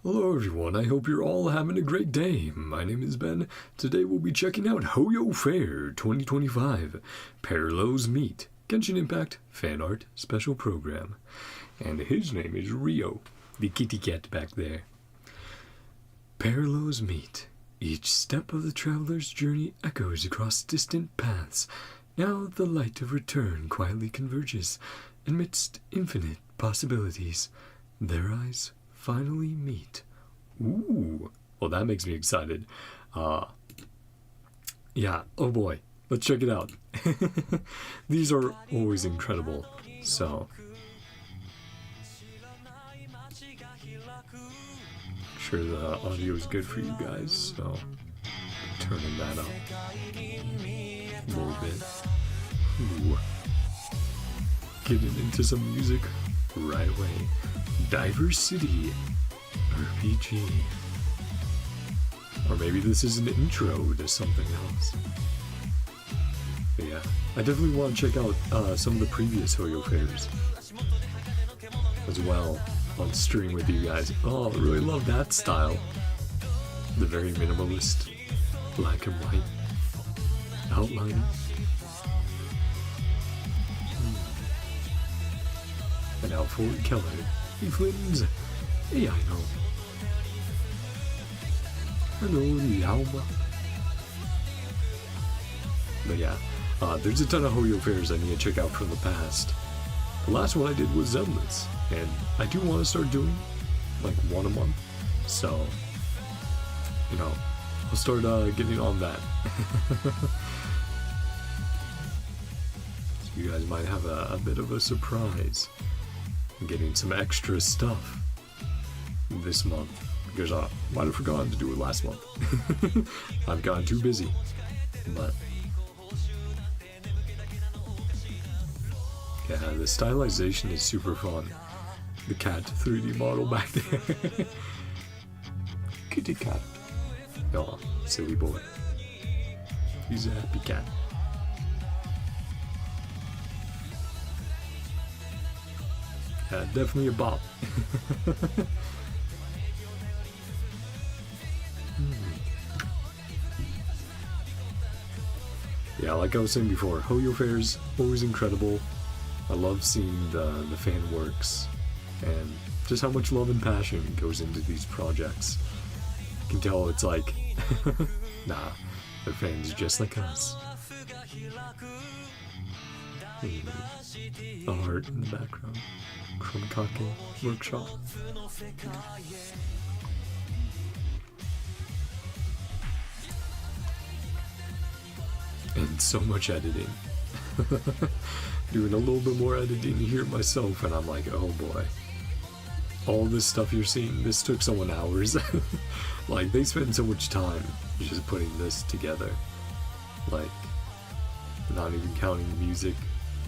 Hello everyone, I hope you're all having a great day. My name is Ben. Today we'll be checking out HoYoFair 2025, Parallels Meet, Genshin Impact Fan Art Special Program. And his name is Rio, the kitty cat back there. Parallels meet. Each step of the traveler's journey echoes across distant paths. Now the light of return quietly converges amidst infinite possibilities. Their eyes finally meet. Ooh, well that makes me excited. Yeah, oh boy, let's check it out. These are always incredible, so I'm sure the audio is good for you guys, so turning that up a little bit. Ooh. Getting into some music right away. DiverCityRPG. Or maybe this is an intro to something else. But yeah, I definitely want to check out some of the previous HoYoFairs as well on stream with you guys. Oh, I really love that style. The very minimalist black and white outlining. And now for Keller. He flings. Hey, I know. Hello, Yauma. But yeah, there's a ton of HoYoFairs I need to check out from the past. The last one I did was Endless, and I do want to start doing like one a month. So, you know, I'll start getting on that. So you guys might have a bit of a surprise. Getting some extra stuff this month because I might have forgotten to do it last month. I've gotten too busy, but yeah, the stylization is super fun. The cat 3D model back there. Kitty cat. Oh, silly boy. He's a happy cat. Yeah, definitely a bop. Yeah, like I was saying before, HoYoFair's always incredible. I love seeing the fan works and just how much love and passion goes into these projects. You can tell it's like, nah, they're fans just like us. The heart in the background from Kake Workshop. And so much editing. Doing a little bit more editing here myself, and I'm like, oh boy. All this stuff you're seeing, this took someone hours. Like, they spend so much time just putting this together. Like, not even counting the music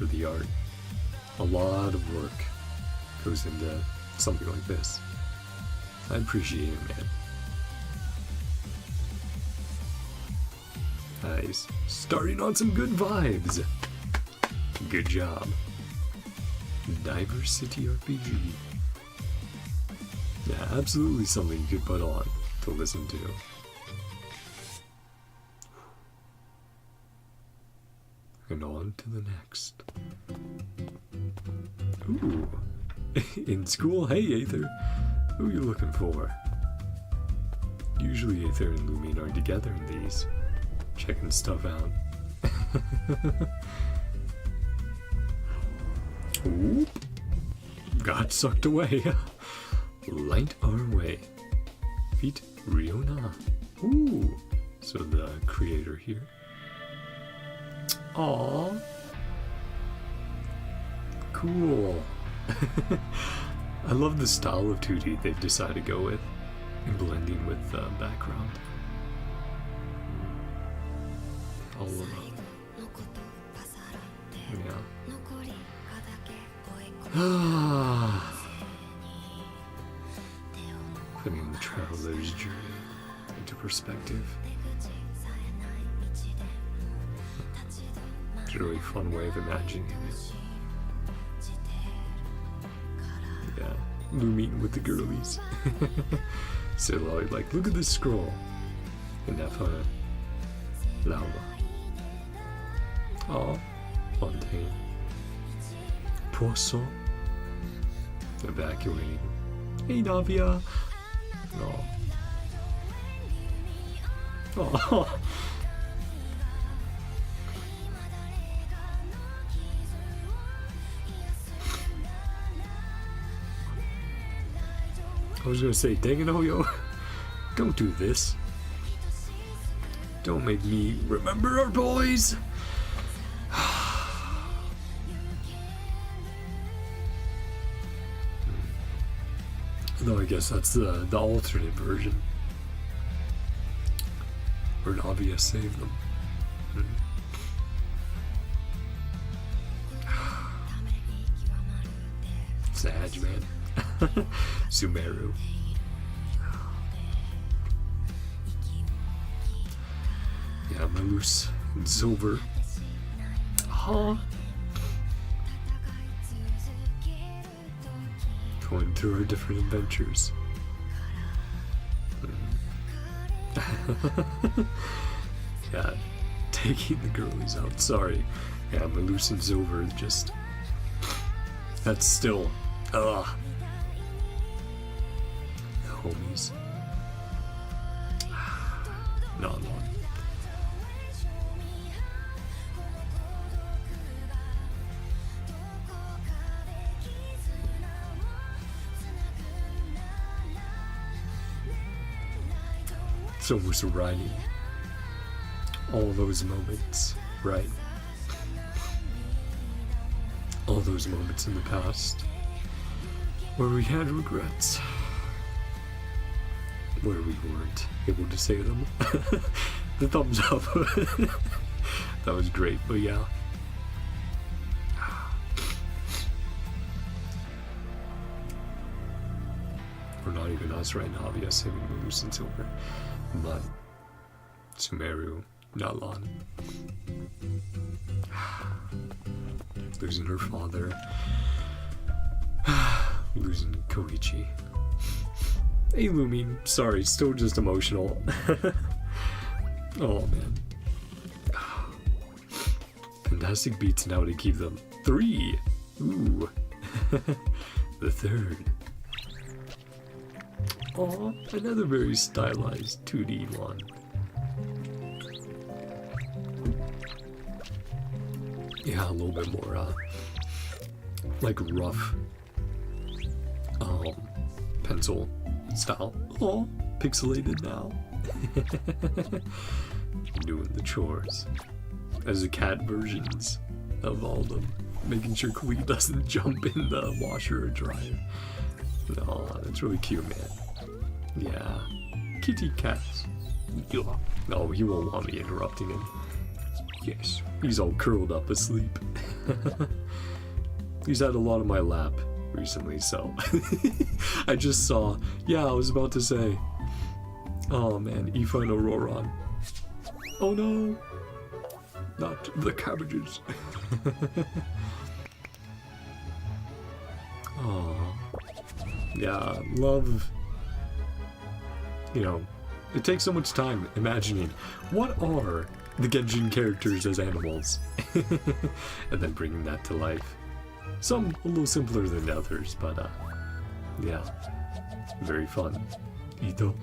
or the art. A lot of work goes into something like this. I appreciate it, man. Nice. Starting on some good vibes. Good job. DiverCityRPG. Yeah, absolutely something you could put on to listen to. And on to the next. Ooh. In school? Hey, Aether. Who are you looking for? Usually Aether and Lumine are together in these. Checking stuff out. Ooh. Got sucked away. Light our way. Feet Riona. Ooh. So the creator here. Aww. Cool. I love the style of 2D they've decided to go with and blending with the background. All around. Yeah. Putting the traveler's journey into perspective. It's a really fun way of imagining it. Yeah, Looming with the girlies. So like, look at this scroll. Ineffa. Lava. Oh, Fontaine. Poisson. Evacuating. Hey, Navia. Oh. Oh. I was gonna say, dang it, HoYo. Don't do this. Don't make me remember our boys. Though I guess that's the alternate version. Where Navia saved them. Sag, man. Sumeru. Yeah, Malus and Silver. Huh? Going through our different adventures. Yeah, taking the girlies out. Sorry. Yeah, Malus and Silver just... That's still... Ugh. The homies. Not long. So was writing all those moments, right? All those moments in the past where we had regrets, where we weren't able to say them. The thumbs up. That was great, but yeah. Or not even us right now, yes, saving Moose and Silver. But Sumeru, Nalan. Losing her father. Losing Koichi. Hey Lumi, sorry, still just emotional. Oh man. Fantastic beats now to keep them. 3! Ooh. The third. Aw, another very stylized 2D one. Yeah, a little bit more, like rough, pencil style. Oh, pixelated now. Doing the chores. As the cat versions of all of them. Making sure Kui doesn't jump in the washer or dryer. No, that's really cute, man. Yeah. Kitty cats. No, he won't want me interrupting him. Yes, he's all curled up asleep. He's had a lot of my lap recently, so I just saw. Yeah, I was about to say. Oh man, Aoife and Auroron. Oh no, not the cabbages. Oh, yeah, love. You know, it takes so much time imagining what are the Genshin characters as animals, and then bringing that to life. Some a little simpler than others, but yeah, very fun. Ito.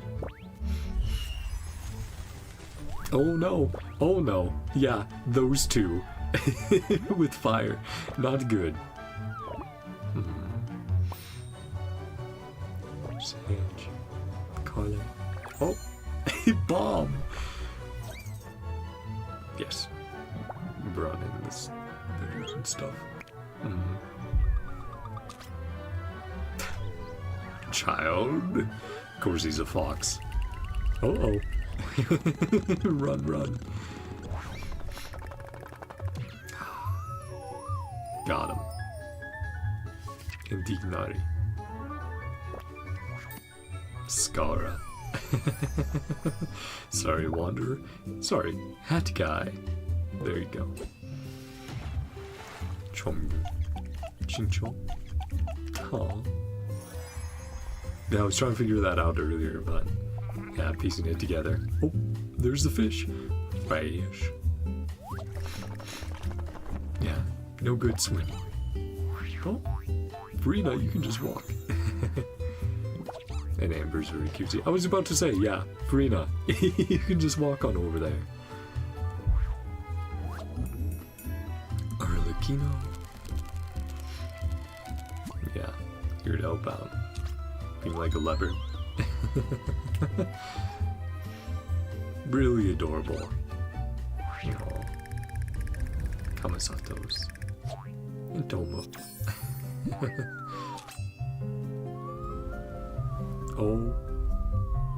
Oh no! Oh no! Yeah, those two with fire, not good. Sage, Carla. Oh, bomb. Yes, brought in this and stuff. Child. Of course he's a fox. Uh-oh. Run, run. Got him. Indignari. Skara. Sorry, Wanderer. Sorry, Hat Guy. There you go. Chom. Ching chong. Aw. Yeah, I was trying to figure that out earlier, but yeah, piecing it together. Oh, there's the fish. Fish. Yeah, no good swim. Oh, Farina, you can just walk. And Amber's very cutesy. I was about to say, yeah, Farina, you can just walk on over there. Arlecchino. Yeah, here to help out. Being like a leopard. Really adorable. Oh. Kamasatos. And Tomo. Oh.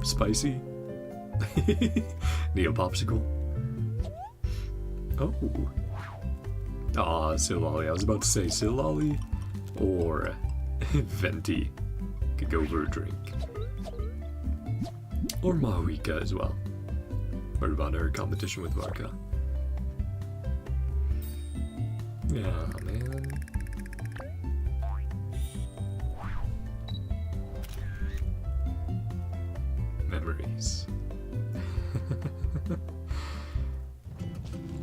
Spicy. Need a popsicle. Oh. Ah, Silali. I was about to say Silali or Venti. Could go for a drink. Or Mahika as well. What about her competition with Marka? Yeah, man. Memories.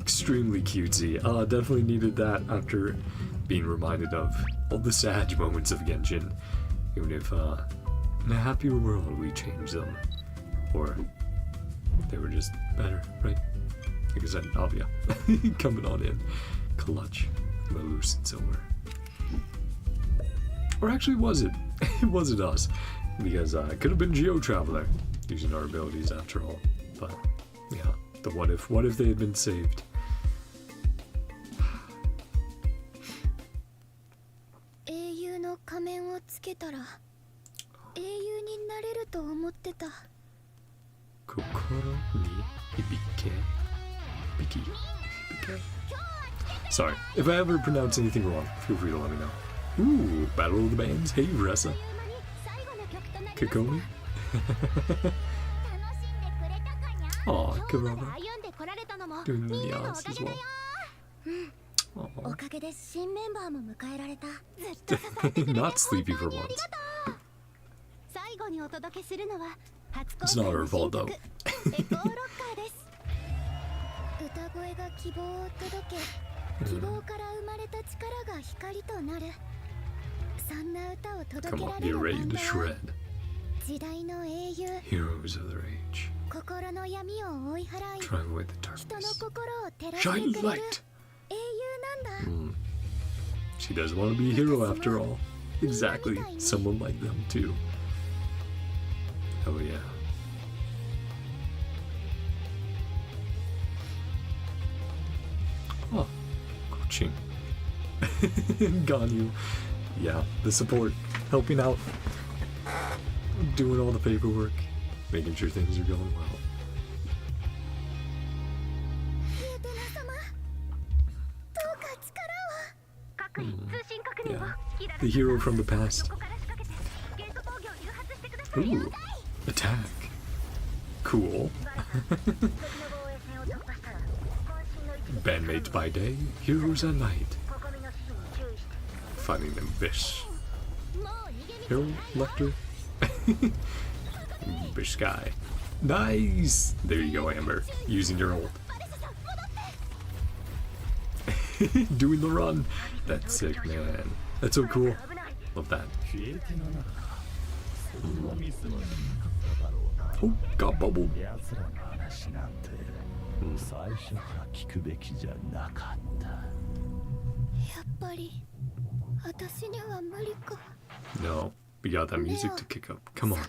Extremely cutesy. Definitely needed that after being reminded of all the sad moments of Genshin. Even if, in a happier world, we changed them. Or they were just better, right? Like I said, Avia. Coming on in. Clutch. Malus and Silver. Or actually, was it? It wasn't us. Because it could have been Geo Traveler. Using our abilities after all. But, yeah. The what if. What if they had been saved? Kokoro Ni Hibike. Hibike. Sorry, if I ever pronounce anything wrong, feel free to let me know. Ooh, Battle of the Bands. Hey, Ressa. Kokoni. Aw, Karama. Doing the yas as well. Not sleepy for once. It's not her fault though. Come on, get ready to shred. Heroes of their age. Try and avoid the darkness. Shine light! She doesn't want to be a hero after all. Exactly, someone like them too. Oh yeah. Oh, coaching. Ganyu. Yeah, the support. Helping out. Doing all the paperwork. Making sure things are going well. Yeah, the hero from the past. Ooh, attack. Cool. Bandmates by day, heroes at night. Fighting them fish. Hero, Lecter. Bish guy. Nice! There you go, Amber. Using your ult. Doing the run. That's sick, man. That's so cool. Love that. Oh, got bubbled. No, we got that music to kick up. Come on.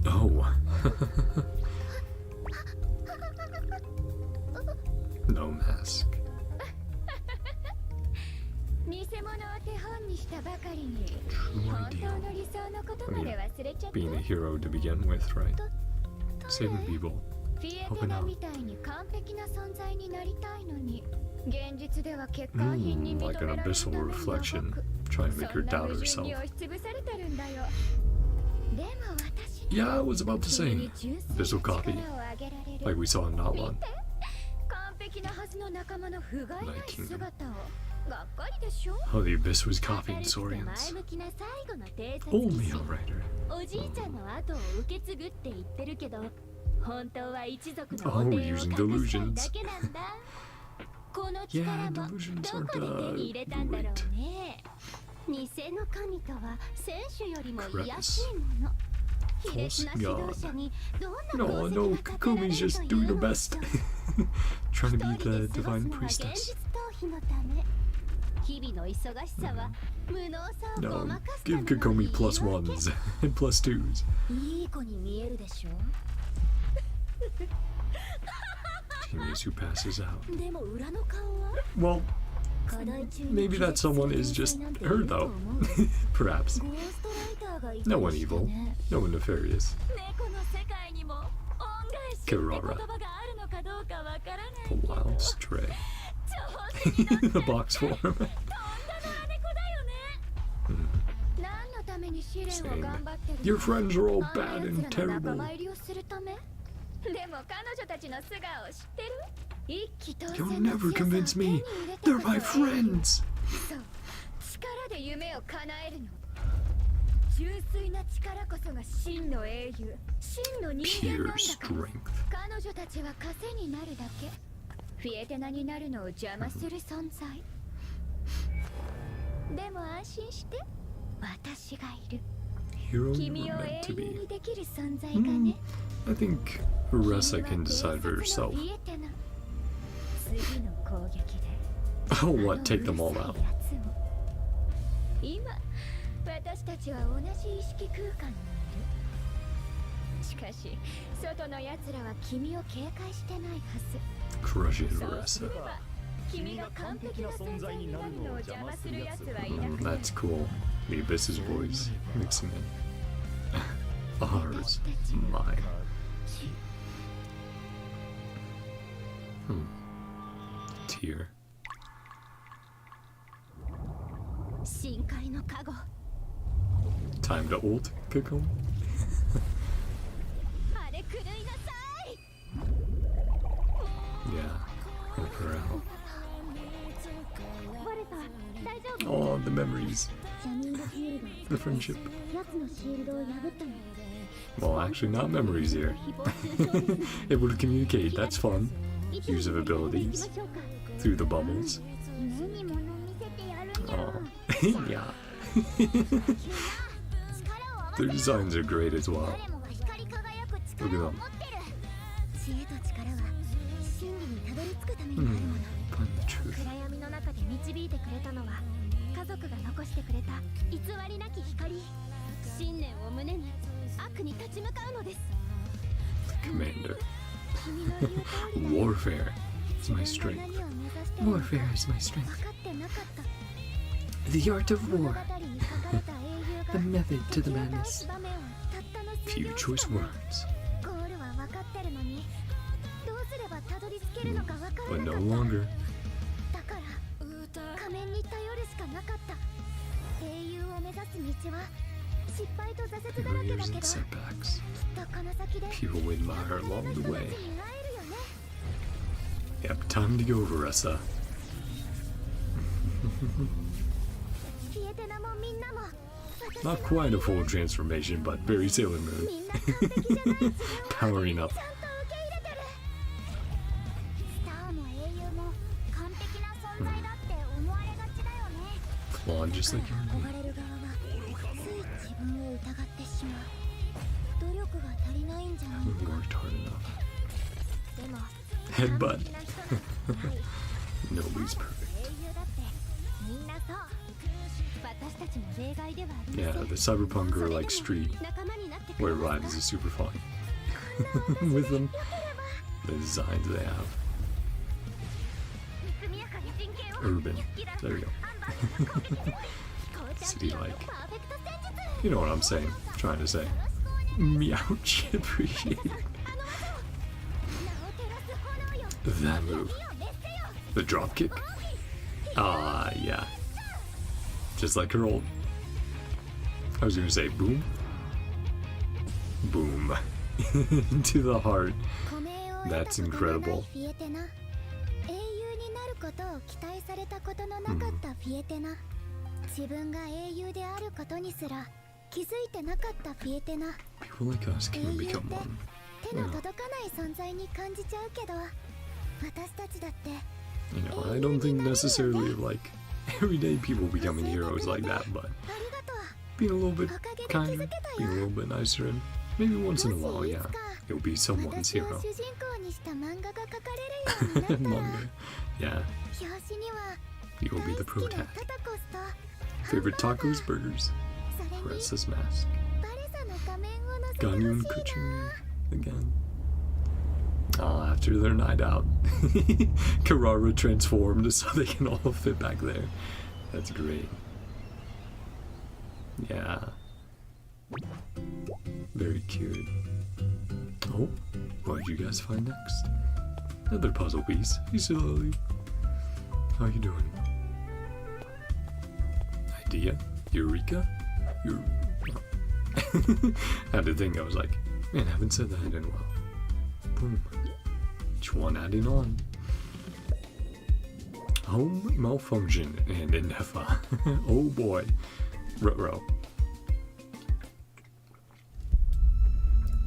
Oh. No mask. True ideal. I mean, being a hero to begin with, right? Saving people. Helping out. Like an abyssal reflection, trying to make her doubt herself. Yeah, I was about to say, abyssal copy, like we saw in Not One. Night Kingdom. Oh, the Abyss was copying Saurians. Only a writer. Oh, using delusions. Yeah, delusions aren't great. Crevice. False god. No, no, Kakumi's just doing her best. Trying to be the divine priestess. No, give Kokumi +1s and +2s. Genius who passes out. Well, maybe that someone is just her, though. Perhaps. No one evil. No one nefarious. Kerara. The wild stray. The box form. Same. Your friends are all bad and terrible. You'll never convince me. They're my friends. Pure strength. Hero you were meant to be. I think Uresa can decide for herself. Oh, what? Take them all out. Crushing Uresa. That's cool. The Abyss's voice. Mix him in. Ours. Mine. Tear. Time to ult, Kokumi. Yeah, help her out. Oh, the memories. The friendship. Well, actually, not memories here. Able to communicate, that's fun. Use of abilities. Through the bubbles. Oh, yeah. Their designs are great as well. Look at them. Find the truth. The commander. Warfare is my strength. Warfare is my strength. The art of war. The method to the madness. Few choice words. But no longer. Barriers and setbacks. People will admire along the way. Yep, time to go, Uresa. Not quite a full transformation, but very Sailor Moon. Powering up. Flawed just like you. We worked hard enough. Headbutt. Nobody's perfect. Yeah, the cyberpunk or like street where rivals is super fun. With them, the designs they have. Urban. There we go. City-like. You know what I'm saying. Trying to say. Meowch. Appreciate it. That move. The dropkick. Ah, yeah. Just like her old. I was gonna say boom. Boom. Into the heart. That's incredible. なることを期待されたことのなかったフィエテナ。自分が英雄であることにすら気づいてなかったフィエテナ。 People like us 英 can 雄って become one. 手の届かない存在に感じちゃうけど、私たちだって You know, I don't think necessarily like everyday people becoming heroes like that, but ありがとう。 being a little bit おかげで kind, 気づけた being a よ。 little bit nicer, and maybe once in a も while, しい yeah, つか you'll be someone's 私を hero. 主人公にした漫画が描かれるようになったら Manga. Yeah, 表紙には you'll be 大 the 好き pro な tag. タタコスと Favorite tacos, burgers, それに Princess Mask. バレサの仮面を乗せて Ganyu ほ and しい Kuching な。 again. After their night out, Karara transformed so they can all fit back there. That's great. Yeah. Very cute. Oh, what did you guys find next? Another puzzle piece. Hey, Silly. How you doing? Idea? Eureka? I had to think. I was like, man, I haven't said that in a while. Boom. Each one adding on. Home, Malfunction, and Ineffa. Oh boy. Ruh-roh.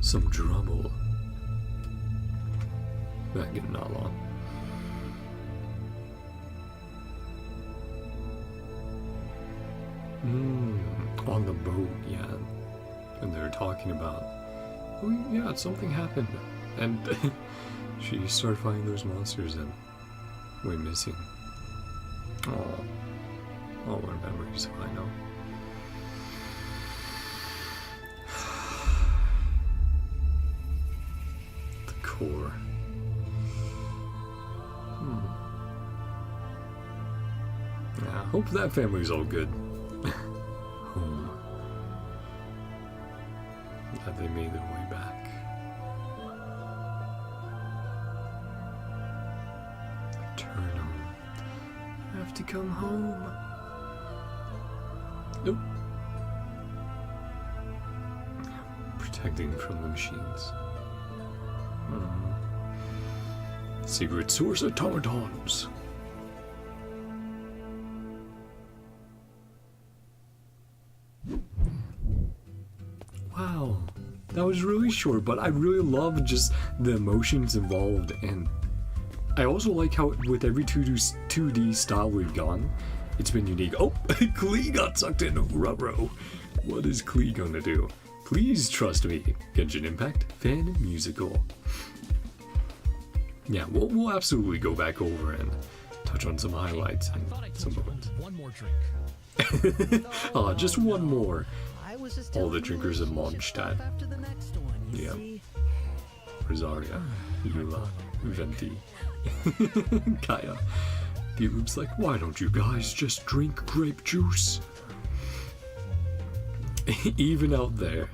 Some trouble. Not getting not long. On the boat, yeah. And they're talking about, oh yeah, something happened. And she started fighting those monsters and went missing. Oh, all our memories, I know. The core. Yeah, I hope that family's all good. Home. That they made their way back. Turn home. I have to come home. Nope. Protecting from the machines. Secret source automatons. Wow, that was really short, but I really love just the emotions involved, and I also like how with every 2D style we've gone, it's been unique. Oh, Klee got sucked in. Ruh-roh. What is Klee gonna do? Please trust me. Genshin Impact fan musical. Yeah, we'll absolutely go back over and touch on some highlights and some moments. One more drink. Ah, just one more. I was just All the telling you drinkers in we should stop Mondstadt. after the next one, you Yeah. see? Rosaria, Eula, Venti, Kaya. Dilu's like, why don't you guys just drink grape juice? Even out there.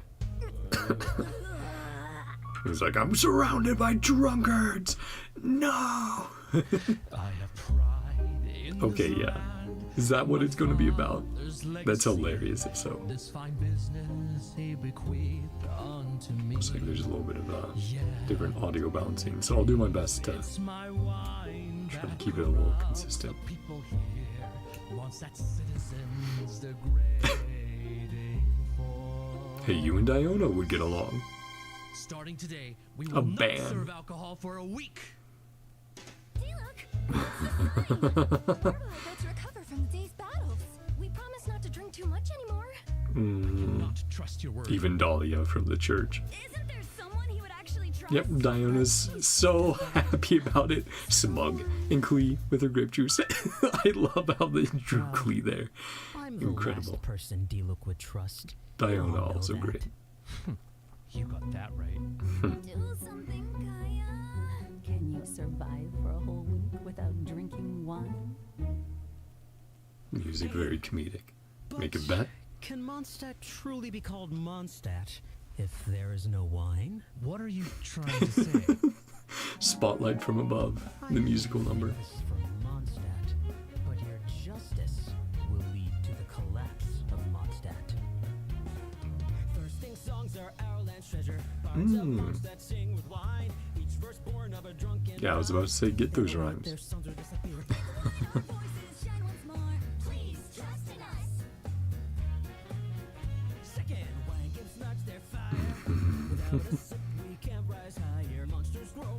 He's like, I'm surrounded by drunkards! No! I have pride in Okay, this yeah. land. Is that what it's gonna be about? There's That's legacy. hilarious if so. This fine business he bequeathed unto me. Looks like there's a little bit of different audio bouncing, so I'll do my best to It's my wine try to that keep it a little corrupts consistent. the people here. Wants that citizens degrading for. Hey, you and Diona would get along. Starting today, we A will not ban. serve alcohol for a week. Let's recover from the day's battles. We promise not to drink too much anymore. Not trust your word. Even Dahlia from the church. Isn't there someone he would actually trust? Yep, Diona's so happy about it. Smug. And Klee with her grape juice. I love how they drew Klee there. I'm the Incredible. last person D-Look would trust. Diona You all know also that. great. You got that right. Do something, Kaya. Can you survive for a whole week without drinking wine? Music very comedic. But Make a bet. Can Mondstadt truly be called Mondstadt if there is no wine? What are you trying to say? Spotlight from above. The musical number. This is from Mondstadt, but your justice will lead to the collapse of Mondstadt. Thirsting songs are our land's treasure. Bards of Mondstadt sing with wine. Each verse born of a drunken Yeah, I was about to say, get those rhymes. Their sons are disappear.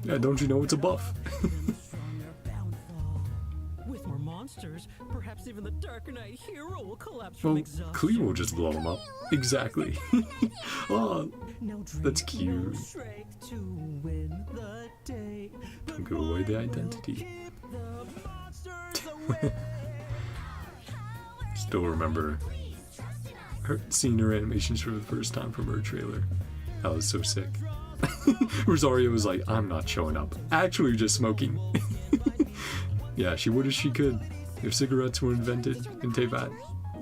Yeah, don't you know it's a buff? With more monsters, perhaps even the Dark Knight hero will collapse Well, from exhaustion. Cleo will just blow him up. Exactly. Oh, No that's drink, cute. no strength to win the day. Don't give away the identity. Keep the monsters away. Still remember seeing her animations for the first time from her trailer. That was so sick. Rosario was like, I'm not showing up. Actually, just smoking. Yeah, she would if she could. If cigarettes were invented in Teyvat,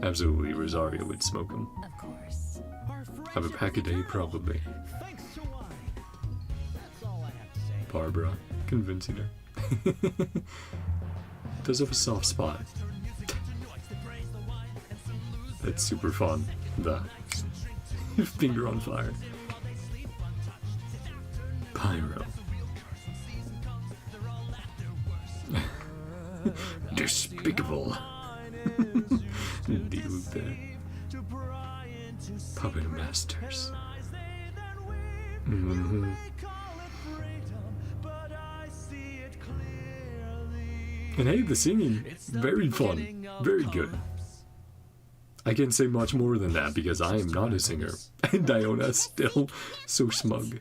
absolutely Rosario would smoke them. Of course. Have a pack a day, probably. Thanks to wine. That's all I have to say. Barbara, convincing her. Does have a soft spot. That's super fun. The finger on fire. Pyro. Despicable. Deal there. Puppet masters. Mm-hmm. And hey, the singing, very fun, very good. I can't say much more than that because I am not a singer, and Diona's still so smug.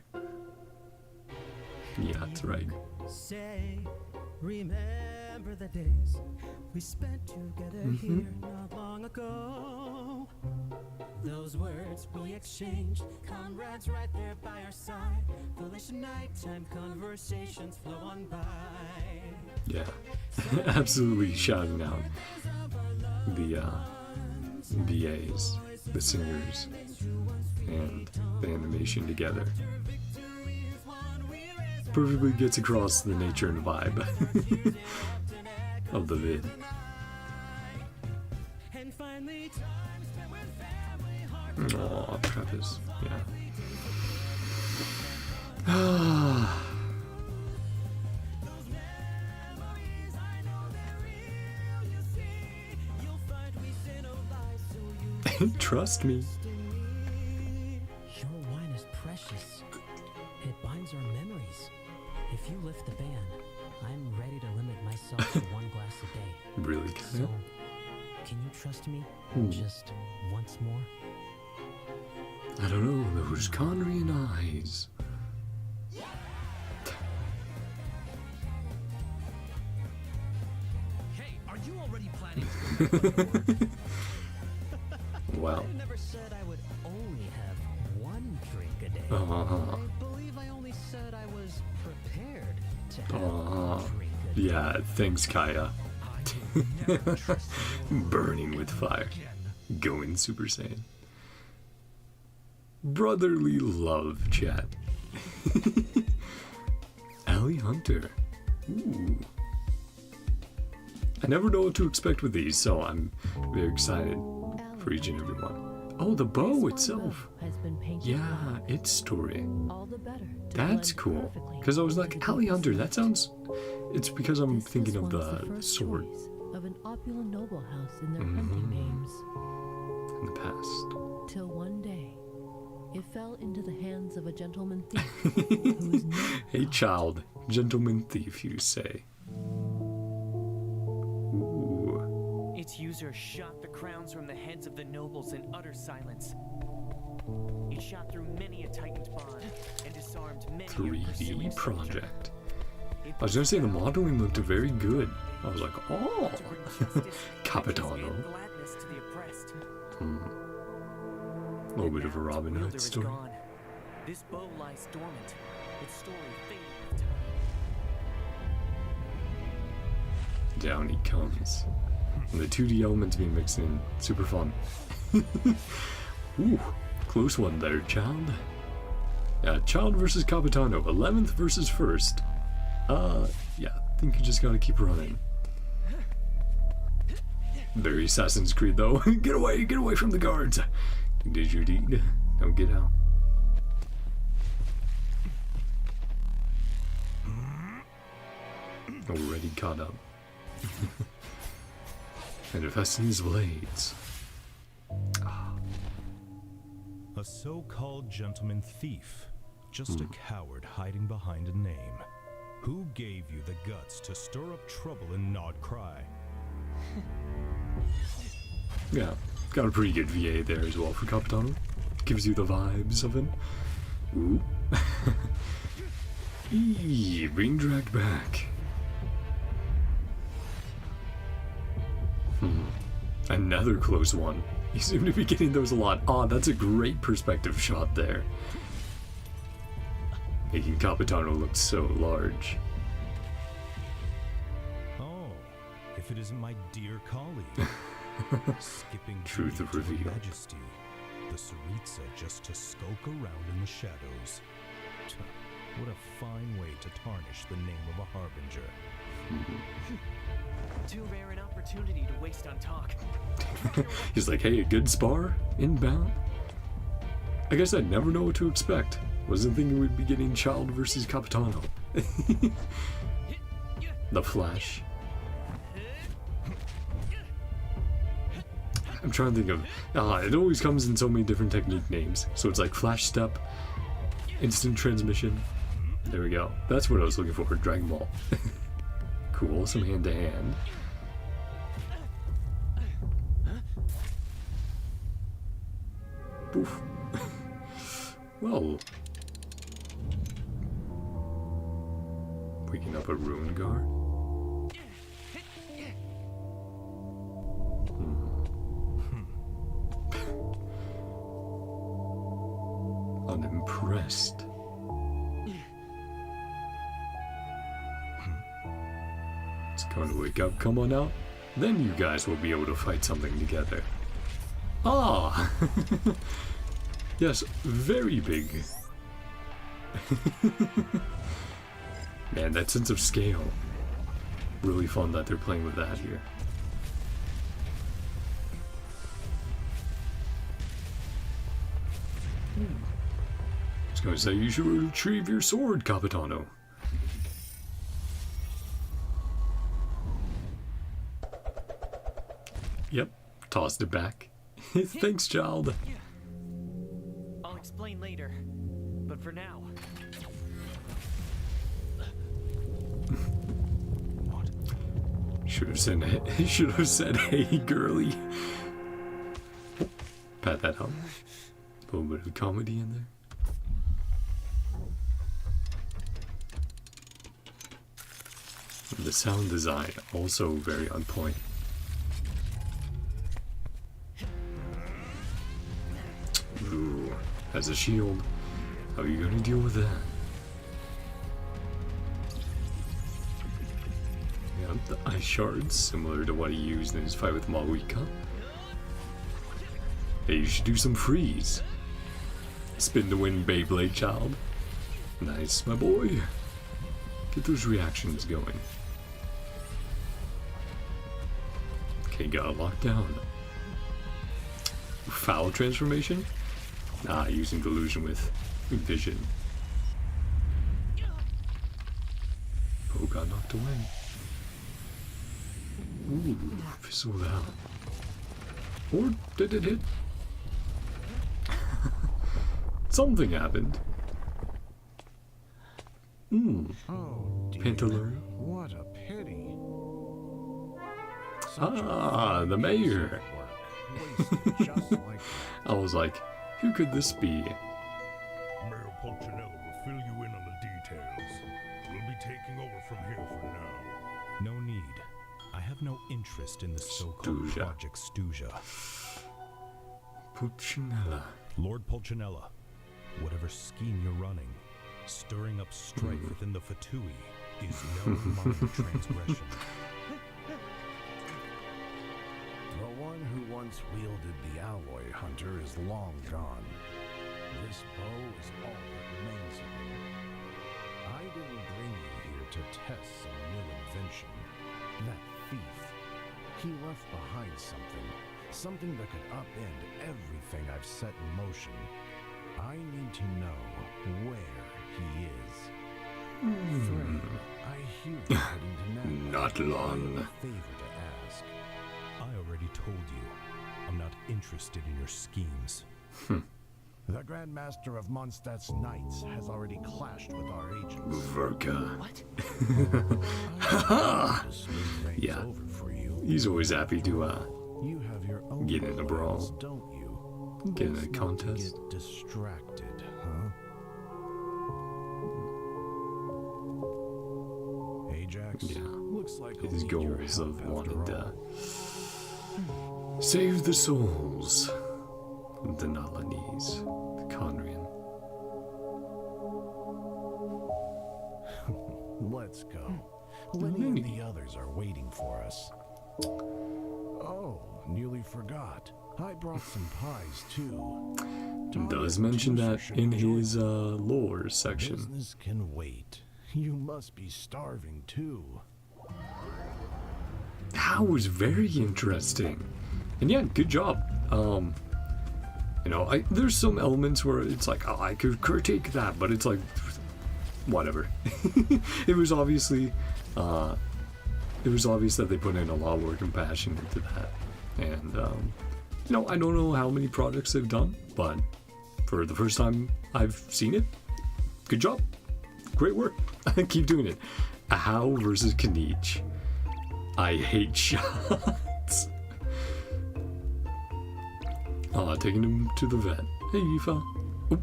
Yeah, that's right. Say, remember the days we spent together here not long ago. Those words we exchanged, comrades right there by our side. Foolish nighttime conversations flow on by. Yeah, absolutely shouting out the VAs, the singers, and the animation together. Perfectly gets across the nature and vibe of the vid. Aw, Travis, yeah. Trust me. Your wine is precious. It binds our memories. If you lift the ban, I'm ready to limit myself to 1 glass a day. Really, So, kind can you trust me just once more? I don't know, those Conrian eyes. Hey, are you already planning? Wow. I never said I would only have 1 drink a day. Uh-huh. I believe I only said I was prepared to have a drink a day. Yeah, thanks, Kaya. I will never trust you Burning with fire. again. Going Super Saiyan. Brotherly love, chat. Allie Hunter. Ooh. I never know what to expect with these, so I'm very excited for each and every one. Oh, the bow itself. Has been painted Yeah, black. its story. All the better. to That's blend cool. perfectly Because I was like, into the Allie Hunter, piece. that sounds... It's because I'm This thinking was of once the first sword choice of an opulent noble house in their hunting games. in the past. Till one day, it fell into the hands of a gentleman thief whose name Hey child, gentleman thief, you say. Ooh. Its user shot the crowns from the heads of the nobles in utter silence. It shot through many a tightened bond and disarmed many a 3D pursuing soldier. project. It I was gonna say the modeling looked very good. I was like, oh, to bring justice, Capitano. and gladness to the oppressed. A little bit of a Now Robin the Hood wielder is story. gone. This bow lies dormant. Its story fading with time. Down he comes. And the 2D elements being mixed in. Super fun. Ooh, close one there, child. Yeah, child versus Capitano. 11th versus 1st. Yeah, I think you just gotta keep running. Very Assassin's Creed, though. Get away from the guards. You did your deed. Now get out. Already caught up. Manifesting his blades. A so-called gentleman thief. just a coward hiding behind a name. Who gave you the guts to stir up trouble and not cry? Yeah, got a pretty good VA there as well for Capitano. Gives you the vibes of him. Ooh. Being dragged back. Another close one. You seem to be getting those a lot. Ah, that's a great perspective shot there. Making Capitano look so large. Oh, if it isn't my dear colleague. Skipping Truth duty to her revealed. Majesty, the Tsaritsa just to skulk around in the shadows. What a fine way to tarnish the name of a Harbinger. Too rare an opportunity to waste on talk. He's like, hey, a good spar? Inbound? I guess I'd never know what to expect. Wasn't thinking we'd be getting Child versus Capitano. The Flash. I'm trying to think of... it always comes in so many different technique names. So it's like Flash Step, Instant Transmission. There we go. That's what I was looking for. Dragon Ball. Cool. Some hand-to-hand. Poof. Well... Waking up a Ruin Guard? Unimpressed. It's going to wake up, come on out. Then you guys will be able to fight something together. Ah! Yes, very big. Man, that sense of scale. Really fun that they're playing with that here. I was going to say, you should retrieve your sword, Capitano. Yep, tossed it back. Thanks, child. I'll explain later, but for now... Should have said, hey, girly. Pat that up. A little bit of comedy in there. And the sound design, also very on point. Ooh, has a shield. How are you gonna deal with that? Yep, the ice shards, similar to what he used in his fight with Mahuika. Hey, you should do some freeze. Spin the wind, Beyblade child. Nice, my boy. Get those reactions going. Okay, got it locked down. Foul transformation? Nah, using delusion with vision. Oh, got knocked away. Ooh, fizzled out. Or did it hit? Something happened. Oh, dear. Pantaloon. What a pity. Ah, the mayor. Wasted just like I was like, who could this be? Mayor Pulcinella will fill you in on the details. We'll be taking over from here for now. No need. I have no interest in the so-called Stuja. Project Stuja. Pulcinella. Lord Pulcinella, whatever scheme you're running, stirring up strife within the Fatui is no minor transgression. the one who once wielded the alloy hunter is long gone. This bow is all that remains of him. I didn't bring you here to test some new invention. That thief, he left behind something that could upend everything I've set in motion. I need to know where he is. Friend, I hear you heading to Napa. Not long. I have a favor to ask. I already told you, I'm not interested in your schemes. The Grand Master of Mondstadt's Knights has already clashed with our agents. Verka. What? To smooth things Yeah. over for you. He's always happy to You have your own get in a brawl. plans, don't you? Get in Let's a not contest. Get distracted, huh? Ajax. Yeah. Looks like I'll his need your goals help of after wanting to all. save the souls of the Nalanese, the Conrian. Let's go. Lenny and the others are waiting for us. Oh, nearly forgot. I brought some pies too. Does mention that in his lore section. Business can wait. You must be starving too. That was very interesting. And yeah, good job. You know, there's some elements where it's like, oh, I could critique that, but it's like, whatever. It was obviously, it was obvious that they put in a lot of work and passion into that. And, you know, I don't know how many projects they've done, but for the first time I've seen it, good job. Great work. Keep doing it. Ajaw versus Kinich. I hate shots. Taking him to the vet. Hey, Aoife. Oh,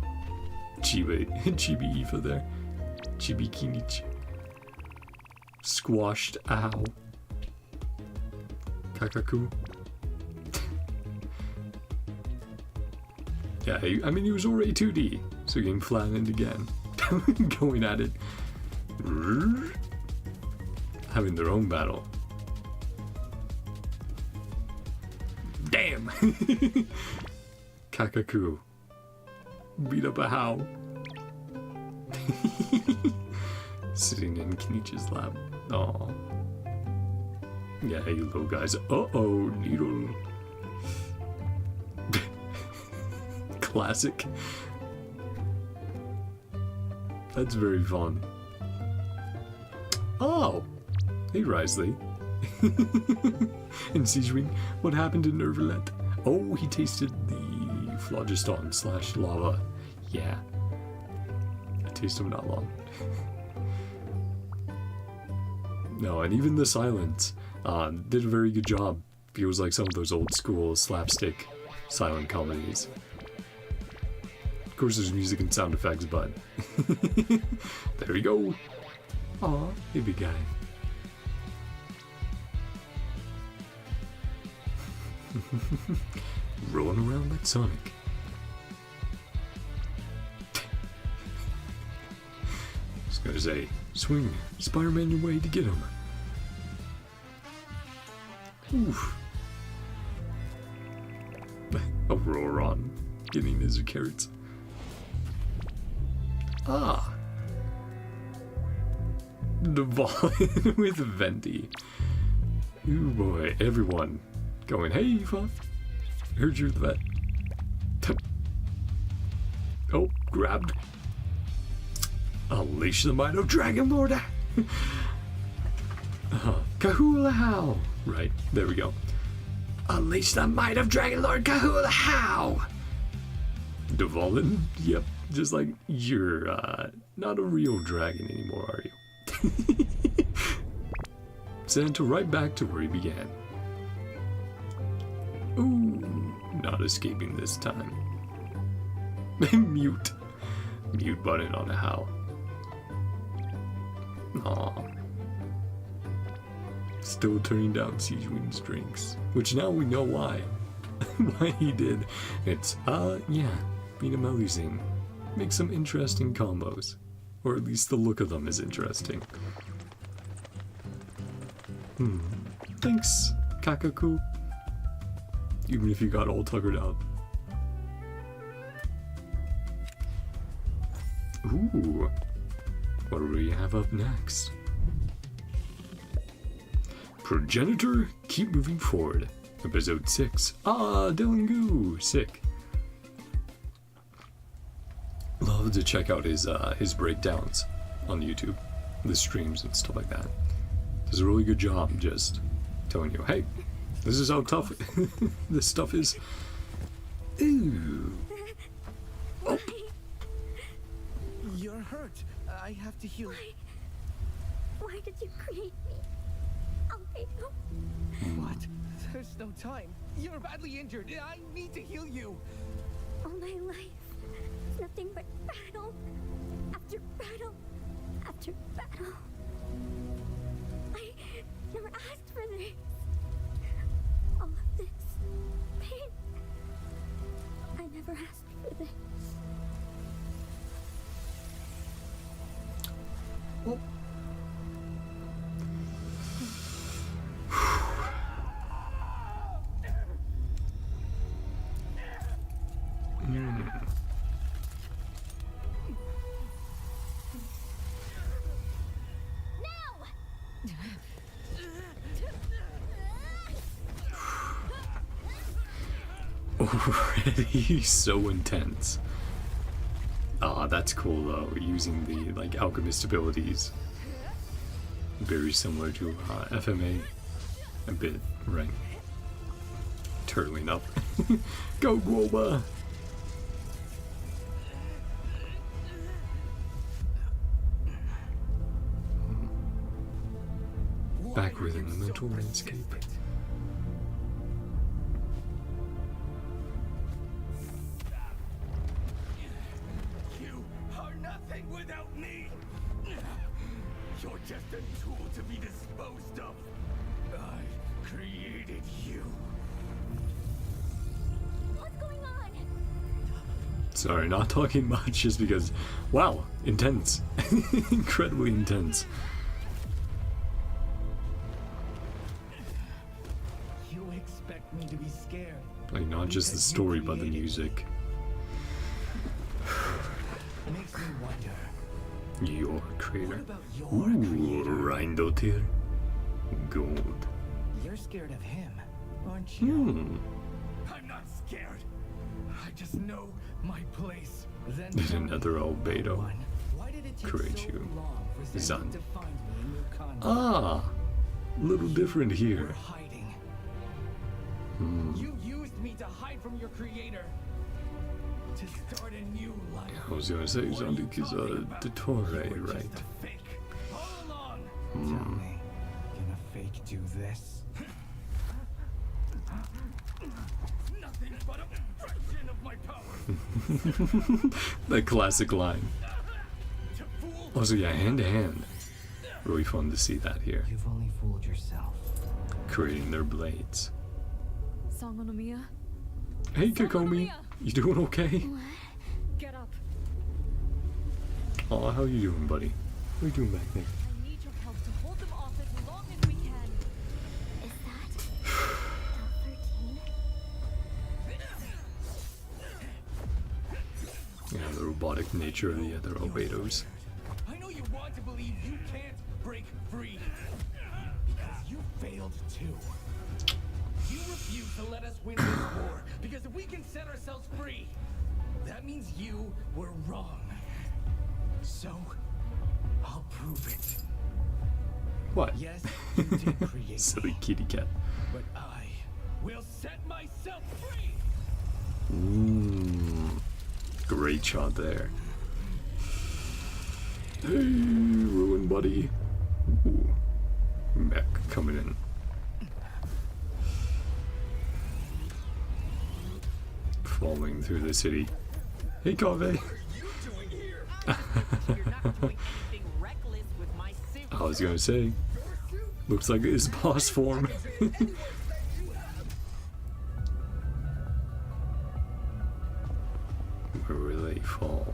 Chibi Aoife there. Chibi Kinich. Squashed Ajaw. Kakaku. Yeah, I mean, he was already 2D, so getting flattened again. Going at it. Having their own battle. Damn! Kakaku. Beat up Ajaw. Sitting in Kinich's lap. Aww. Yeah, hey, little guys. Uh-oh, needle. Classic. That's very fun. Oh! Hey, Risley. And Sijuin, what happened to Neuvillette? Oh, he tasted the phlogiston / lava. Yeah. I tasted him not long. No, and even the silence did a very good job. Feels like some of those old school slapstick silent comedies. Of course, there's music and sound effects, but there we go. Aw, hey, big guy. Rolling around like Sonic. I was gonna say, swing Spider-Man your way to get him. Oof. Auroron getting his carrots. Ah. Devolving with Venti. Ooh boy, everyone going, hey, Aoife. Heard you're the vet. Oh, grabbed. Unleash the might of Dragon Lord. Kahula-how. Right, there we go. Unleash the might of Dragon Lord Kahula-how. Devolving? Yep, just like you're not a real dragon anymore, are you? Santa right back to where he began. Ooh, not escaping this time. Mute. Mute button on Ajaw. Aw. Still turning down Sijuin's drinks. Which now we know why. Why he did. It's, yeah, being a Melusine. Make some interesting combos. Or at least the look of them is interesting. Thanks, Kakaku. Even if you got all tuckered out. Ooh. What do we have up next? Progenitor, keep moving forward. Episode 6. Ah, Dylan Goo. Sick. Love to check out his breakdowns on YouTube. The streams and stuff like that. Does a really good job just telling you, hey, this is how tough this stuff is. Ooh. I have to heal. Why did you create me? Alfredo. What? There's no time. You're badly injured. I need to heal you. All my life, nothing but battle after battle after battle. I never asked for this. All of this pain. I never asked for this. Well, already so intense. Ah, that's cool though, using the like alchemist abilities. Very similar to FMA a bit, right? Turtling up. Go Guoba! Back within the mental landscape. You are nothing without me. You're just a tool to be disposed of. I created you. What's going on? Sorry, not talking much just because, wow, intense. Incredibly intense. You expect me to be scared. Like, not just the story, but the music. Makes me wonder. Your creator. What about your Ooh, creator? Reindotir. Gold. You're scared of him, aren't you? I'm not scared. I just know my place. Then There's tell me, another albedo. one, why did it take Create so you. long for Zan. Zen to find me in your convent? Ah! Little different We're here. hiding. You used me to hide from your creator. To start a new life. I was gonna say Zandik is Dottore, right? Fake. All along. Tell me, can a fake do this? Nothing but a fraction of my power. That classic line. To fool. Also, yeah, hand to hand. Really fun to see that here. You've only fooled yourself. Creating their blades. Sangonomiya, Hey, Kokomi. You doing okay? get up. Aw, how you doing, buddy? What are you doing back there? I need your help to hold them off as long as we can. Is that L13? Yeah, the robotic nature of the other albedos. I know you want to believe you can't break free. Because you failed too. You refuse to let us win this war. Because if we can set ourselves free, that means you were wrong. So, I'll prove it. What? Yes, you did create Silly me, kitty cat. but I will set myself free. Great shot there. Hey, Ruin Buddy. Ooh. Mech coming in. Falling through the city. Hey, Kave. I was gonna say, looks like it's boss form. Where will they fall?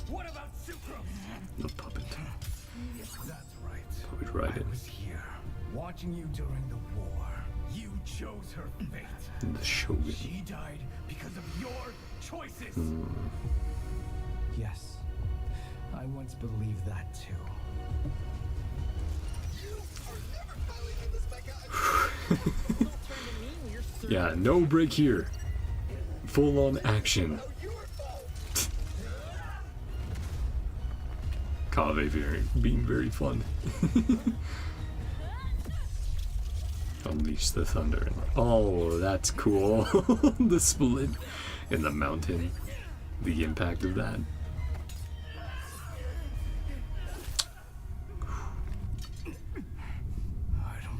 What about Sucrose? The puppet. That's right. Puppet right I in. was here, watching you during the war. You chose her fate. The Shogun. She died because of your choices. Yes, I once believed that too. Yeah, no break here. Full on action. Kave being very fun. Unleash the thunder. Oh, that's cool. The split in the mountain. The impact of that.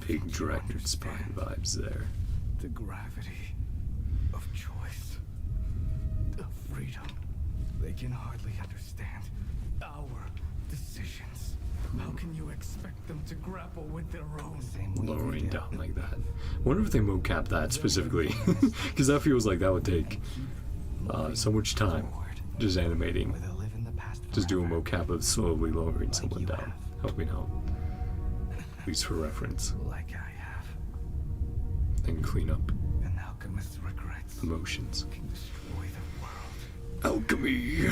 Big directed spine vibes there. The gravity of choice, of freedom. They can hardly understand our decisions. How can you expect them to grapple with their own? Lowering down like that. Wonder if they mocap that specifically, because that feels like that would take so much time. Just animating, just do a mocap of slowly lowering someone down, helping out, at least for reference. Like I have. And clean up An alchemist's regrets emotions. can destroy the world. Alchemy.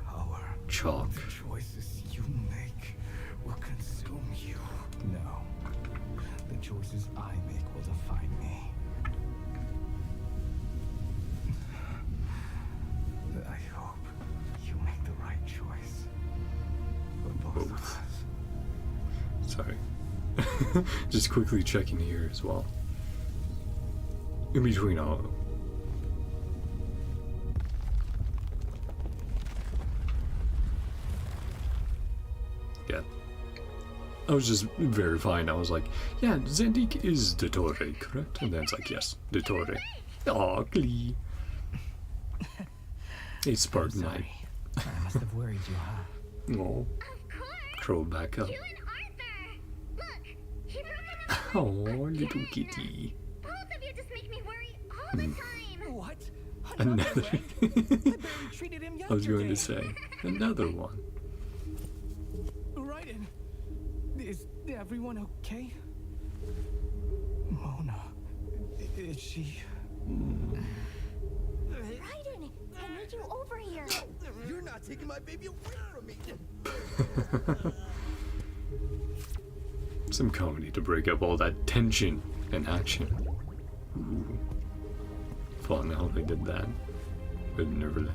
Power. Chalk. The choices you make will consume you. No. The choices I make will define me. I hope you make the right choice for both of Both. us. Sorry. Just quickly checking here as well. In between all of them. Yeah. I was just verifying. I was like, yeah, Zandik is Dottore, correct? And then it's like, yes, Dottore. Aw, Glee. Hey, Spartan Knight. I must have worried you, huh? Oh. Curl back up. Oh, little kitty. Both of you just make me worry all the time. What? Another. I barely treated him yesterday. I was going to say, another one. Raiden, is everyone okay? Mona, is she? Raiden, I need you over here. You're not taking my baby away from me. Some comedy to break up all that tension and action. Ooh. Fun how they did that with Neuvillette.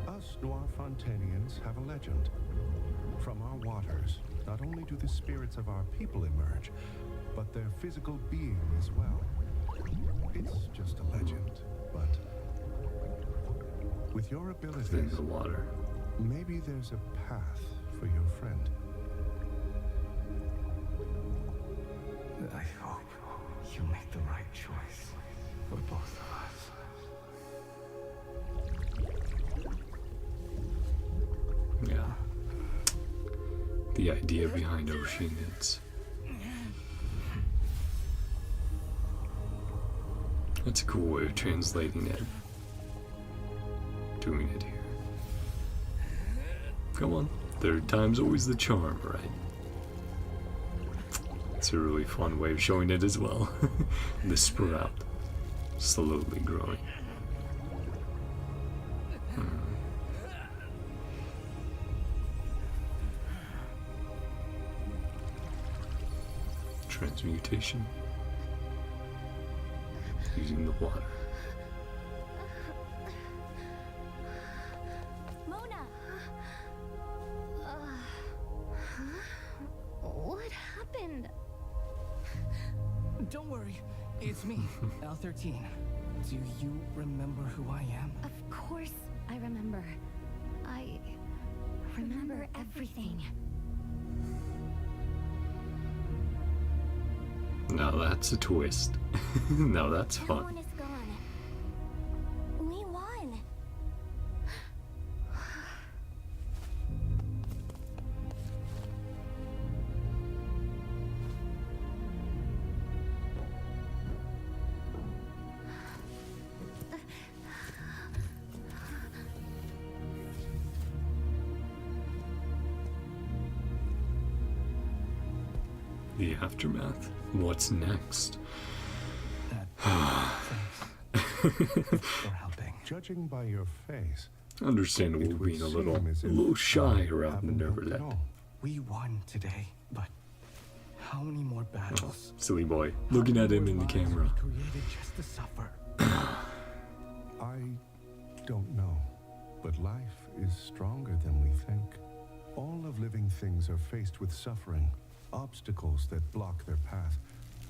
Us Noir-Fontanians have a legend. From our waters, not only do the spirits of our people emerge, but their physical being as well. It's just a legend, but with your In abilities, the water. maybe there's a path for your friend. I hope you make the right choice for both of us. Yeah. The idea behind Oshin is... That's a cool way of translating it. Doing it here. Come on. Third time's always the charm, right? It's a really fun way of showing it as well. The sprout. Slowly growing. Transmutation. Using the water. Mona! What happened? Don't worry, it's me, L13. Do you remember who I am? Of course I remember. I remember everything. Now that's a twist. Now that's Everyone fun. is gone. We won. The aftermath. What's next? For helping. Judging by your face, Understandable it would being a little seem as if shy I around haven't helped at Neuvillette. all. We won today, but how many more battles? Silly boy. Looking at him in the camera. We created just to suffer. I don't know, but life is stronger than we think. All of living things are faced with suffering, obstacles that block their path.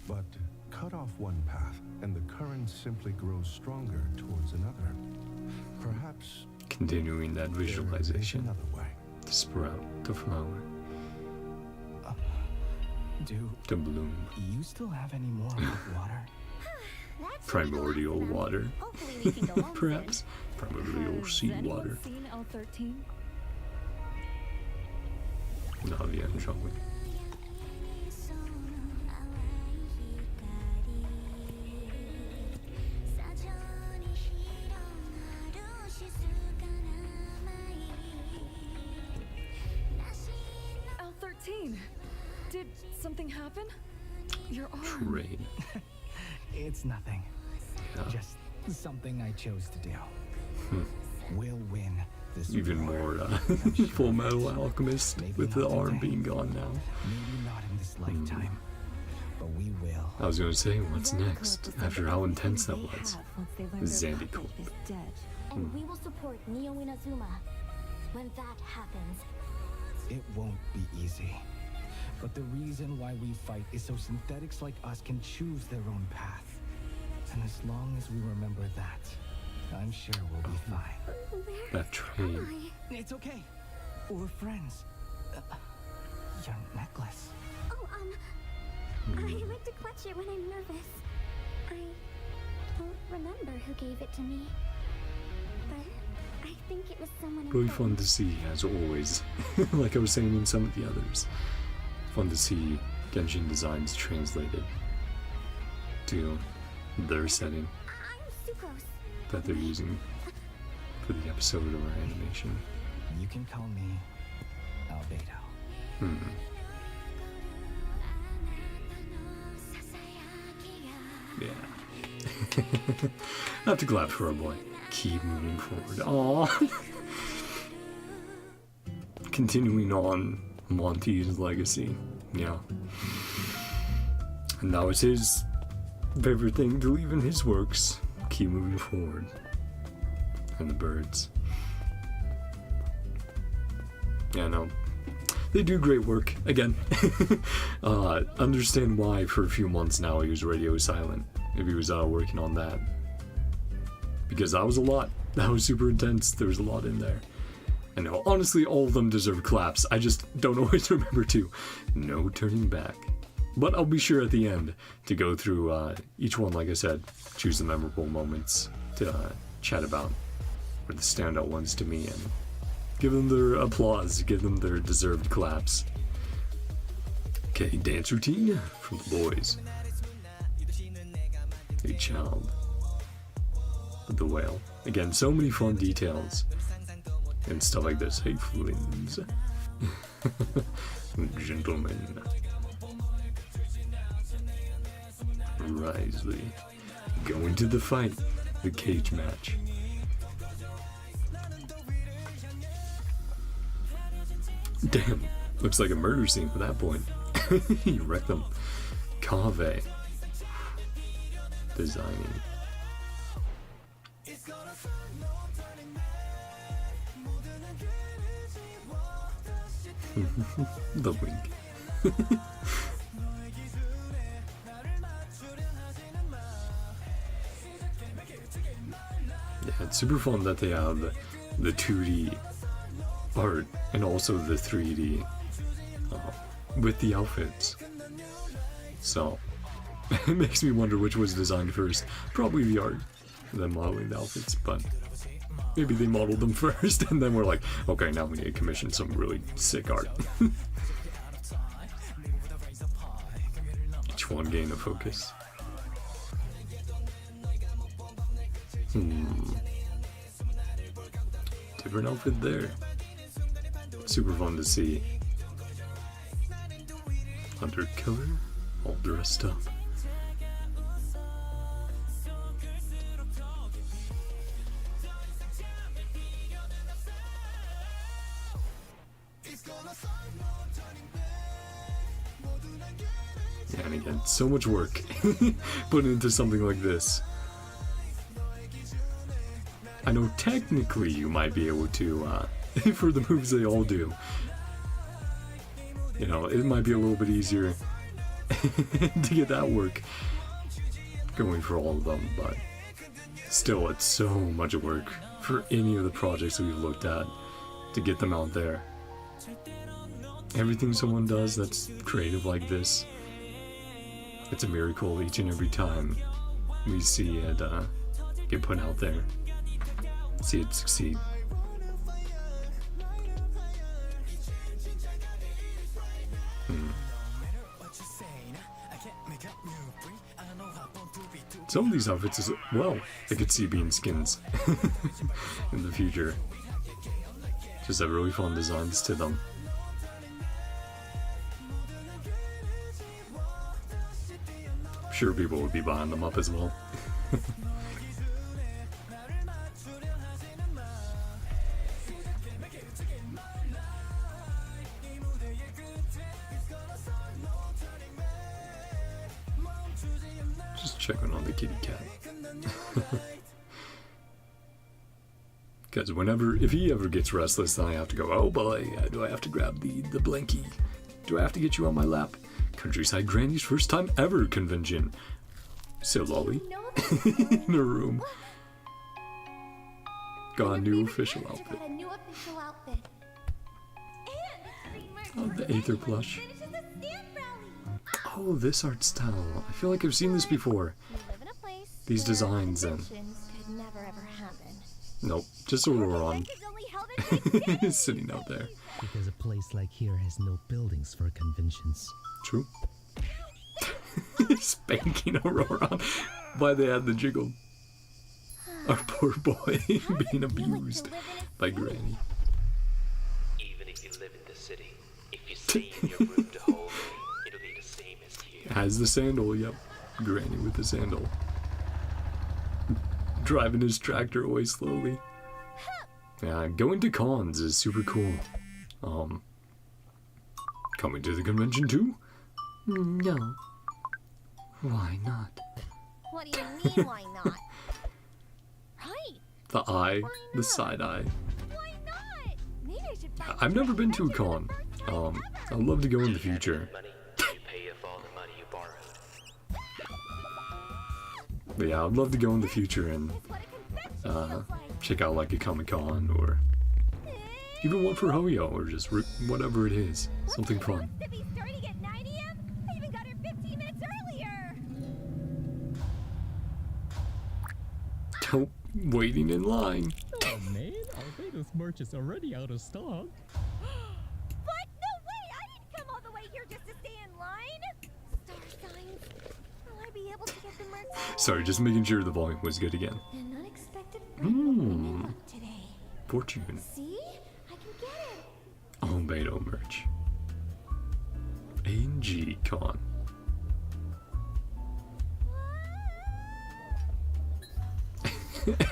But cut off one path, and the current simply grows stronger towards another. Perhaps Continuing that there is visualization. another way. To sprout, to flower, Do to bloom. you still have any more hot water? Primordial water. Hopefully we can go home Perhaps. Primordial Has sea anyone water. seen L13? Navian, shall we? L13. Did something happen? Your arm. Trade. It's nothing. Yeah. Just something I chose to do. We'll win this Even war. more I'm sure Full of Metal it. Alchemist Maybe with the not arm today. being gone now. Maybe not in this lifetime, but we will. I was gonna say, what's Very next? close to After how something intense that they was. have once they learn their Zandy puppet Cold. is dead. And we will support Neo Inazuma when that happens. It won't be easy. But the reason why we fight is so synthetics like us can choose their own path. And as long as we remember that, I'm sure we'll be fine. That trade. It's okay. We're friends. Your necklace. Oh, I like to clutch it when I'm nervous. I don't remember who gave it to me, but I think it was someone. Really fun to see, as always. Like I was saying in some of the others. Fun to see Genshin designs translated to their setting I'm Sucrose. that they're using for the episode or animation. You can call me Albedo. Yeah. I have to clap for our boy. Keep moving forward. Aww. Continuing on Monty's legacy. Yeah. And now it's his favorite thing to leave in his works. Keep moving forward. And the birds. Yeah, no. They do great work. Again. Understand why for a few months now he was radio silent. If he was working on that. Because that was a lot. That was super intense. There was a lot in there. I know, honestly, all of them deserve claps. I just don't always remember to. No turning back. But I'll be sure at the end to go through each one, like I said, choose the memorable moments to chat about, or the standout ones to me, and give them their applause, give them their deserved claps. Okay, dance routine from the boys. A child. The whale. Again, so many fun details. And stuff like this. Hey, friends. Gentlemen. Risley. Going to the fight. The cage match. Damn. Looks like a murder scene at that point. He wrecked them. Kave. Designing. The wink. Yeah, it's super fun that they have the 2D art and also the 3D with the outfits. So it makes me wonder which was designed first. Probably the art, then modeling the outfits, but maybe they modeled them first and then we're like, okay, now we need to commission some really sick art. Each one gain a focus. Different outfit there. Super fun to see. Hunter killer, all dressed up. Yeah, and again, so much work put into something like this. I know technically you might be able to, for the moves they all do, you know, it might be a little bit easier to get that work going for all of them, but still, it's so much work for any of the projects that we've looked at to get them out there. Everything someone does that's creative like this, it's a miracle each and every time we see it get put out there, see it succeed. Some of these outfits as well, I could see being skins in the future. Just have really fun designs to them. I'm sure people would be buying them up as well. Just checking on the kitty cat. Because if he ever gets restless, then I have to go, oh boy, do I have to grab the blankie? Do I have to get you on my lap? Countryside Granny's first time ever convention. So lolly. In a room. Got a new official outfit. Oh, the Aether plush. Oh, this art style. I feel like I've seen this before. These designs and... Nope, just Auroron. Sitting out there. Because a place like here has no buildings for conventions. True. Spanking Auroron. Why they had the jiggle. Our poor boy being abused by Granny. Even if you live in the city, if you stay in your room the whole day, it'll be the same as here. Has the sandal, yep. Granny with the sandal. Driving his tractor away slowly. Yeah, going to cons is super cool. Coming to the convention too? No. Why not? What do you mean, why not? Right. The eye, the side eye. Why not? Maybe I should find I've never been to a con. I'd love to go in the future. But yeah, I'd love to go in the future and check out like a Comic-Con or even one for HoYo or just whatever it is. Something fun. Don't waiting in line. Oh man, our latest merch is already out of stock. What? No way! I didn't come all the way here just to stay in line! Star signs. Will I be able to get the merch? Sorry, just making sure the volume was good again. An unexpected friend today. Fortune. See? I can get it. Albedo merch. A&G Con.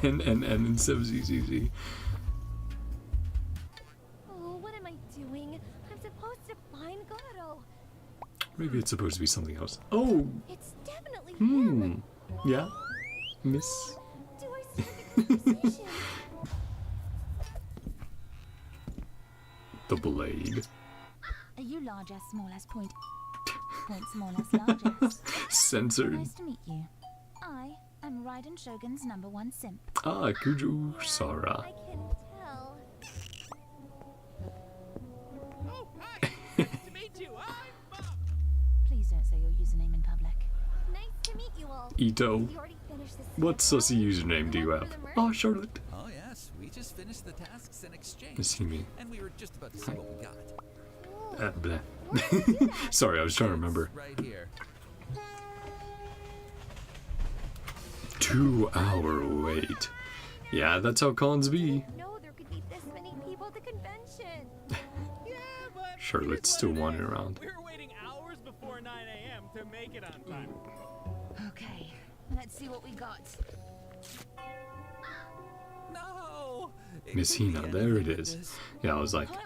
and instead of ZZZ. Oh, what am I doing? I'm supposed to find Kokoro. Maybe it's supposed to be something else. Oh! It's definitely him. Yeah? Miss? Do I start the conversation? The blade. Are you large as small as point small as large as? Censored. Nice to meet you. I am Raiden Shogun's #1 simp. Ah, Kujo Sara. I can tell. Oh, hi! Nice to meet you. I'm Bob. Please don't say your username in public. Nice to meet you all. Ito. You already finished this. What sussy username do you have? Oh, Charlotte. Oh yes, we just finished the tasks and exchange. You see me. And we were just about to see what we got. Blah. Sorry, I was trying to remember. Right here. 2-hour wait. Yeah, that's how cons be. No, there could be this many people at the convention. Yeah, but Charlotte's still wandering around. we were waiting hours before 9 a.m. to make it on time. Okay, let's see what we got. No! Miss Hina, there it is. Yeah, I was like... Of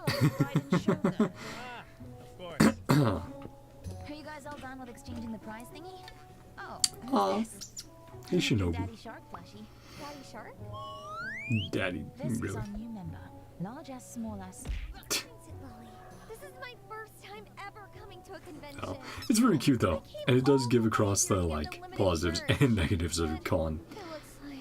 course. Are you guys all done with exchanging the prize thingy? Oh, who's this? Hey, Shinobu. Daddy Shark plushie. Daddy Shark? Daddy, This is really. our new member. Large as, small as. Rinse it, Lolly. This is my first time ever coming to a convention. Oh, it's very cute though, and it does give across the like positives and negatives of con. It looks like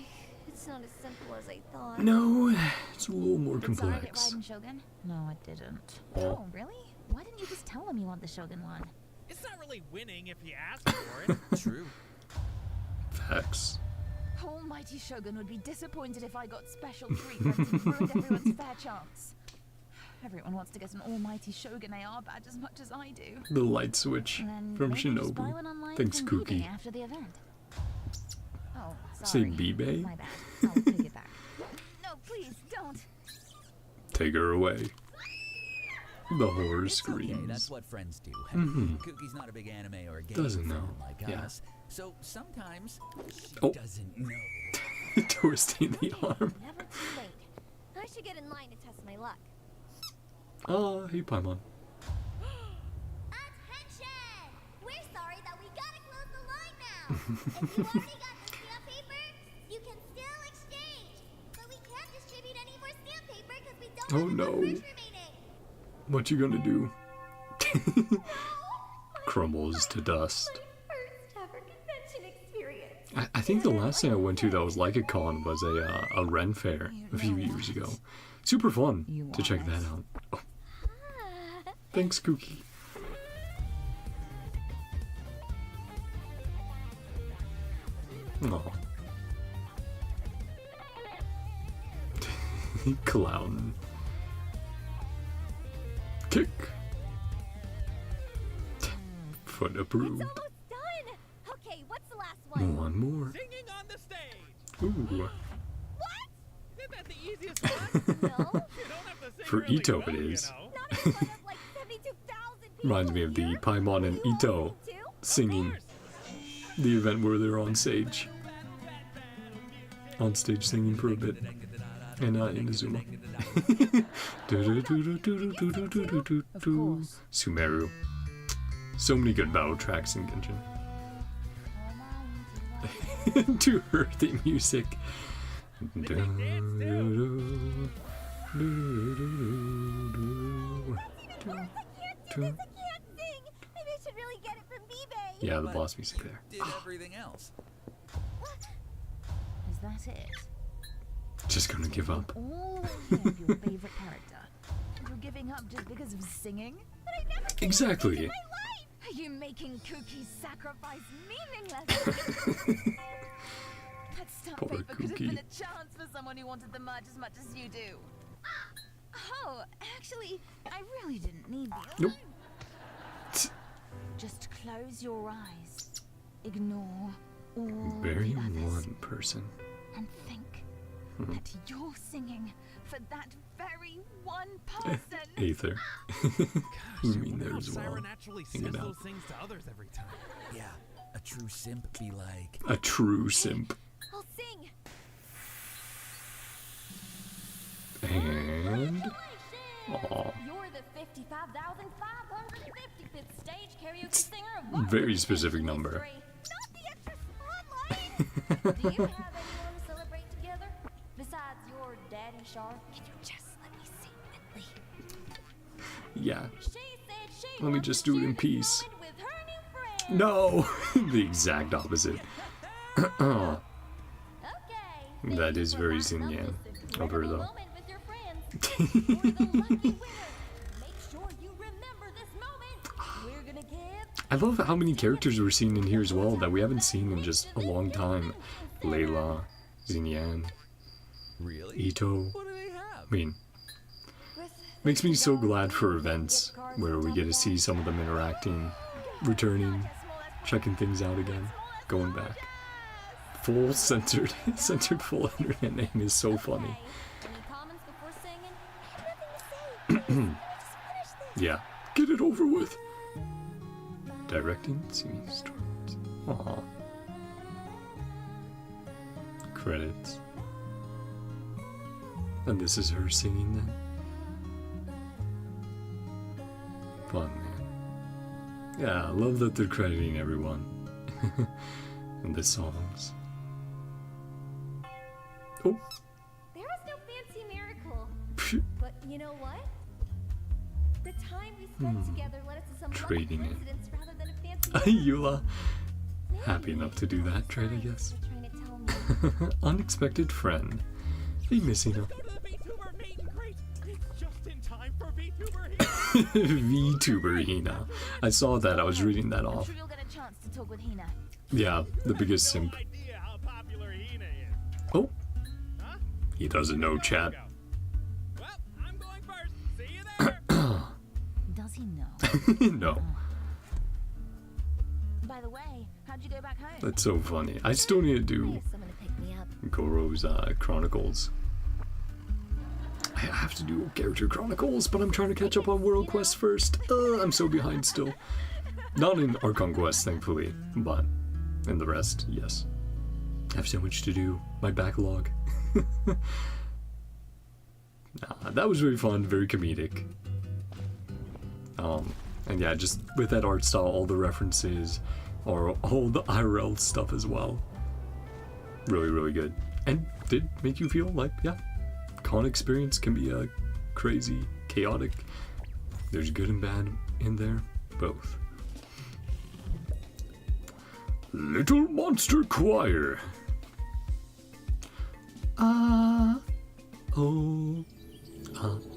it's not as simple as I thought. No, it's a little more Did Sara get complex. Raiden Shogun? No, it didn't. Oh. Oh, really? Why didn't you just tell him you want the Shogun one? It's not really winning if you ask for it. True. Facts. Almighty Shogun would be disappointed if I got special treatment and ruined everyone's fair chance. Everyone wants to get an Almighty Shogun AR badge as much as I do. The light switch Then from maybe just buy one Shinobu. online Thanks, from Cookie. eBay after the event. Oh, Say sorry. B-Bay? My bad. I'll take it back. No, please don't. Take her away. The horror It's okay, screams. that's what friends do. Mhm. Cookie's not a big anime or a game Doesn't fan know. like Yeah. us, so sometimes she Oh. doesn't know. Twisting the arm. Never too late. I should get in line to test my luck. Ah, hey Paimon. Attention! We're sorry that we gotta close the line now. If you already got the stamp paper, you can still exchange. But we can't distribute any more stamp paper because we don't Oh have no. enough prints remaining. What you gonna do? Crumbles to dust. First ever convention experience. I think the last thing I went to that was like a con was a Ren fair a few years ago. Super fun to check that out. Oh. Thanks, Cookie. Oh. Clown. Kick. Foot approved. It's almost done. Okay, what's the last one? One more. Singing on the stage. Ooh. Isn't that the easiest one? No. You don't have to sing For really Ito well, it you is. know. Not in front of like 72,000 people. Reminds me of the Paimon and Ito singing the event where they're on stage. On stage singing for a bit. And Inazuma. Sumeru. So many good battle tracks in Genshin. To her theme music. Maybe I should really get it from eBay. Yeah, the boss music there. Did everything else. Is that it? Just gonna give up. All of your favorite character. You're giving up just because of singing? But I never sang Exactly. in my life. Are you making Cookie's sacrifice meaningless? That stamp Poor paper could have Cookie. been a chance for someone who wanted the merch as much as you do. Oh, actually, I really didn't need the. Nope. Just close your eyes. Ignore all Very the others one person. and think Hmm. that you're singing for that very one person. Aether. You mean there as well. Siren actually says Hanging out. those things to others every time. Yeah, a true simp be like. A true simp. I'll sing. And. Aw. You're the 55,555th stage karaoke singer of Very specific number. Not the extra spotlight. Do you have anyone to celebrate together? Besides your daddy Shark? Can you just let me sing, Bentley? Yeah. She said she Let me just do it in peace. with her new friend. No! The exact opposite. That is very Xinyan of her, though. Make sure you remember this moment. We're gonna give I love how many characters we're seeing in here as well that we haven't seen in just a long time. Layla, Xinyan, Really? Ito. What do they have? I mean, makes me so glad for events where we get to see some of them interacting, returning, checking things out again, going back. Full censored full internet name is so funny. any comments before singing. I have nothing to say. Just finish this. Yeah, get it over with. Directing singing stories. Aww. Credits. And this is her singing then. Fun, man. Yeah, I love that they're crediting everyone. And the songs. Oh. There was no fancy miracle. But you know what? The time we spent together led us to some Trading it. coincidence rather than a fancy. Eula. Happy enough to do that trade, I guess. Trying to tell me. Unexpected friend. Hey, Miss Hina. VTuber meet and greet. It's just in time for VTuber Hina. VTuber Hina. I saw that. I was reading that I'm off. sure you'll get a chance to talk with Hina. Yeah, the biggest simp. Idea how popular Hina is. Oh. He doesn't know chat. Well, I'm going first. See you there. Does he know? No. By the way, how'd you go back home? That's so funny. I still need to do Someone to pick me up. Goro's Chronicles. I have to do Character Chronicles, but I'm trying to catch up on World Quest first. I'm so behind still. Not in Archon Quest, thankfully, but in the rest, yes. I have so much to do. My backlog. That was very fun, very comedic. And yeah, just with that art style, all the references, or all the IRL stuff as well. Really, really good. And did make you feel like, yeah, con experience can be crazy, chaotic. There's good and bad in there, both. Little Monster Choir.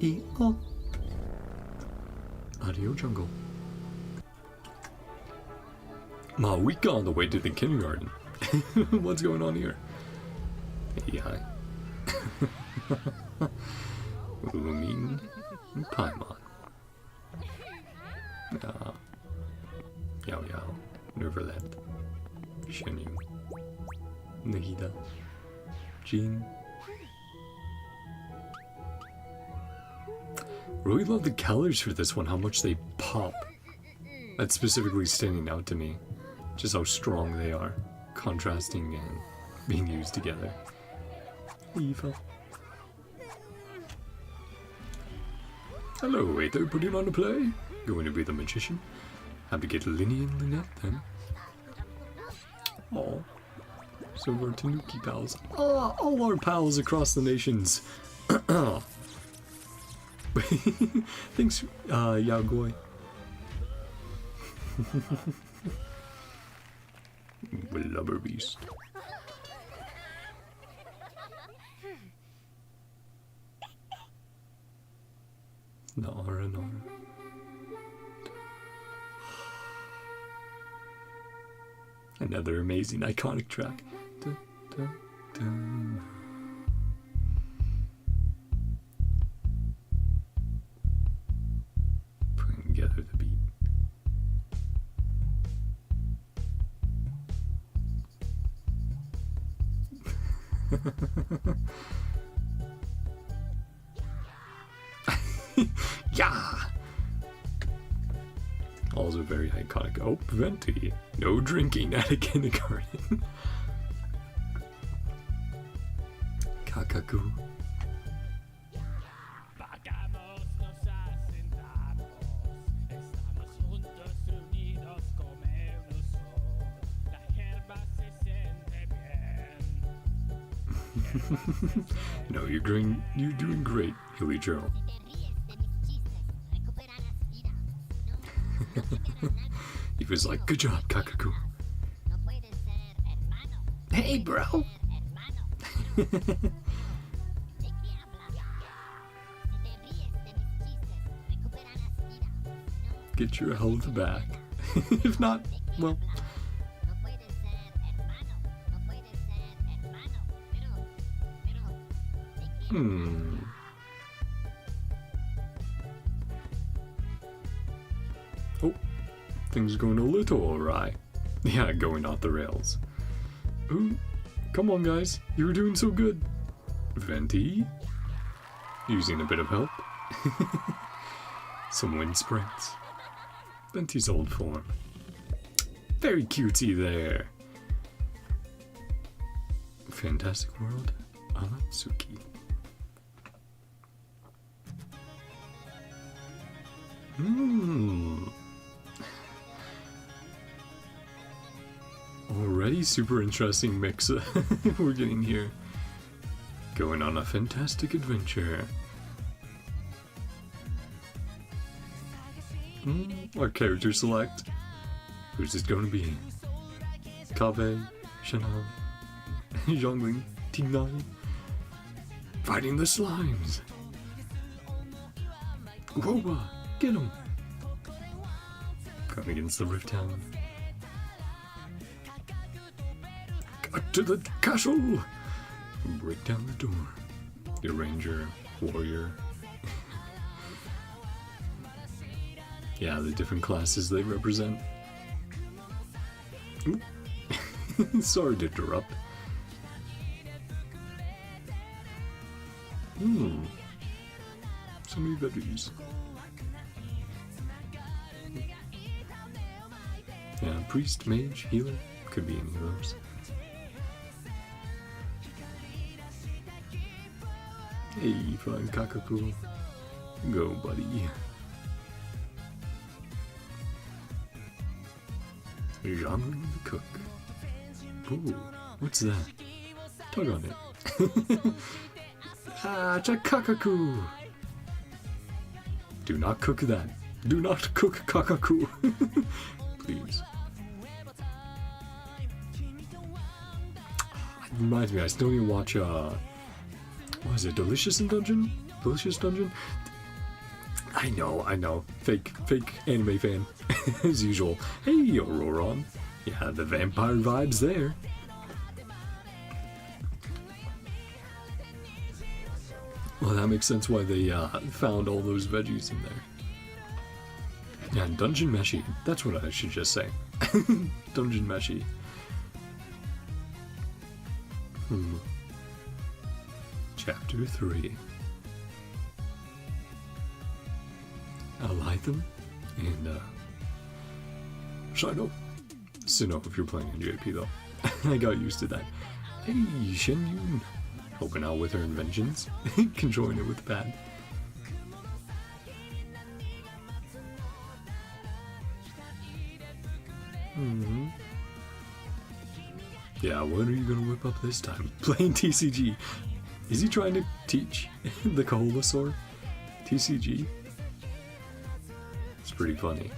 E-O. Audio Jungle. Mawika on the way to the kindergarten. What's going on here? Hey, hi. Lumin and Paimon. Yao Yao. Neuvillette. Shenyu. Nahida. Jean. Really love the colors for this one, how much they pop. That's specifically standing out to me. Just how strong they are, contrasting and being used together. Eva. Hello, Aether, putting on a play? Going to be the magician? Have to get Linny and Lynette then. Aw. So we're Tanuki pals. All our pals across the nations. Thanks, Yaogoi. Blubber beast. Nara. Another amazing iconic track. Dun, dun, dun. Putting together the beat. Yeah. Also very iconic. Oh, Venti. No drinking at a kindergarten. Kakaku. No, you're doing great, Hilly Joe. He was like, good job, Kakaku. Hey, bro. Get your health back. If not, well. Oh, things going a little awry. Yeah, going off the rails. Ooh, come on guys, you were doing so good. Venti? Using a bit of help. Some wind sprints. Venti's old form. Very cutesy there. Fantastic World, Amatsuki. Already super interesting mix we're getting here. Going on a fantastic adventure. Our character select. Who's it going to be? Kaveh, Shannon, Zhongling, Tingnai. Fighting the slimes. Woba, get him. Going against the Rift Town. Got to the castle. Break down the door. The ranger, warrior. Yeah, the different classes they represent. Ooh. Sorry to interrupt. So many veggies. Yeah, priest, mage, healer. Could be any of those. Hey, flying Kakaku. Go, buddy. Zhongling the cook. Ooh, what's that? Tug on it. Ah, Chakakaku! Do not cook that. Do not cook Kakaku. Please. It reminds me, I still need to watch, what was it, Delicious Dungeon? Delicious Dungeon? I know. Fake anime fan. As usual. Hey, Auroron. Yeah, the vampire vibes there. Well, that makes sense why they found all those veggies in there. Yeah, Dungeon Meshi. That's what I should just say. Dungeon Meshi. Chapter 3. Alitham and Shino. Sinnoh if you're playing in JP though. I got used to that. Hey, Shenyun. Helping out with her inventions. Controlling it with the pad. Yeah, what are you gonna whip up this time? Playing TCG. Is he trying to teach the Kaholasaur TCG? It's pretty funny.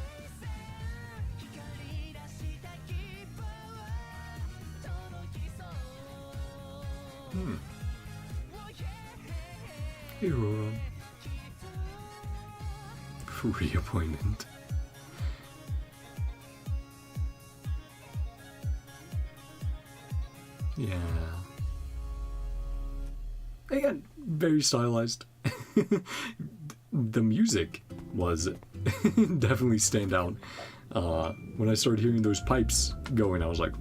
Hey, Auroron. Reappointment. Yeah. Again, very stylized. The music was definitely stand out. When I started hearing those pipes going, I was like,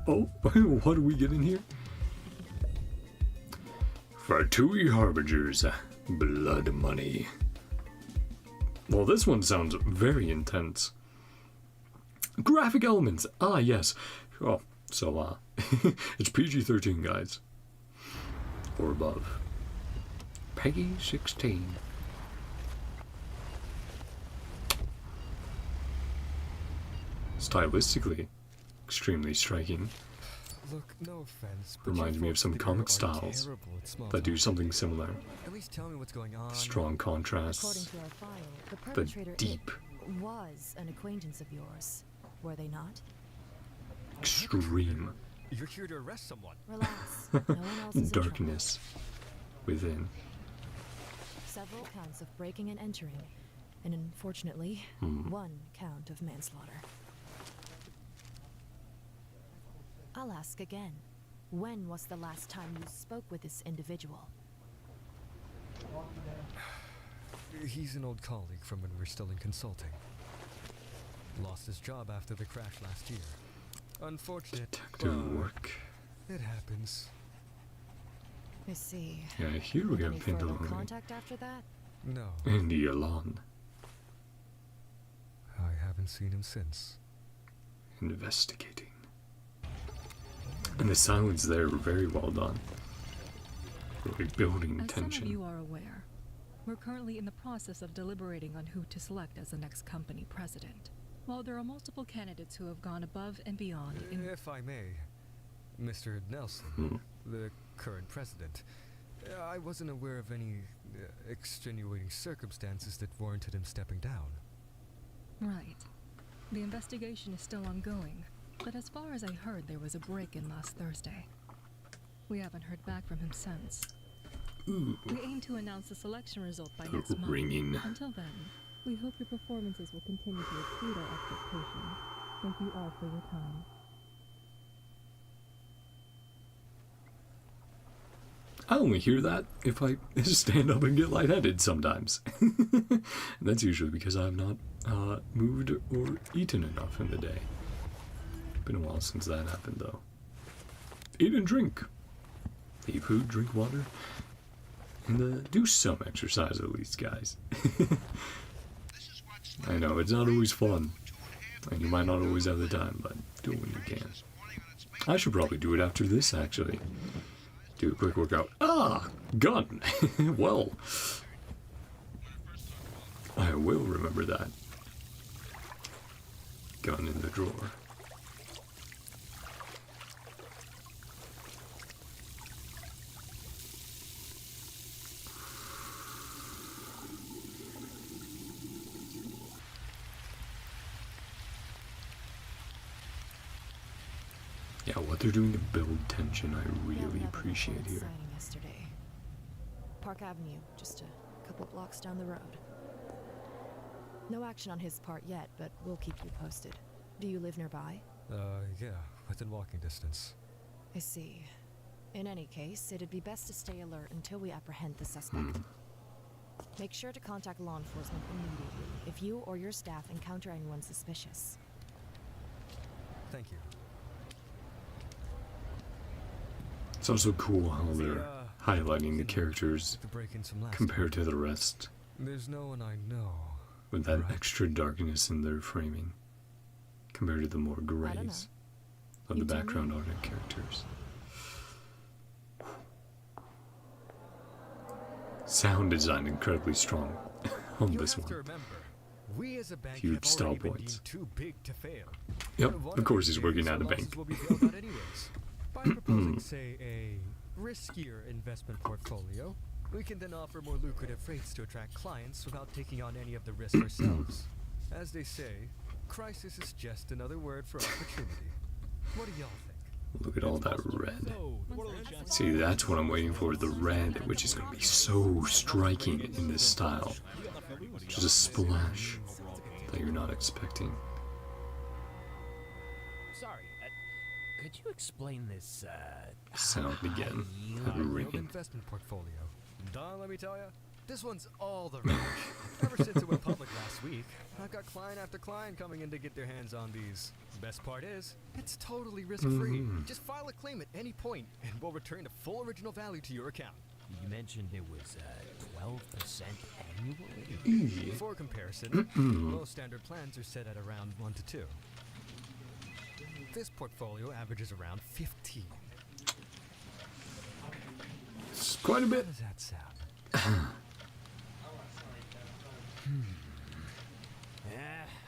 oh, what do we get in here? Fatui Harbingers, blood money. Well, this one sounds very intense. Graphic elements, yes. Oh, so, it's PG-13, guys. Or above. Peggy 16. Stylistically, extremely striking. Look, no offense, but reminds me of some comic styles that do something similar. At least tell me what's going on. Strong contrasts. According to our file, the The perpetrator deep, was an acquaintance of yours, were they not? extreme You're here to arrest someone. Relax. No one else is in trouble. darkness within. Several counts of breaking and entering, and unfortunately, one count of manslaughter. I'll ask again. When was the last time you spoke with this individual? He's an old colleague from when we were still in consulting. Lost his job after the crash last year. Unfortunate. Detective work. It happens. I see. Yeah, here we have Any further Pendulum contact after that? No. and Yalan. I haven't seen him since. Investigating. And the silence there were very well done. Really building As some of tension. you are aware, we're currently in the process of deliberating on who to select as the next company president. While there are multiple candidates who have gone above and beyond in... If I may, Mr. Nelson, the current president, I wasn't aware of any extenuating circumstances that warranted him stepping down. Right. The investigation is still ongoing, but as far as I heard, there was a break-in last Thursday. We haven't heard back from him since. Ooh. We aim to announce the selection result by next month. Ringing. Until then, we hope your performances will continue to exceed our expectations. Thank you all for your time. I only hear that if I stand up and get lightheaded sometimes. And that's usually because I've not moved or eaten enough in the day. Been a while since that happened, though. Eat and drink. Eat food, drink water, and do some exercise at least, guys. I know, it's not always fun, and you might not always have the time, but do it when you can. I should probably do it after this, actually. Do a quick workout. Ah! Gun! Well, I will remember that. Gun in the drawer. Yeah, what they're doing to build tension, I really appreciate here. Signing yesterday. Park Avenue, just a couple blocks down the road. No action on his part yet, but we'll keep you posted. Do you live nearby? Yeah, within walking distance. I see. In any case, it'd be best to stay alert until we apprehend the suspect. Make sure to contact law enforcement immediately if you or your staff encounter anyone suspicious. Thank you. It's also cool how they're highlighting the characters compared to the rest. There's no one I know. With that extra darkness in their framing compared to the more grays of the background art and characters. Sound design incredibly strong on this one. We as a bank Huge have style already been points. deemed too big to fail. Yep, of course he's working at a bank. Will be bailed out anyways. By proposing, say, a riskier investment portfolio, we can then offer more lucrative rates to attract clients without taking on any of the risk ourselves. As they say, crisis is just another word for opportunity. What do y'all think? Look at all that red. See, that's what I'm waiting for, the red, which is going to be so striking in this style. Just a splash that you're not expecting. Sorry, could you explain this, Sound again. High-yield investment portfolio. Don, let me tell you, this one's all the rage. Ever since it went public last week, I've got client after client coming in to get their hands on these. Best part is, it's totally risk-free. Just file a claim at any point, and we'll return the full original value to your account. You mentioned it was 12% annually? For comparison, most standard plans are set at around 1 to 2. This portfolio averages around 15. It's quite a bit. How does that sound?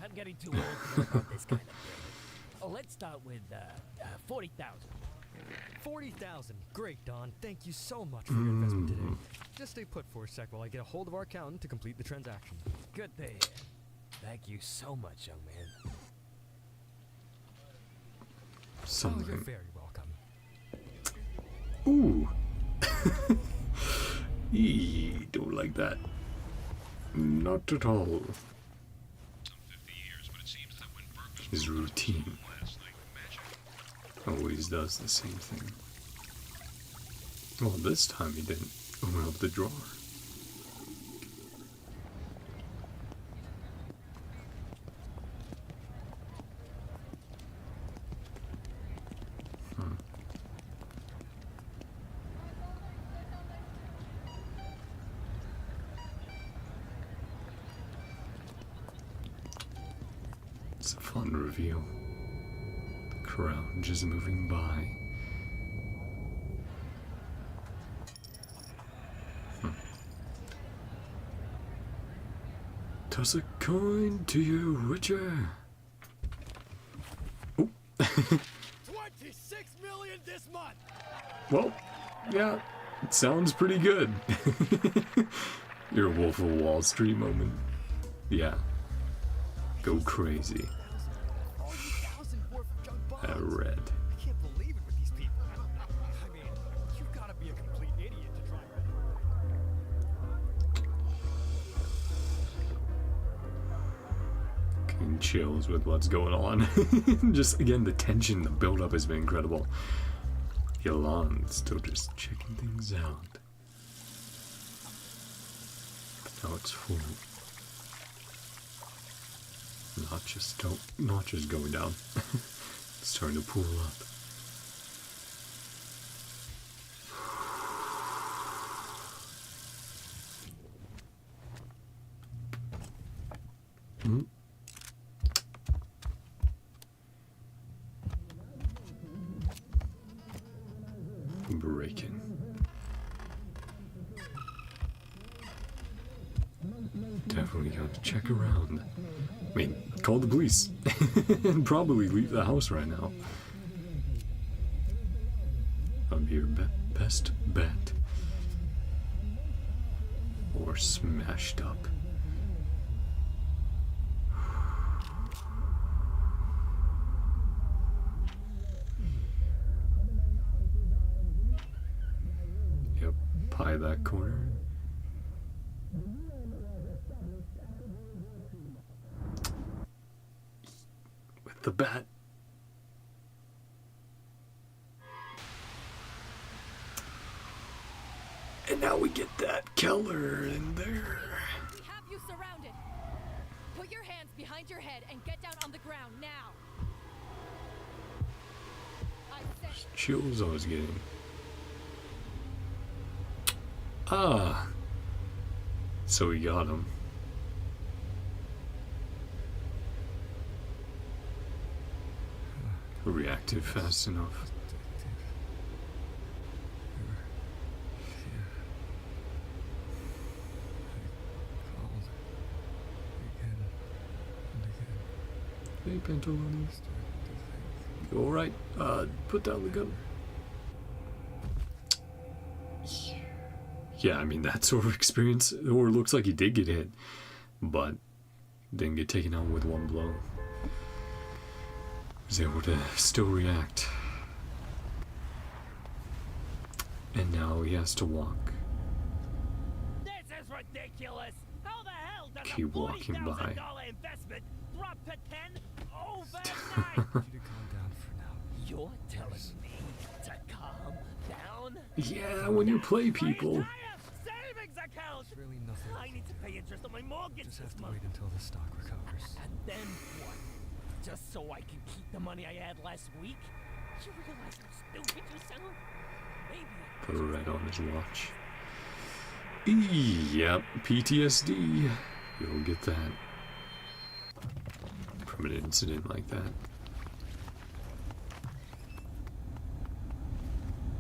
I'm getting too old to know about this kind of thing. Oh, let's start with 40,000. 40,000. Great, Don. Thank you so much for your investment today. Just stay put for a sec while I get a hold of our accountant to complete the transaction. Good to hear. Thank you so much, young man. Something. Oh, you're very welcome. Ooh. Don't like that. Not at all. His routine always does the same thing. Well, this time he didn't open up the drawer. It's a fun reveal. The crowd just moving by. Toss a coin to your witcher. Oh. 26 million this month. Well, yeah, it sounds pretty good. Your Wolf of Wall Street moment. Yeah. Go crazy. Red. I can't believe it with these people. I mean, you've got to be a complete idiot to drive it. Getting chills with what's going on. Just again, the tension, the build-up has been incredible. Yolan still just checking things out. But now it's full. Not just going down. It's starting to pool up. Breaking. Definitely got to check around. I mean, call the police and probably leave the house right now. I'm your best bet. Or smashed up. Yep, pie that corner. The bat. And now we get that Keller in there. We have you surrounded. Put your hands behind your head and get down on the ground now. Chills I was getting. Ah. So we got him. Reacted fast enough. Hey, Pantaloni. You alright? Put down the gun. Yeah, I mean, that sort of experience, or it looks like he did get hit, but didn't get taken out with one blow. Was able to still react. And now he has to walk. This is ridiculous. How the hell does Keep walking by. $40,000 investment drop to 10 overnight? You're telling me to calm down? Yeah, when you play people. Savings account. It's really nothing. I need to pay interest on my mortgage Just this have to month. wait until the stock recovers. And then what? Just so I can keep the money I had last week? You realize how stupid you sound? Maybe I Put a red on his watch. Yep, PTSD. You'll get that. From an incident like that.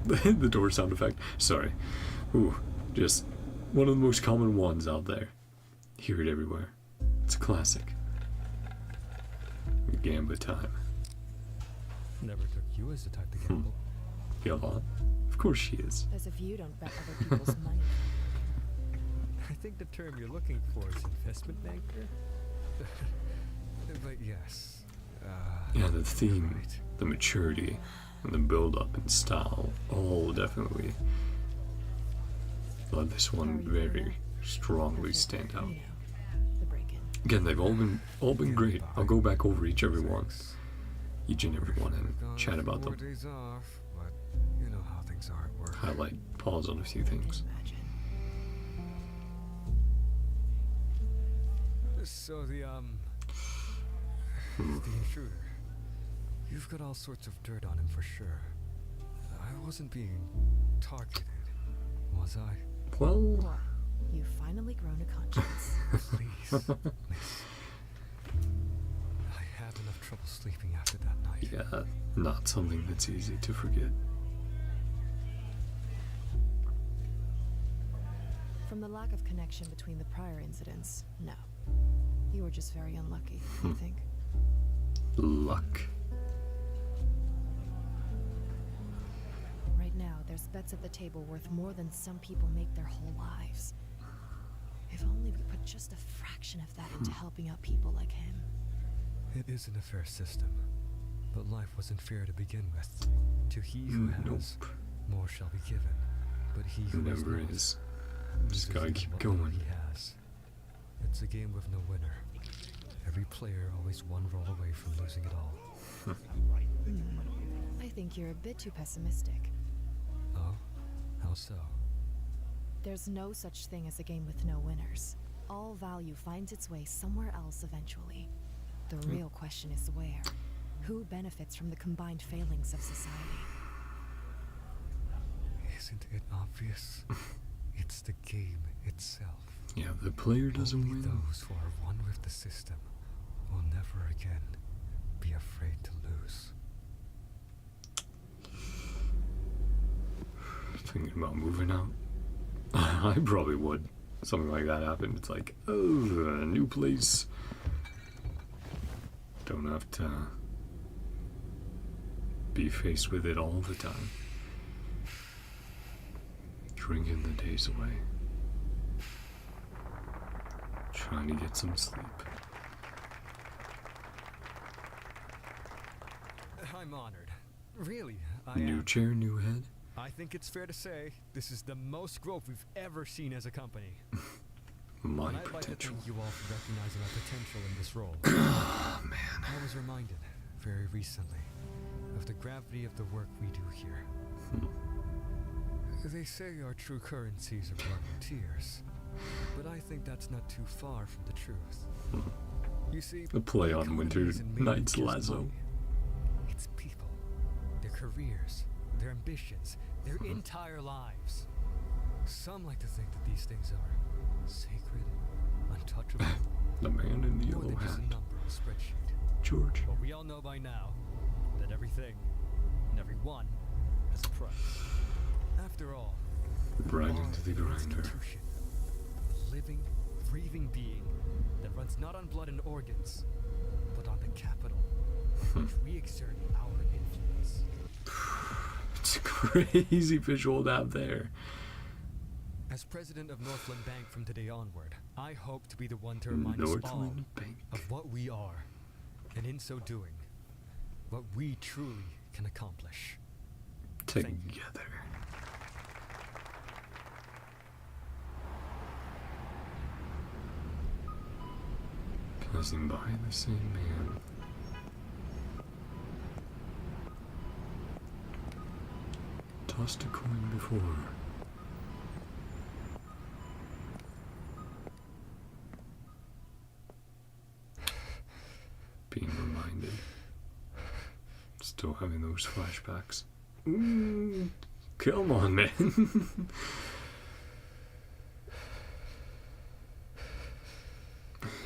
The door sound effect. Sorry. Ooh, just one of the most common ones out there. Hear it everywhere. It's a classic. Gambit time. Never took you as the type to gamble. Yolan. Of course she is. As if you don't bet other people's money. I think the term you're looking for is investment banker. But yes. Yeah, the theme, the maturity, and the build-up and style, all definitely let this one very strongly stand out. Again, they've all been great. I'll go back over each and every one and chat about them. Days off, but you know how things are at work. Highlight, pause on a few things. So the intruder. You've got all sorts of dirt on him for sure. I wasn't being targeted, was I? Well, you've finally grown a conscience. Please, miss. I had enough trouble sleeping after that night. Yeah, not something that's easy to forget. From the lack of connection between the prior incidents, no. You were just very unlucky, I think. Luck. Right now, there's bets at the table worth more than some people make their whole lives. If only we put just a fraction of that into helping out people like him. It isn't a fair system, but life wasn't fair to begin with. To he who has, more shall be given, but he who has Never not, is. Just gotta loses keep what going. He has. It's a game with no winner. Every player always one roll away from losing it all. I think you're a bit too pessimistic. Oh? How so? There's no such thing as a game with no winners. All value finds its way somewhere else eventually. The real question is where. Who benefits from the combined failings of society? Isn't it obvious? It's the game itself. Yeah, if the player doesn't Only win. those who are one with the system will never again be afraid to lose. Thinking about moving out. I probably would. Something like that happened. It's like, oh, a new place. Don't have to be faced with it all the time. Drinking the days away. Trying to get some sleep. I'm honored. Really, I New am. chair, new head. I think it's fair to say this is the most growth we've ever seen as a company. My and I'd like to potential. thank you all for recognizing our potential in this role. Man. I was reminded very recently of the gravity of the work we do here. They say our true currencies are blood and tears, but I think that's not too far from the truth. You see, A play on Winter economies and mainly Night's just Lazo. money. It's people, their careers, their ambitions, their entire lives. Some like to think that these things are sacred, untouchable, The man in the more yellow than just a hat. number on a spreadsheet. George. But we all know by now that everything and everyone has a price. After all, Right we into the are an grinder. institution, a living, breathing being that runs not on blood and organs, but on the capital on which we exert our influence. It's a crazy visual to have there. As president of Northland Bank from today onward, I hope to be the one to remind us all Northland Bank. of what we are, and in so doing, what we truly can accomplish. Together. Passing by the same man. Tossed a coin before. Being reminded. Still having those flashbacks. Come on, man.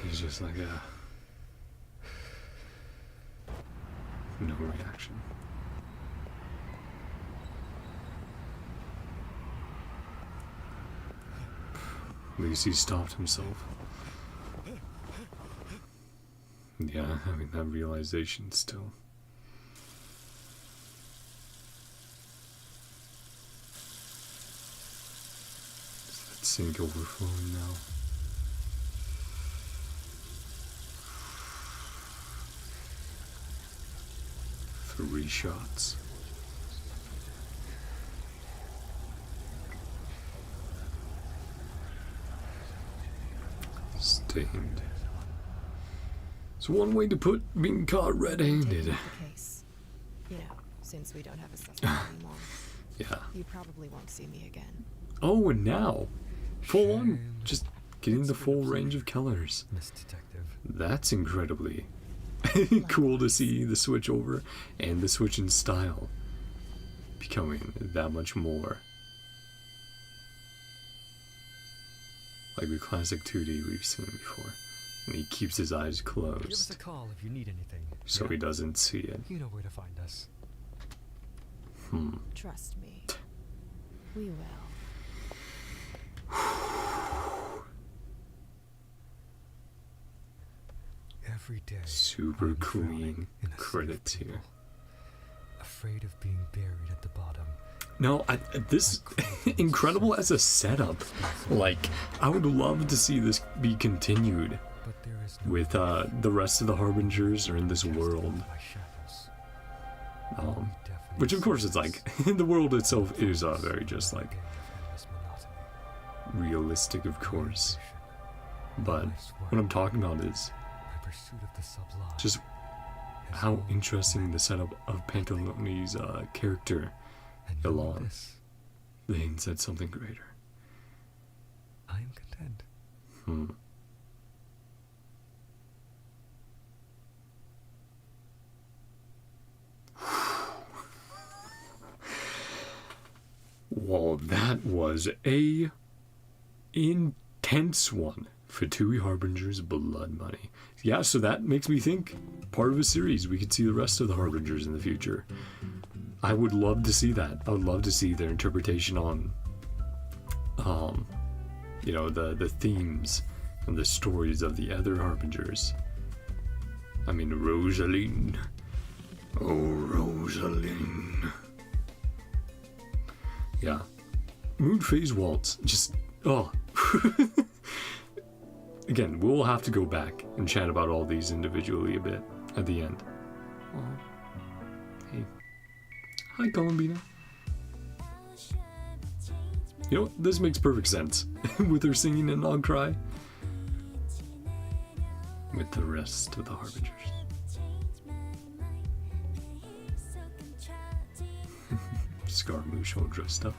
He's just like no reaction. At least he stopped himself. Yeah, having that realization still. Is that sink overflowing now? Three shots. Stained. It's one way to put being caught red-handed. Taking up the case. You know, since we don't have a suspect anymore. Yeah. You probably won't see me again. Oh, and now, full on, just getting the full range of colors. Miss Detective. That's incredibly cool to see the switch over and the switch in style becoming that much more like the classic 2D we've seen before. And he keeps his eyes Give us a closed call if you need anything. so he doesn't see it. You know where to find us. Trust me. We will. Every day. Super I'm clean drowning in a sea of credits people, here. Afraid of being buried at the bottom. No, this incredible as a setup. Like, I would love to see this be continued. But there is with the rest of the Harbingers are in this world. Which of course it's like, the world itself is very just like realistic, of course. But what I'm talking about is just how interesting the setup of Pantalone's character Elon. They said something greater. I am content. Well, that was a intense one. Fatui Harbingers Blood Money. Yeah, so that makes me think part of a series. We could see the rest of the Harbingers in the future. I would love to see that. I would love to see their interpretation on, you know, the themes and the stories of the other Harbingers. I mean, Rosaline. Oh, Rosaline. Yeah. Moonphase Waltz. Just, oh. Again, we'll have to go back and chat about all these individually a bit at the end. Oh. Hey. Hi, Columbina. You know, this makes perfect sense. With her singing in Nog Cry. With the rest of the Harbingers. Scaramouche all dressed up.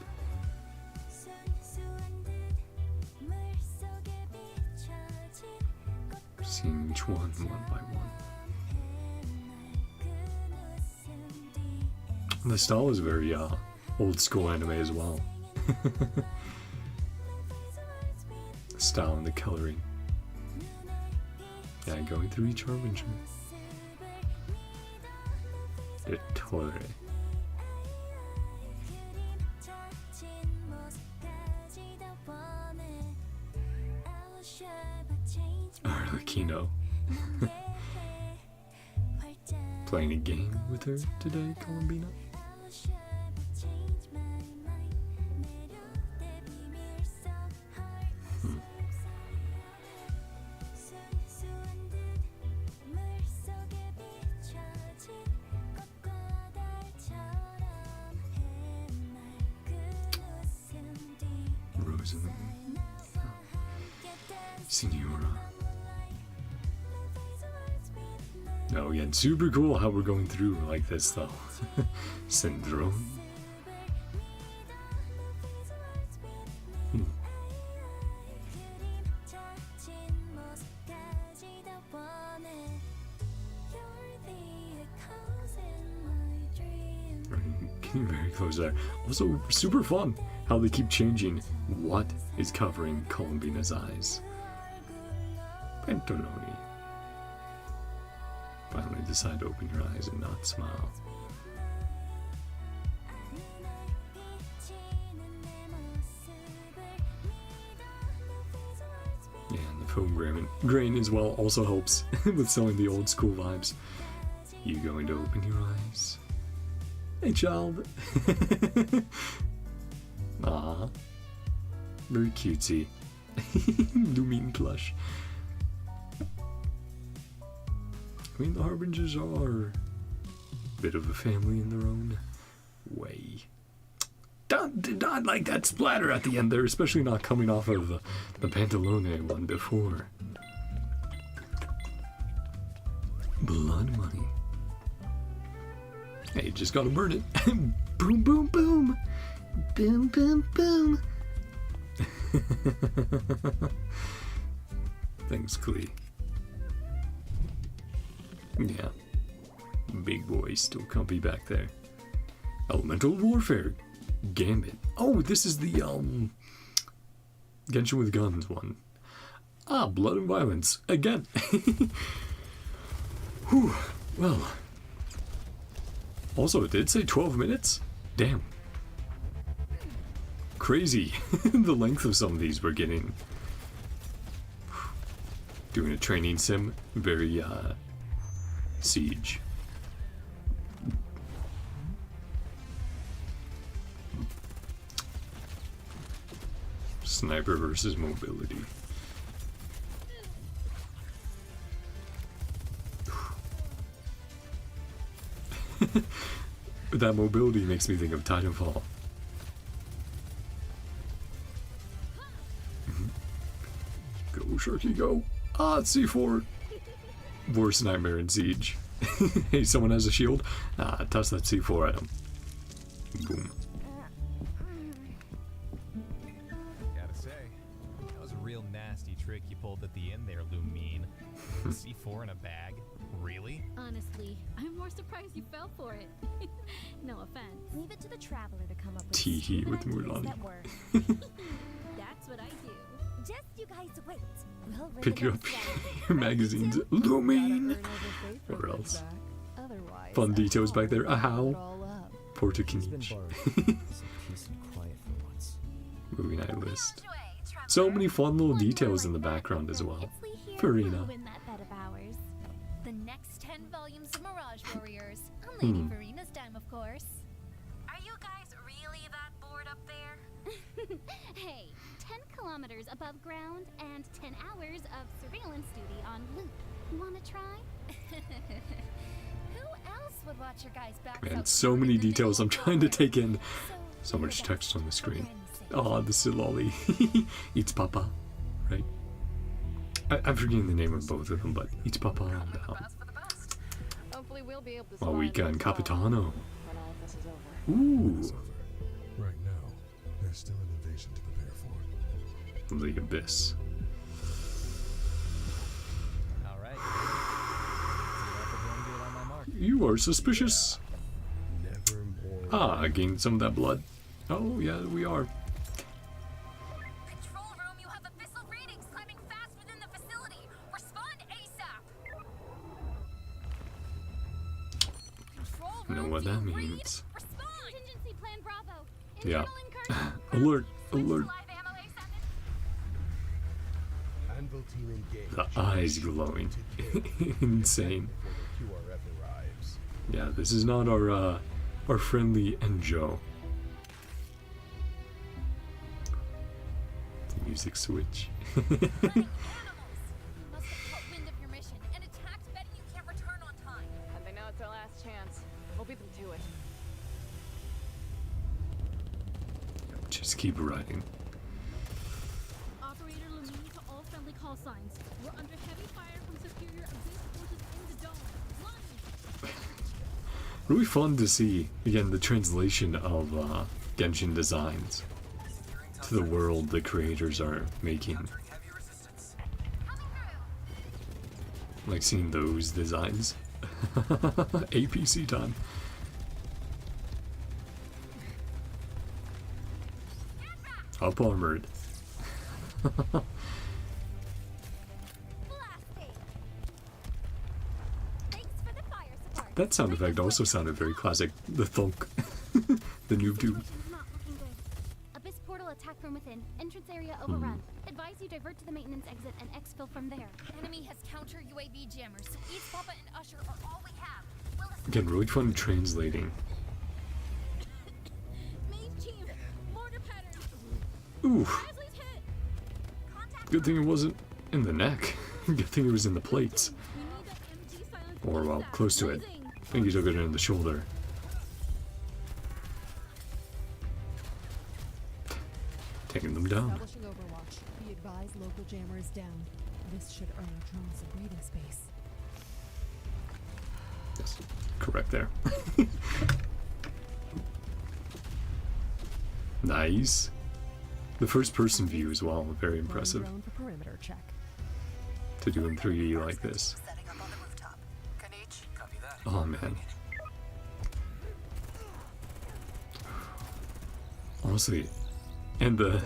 Seeing each one by one. The style is very old school anime as well. The style and the coloring. Yeah, going through each Harbinger. Ettore. Arlecchino. Playing a game with her today, Columbina? Senora. No, again, super cool how we're going through like this though. Syndrome. Getting very close there. Also, super fun how they keep changing what is covering Columbina's eyes. Pantalone. Finally decide to open your eyes and not smile. Yeah, and the foam grain as well also helps with selling the old school vibes. You going to open your eyes? Hey, child. Aww. Very cutesy. Lumine plush. I mean, the Harbingers are a bit of a family in their own way. Did not like that splatter at the end there, especially not coming off of the Pantalone one before. Blood money. Hey, just gotta burn it. Boom, boom, boom. Boom, boom, boom. Thanks, Klee. Yeah. Big boy still comfy back there. Elemental Warfare. Gambit. Oh, this is the, Genshin with Guns one. Ah, Blood and Violence. Again. Whew. Well. Also, it did say 12 minutes? Damn. Crazy. The length of some of these we're getting. Doing a training sim. Very, Siege. Sniper versus mobility. That mobility makes me think of Titanfall. Go, Sharky, go. Ah, it's C4. Worst nightmare in Siege. Hey, someone has a shield? Ah, toss that C4 at him. Boom. Gotta say, that was a real nasty trick you pulled at the end there, Lumine. C4 in a bag? Really? Honestly, I'm more surprised you fell for it. No offense. Leave it to the traveler to come up with Teehee with Mulan. that work. That's what I do. Just you guys wait. We'll rig Pick it up your magazines. Lumine! Or else. Fun details back there. Ajaw. Poor to Kinich. Movie night list. So many fun little details in the background as well. Farina. The next 10 volumes of Mirage Warriors. On Lady Farina's time, of course. Are you guys really that bored up there? Hey, 10 kilometers above ground and 10 hours of surveillance duty on loop. Wanna try? Who else would watch your guys back? Man, so many details I'm trying to take in. So much text on the screen. Oh, the Siloli. Eats Papa, right? I'm forgetting the name of both of them, but Eats Papa and Hopefully we'll be able to Mawika and Capitano. when all of this is over. Ooh. Right now, there's still an invasion to prepare for. The Abyss. Alright. You are suspicious. Ah, I gained some of that blood. Oh, yeah, we are. Control room, you have abyssal readings climbing fast within the facility. Respond ASAP. I know what that means. Contingency plan Bravo. Yeah. Alert! Alert! Anvil team engaged. The eyes glowing. Insane. QRF arrives. Yeah, this is not our friendly Enjo. The music switch. Must have caught wind of your mission and attacked betting you can't return on time. And they know it's our last chance. We'll beat them to it. Just keep writing. Operator Lumine to all friendly call signs. We're under heavy fire from superior abyss forces in the dome. Run! Really fun to see, again, the translation of Genshin designs to the world the creators are making. Like seeing those designs. APC time. Up armored. That sound effect also sounded very classic. The thunk. The noob tube. Not looking good. Abyss portal attack from within. Entrance area overrun. Advise you divert to the maintenance exit and exfil from there. Enemy has counter UAV jammers, so East Papa and Usher are all we have. We'll Again, really fun translating. Mage team, mortar pattern. Ooh. Presley's hit. Good thing it wasn't in the neck. Good thing it was in the plates. Or, well, close to it. I think he took it in the shoulder. Taking them down. Establishing Overwatch. Be advised local jammer is down. This should earn drones some breathing space. Yes, correct there. Nice. The first person view as well, very impressive. Drone for perimeter check. To do in 3D like this. Oh man. Honestly, and the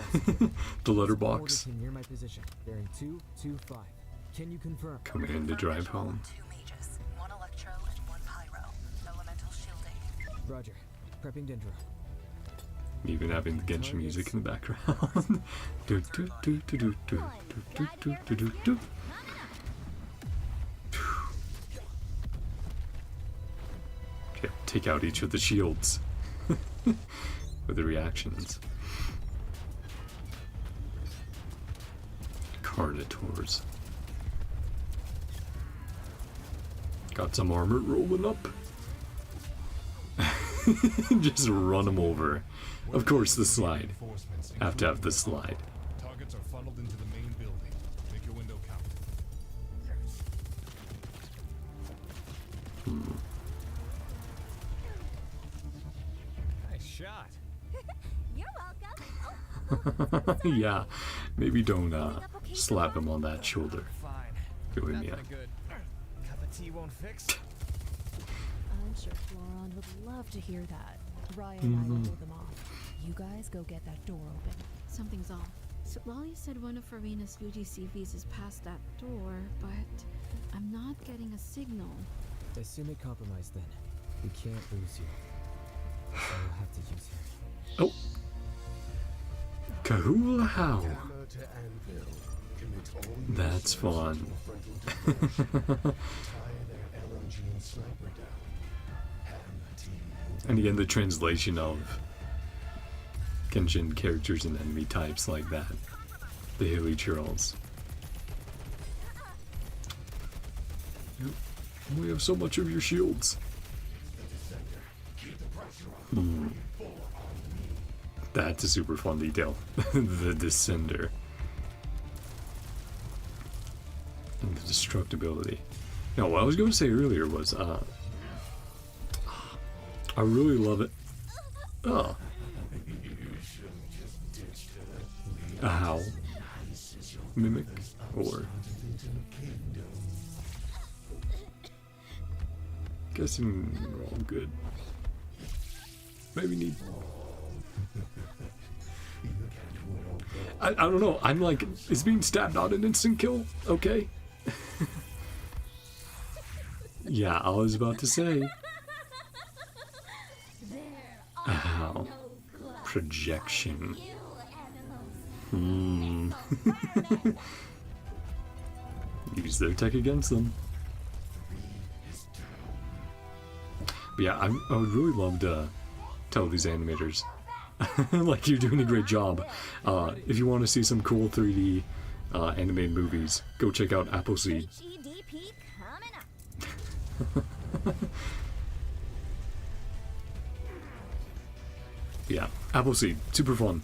the letterbox. Near my position, bearing 225. Can you confirm? Coming in to drive home. 2 mages, 1 electro and 1 pyro. Elemental shielding. Roger. Prepping Dendro. Even having the Genshin music in the background. Do, do, do, do, do, do, do, do, do, do, do. Okay, take out each of the shields with the reactions. Carnitors. Got some armor rolling up. Just run them over. Of course, the slide. Have to have the slide. Targets are funneled into the main building. Make your window count. Nice shot. You're welcome. Yeah, maybe don't slap him on that shoulder. Fine. Go with me. Nothing a good cup of tea won't fix. I'm sure Floron would love to hear that. Ryan and I will hold them off. You guys go get that door open. Something's off. So Lolly said one of Farina's UGCVs is past that door, but I'm not getting a signal. Assume it compromised then. We can't lose you. So we'll have to use him. Oh. Kahula how? That's fun. And again, the translation of Genshin characters and enemy types like that. The hilly churls. Yep. We have so much of your shields. That's a super fun detail. The Descender. And the destructibility. Now, what I was going to say earlier was, I really love it. Oh. A howl. Mimic. Or. Guessing we're all good. Maybe need. I don't know. I'm like, is being stabbed not an instant kill? Okay. Yeah, I was about to say. Ow. Projection. Use their tech against them. But yeah, I would really love to tell these animators, like, you're doing a great job. If you want to see some cool 3D animated movies, go check out Appleseed. GDP coming up. Yeah, Appleseed, super fun.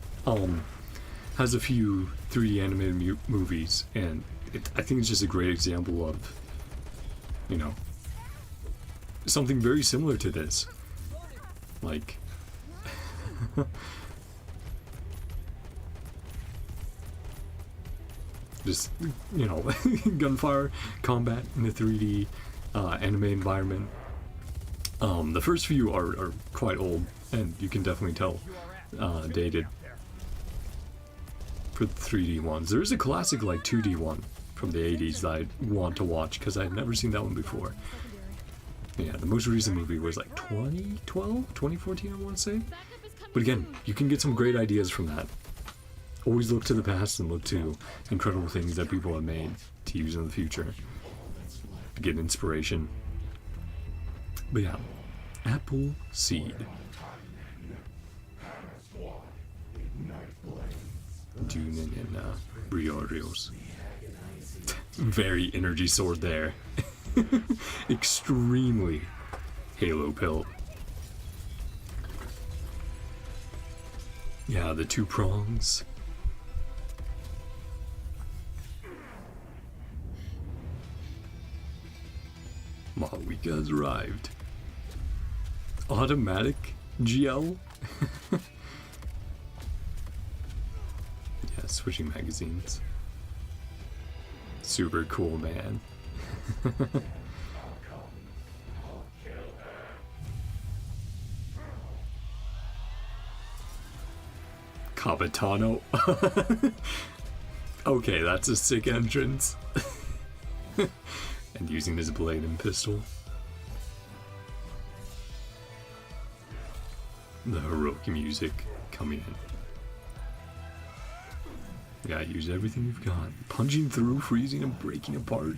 Has a few 3D animated movies, and I think it's just a great example of, you know, something very similar to this. Like, just, you know, gunfire combat in a 3D anime environment. The first few are quite old, and you can definitely tell dated for the 3D ones. There is a classic like 2D one from the 80s that I want to watch because I'd never seen that one before. Yeah, the most recent movie was like 2012, 2014, I want to say. But again, you can get some great ideas from that. Always look to the past and look to incredible things that people have made to use in the future. Get inspiration. But yeah, Appleseed. Junin and Briorios. Very energy sword there. Extremely Halo pill. Yeah, the two prongs. Malwika has arrived. Automatic GL? Yeah, switching magazines. Super cool, man. Capitano. Okay, that's a sick entrance. And using his blade and pistol. The heroic music coming in. Yeah, use everything you've got. Punching through, freezing, and breaking apart.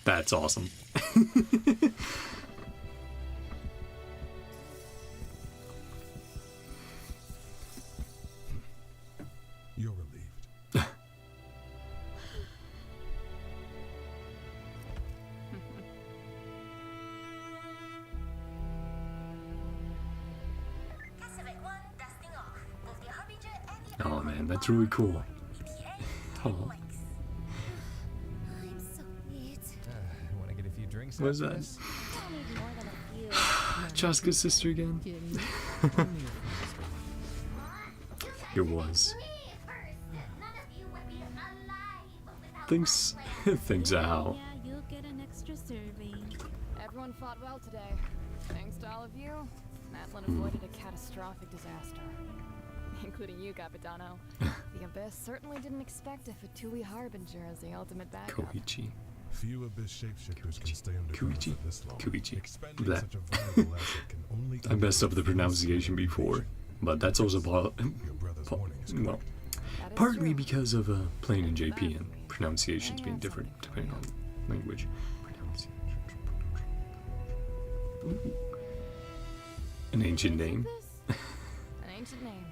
That's awesome. You're relieved. man, that's really cool. Oh. Want to get a few drinks? What is after that? this? Chaska's sister again? It was. Thanks, thanks Ajaw. Yeah, you'll get an extra serving. Everyone fought well today. Thanks to all of you, Matlin avoided a catastrophic disaster. Including you, Capitano. The Abyss certainly didn't expect a Fatui Harbinger as the ultimate backup. Koichi. Few Abyss shapeshifters can stay underground Koichi. for this long. Koichi. Expending That. such a valuable asset can only I messed up the pronunciation before, but that's also well, partly because of playing in JP and pronunciations being different depending on language. Ooh. An ancient name. An ancient name.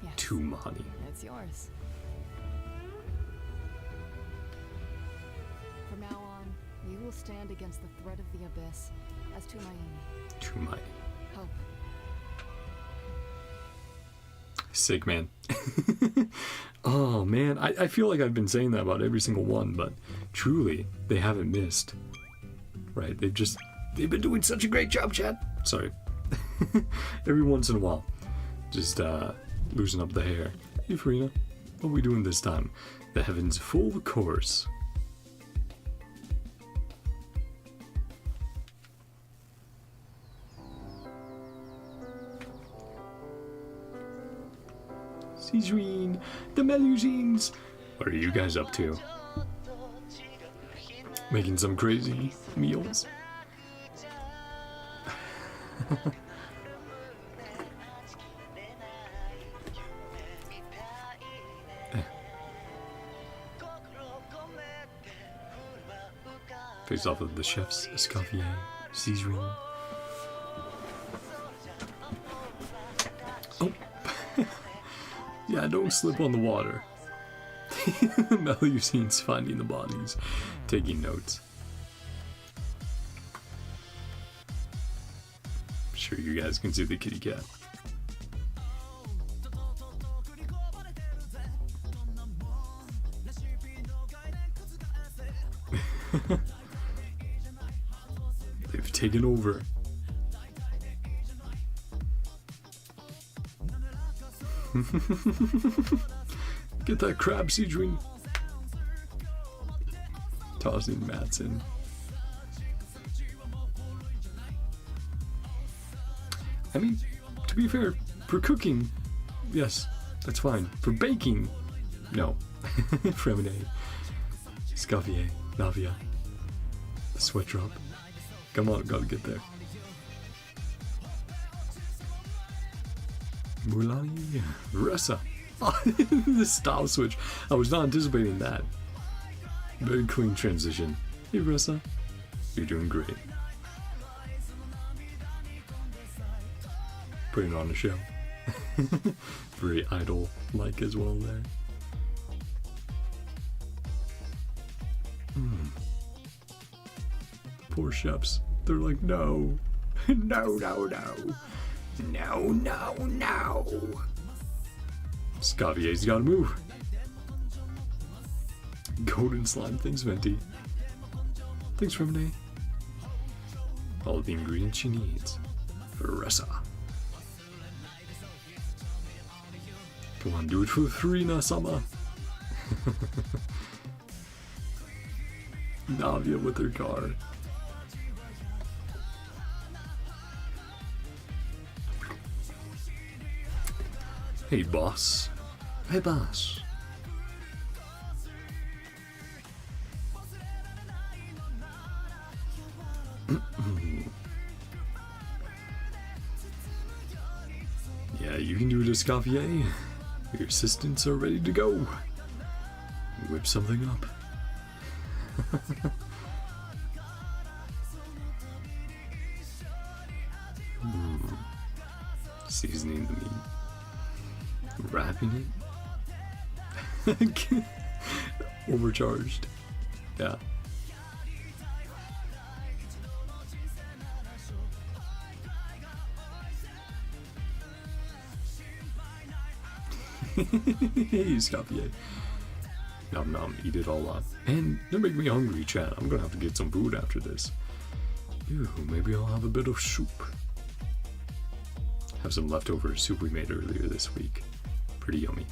Yes. Tumani. It's yours. From now on, you will stand against the threat of the Abyss as Tumaini. Tumani. Hope. Sick, man. Oh man, I feel like I've been saying that about every single one, but truly, they haven't missed. Right? They've been doing such a great job, chat. Sorry. Every once in a while. Just loosen up the hair. Hey Farina, what are we doing this time? The heavens full course. Cizrine, the Melusines. What are you guys up to? Making some crazy meals? Face off of the chefs, Escoffier, Cizrine. Oh. Yeah, don't slip on the water. Melusine's finding the bodies, taking notes. I'm sure you guys can see the kitty cat. They've taken over. Get that crab, Cedrine. Tossing mats in. I mean, to be fair, for cooking, yes, that's fine. For baking, no. Fremine, Scoffier, Navia, the sweat drop. Come on, gotta get there. Mulani, Ressa. The style switch. I was not anticipating that. Very clean transition. Hey Ressa, you're doing great. Putting on a show. Very idol-like as well there. Poor chefs. They're like, no. No, no, no. No, no, no. Scavier's gotta move. Golden slime, thanks Venti. Thanks Remine. All the ingredients she needs for Ressa. Come on, do it for Farina Sama. Navia with her car. Hey boss. Hey boss. Yeah, you can do it, Escoffier. Your assistants are ready to go. Whip something up. Seasoning the meat. Wrapping it. Overcharged. Yeah. Hey, Scapier. Nom nom, eat it all up. And they're making me hungry, chat. I'm gonna have to get some food after this. Ew, maybe I'll have a bit of soup. Have some leftover soup we made earlier this week. Pretty yummy.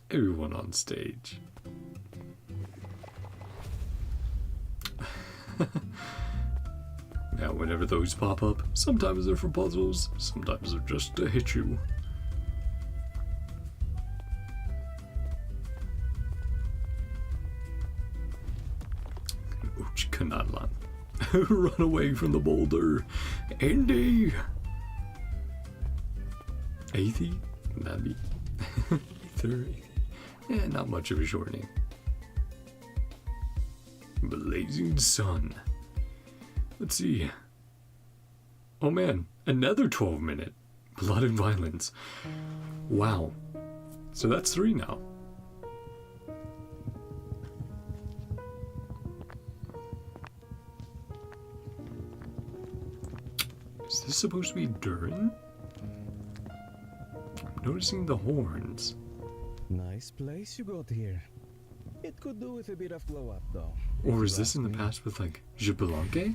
Everyone on stage. Now, whenever those pop up, sometimes they're for puzzles, sometimes they're just to hit you. Uchkanatlan. Run away from the boulder. Andy! Athie? That'd be... Aether? Yeah, not much of a short name. Blazing Sun. Let's see. Oh man, another 12-minute. Blood and Violence. Wow. So that's 3 now. Is this supposed to be Durin? I'm noticing the horns. Nice place you got here. It could do with a bit of glow up though. Or is this in the past with like Xbalanque?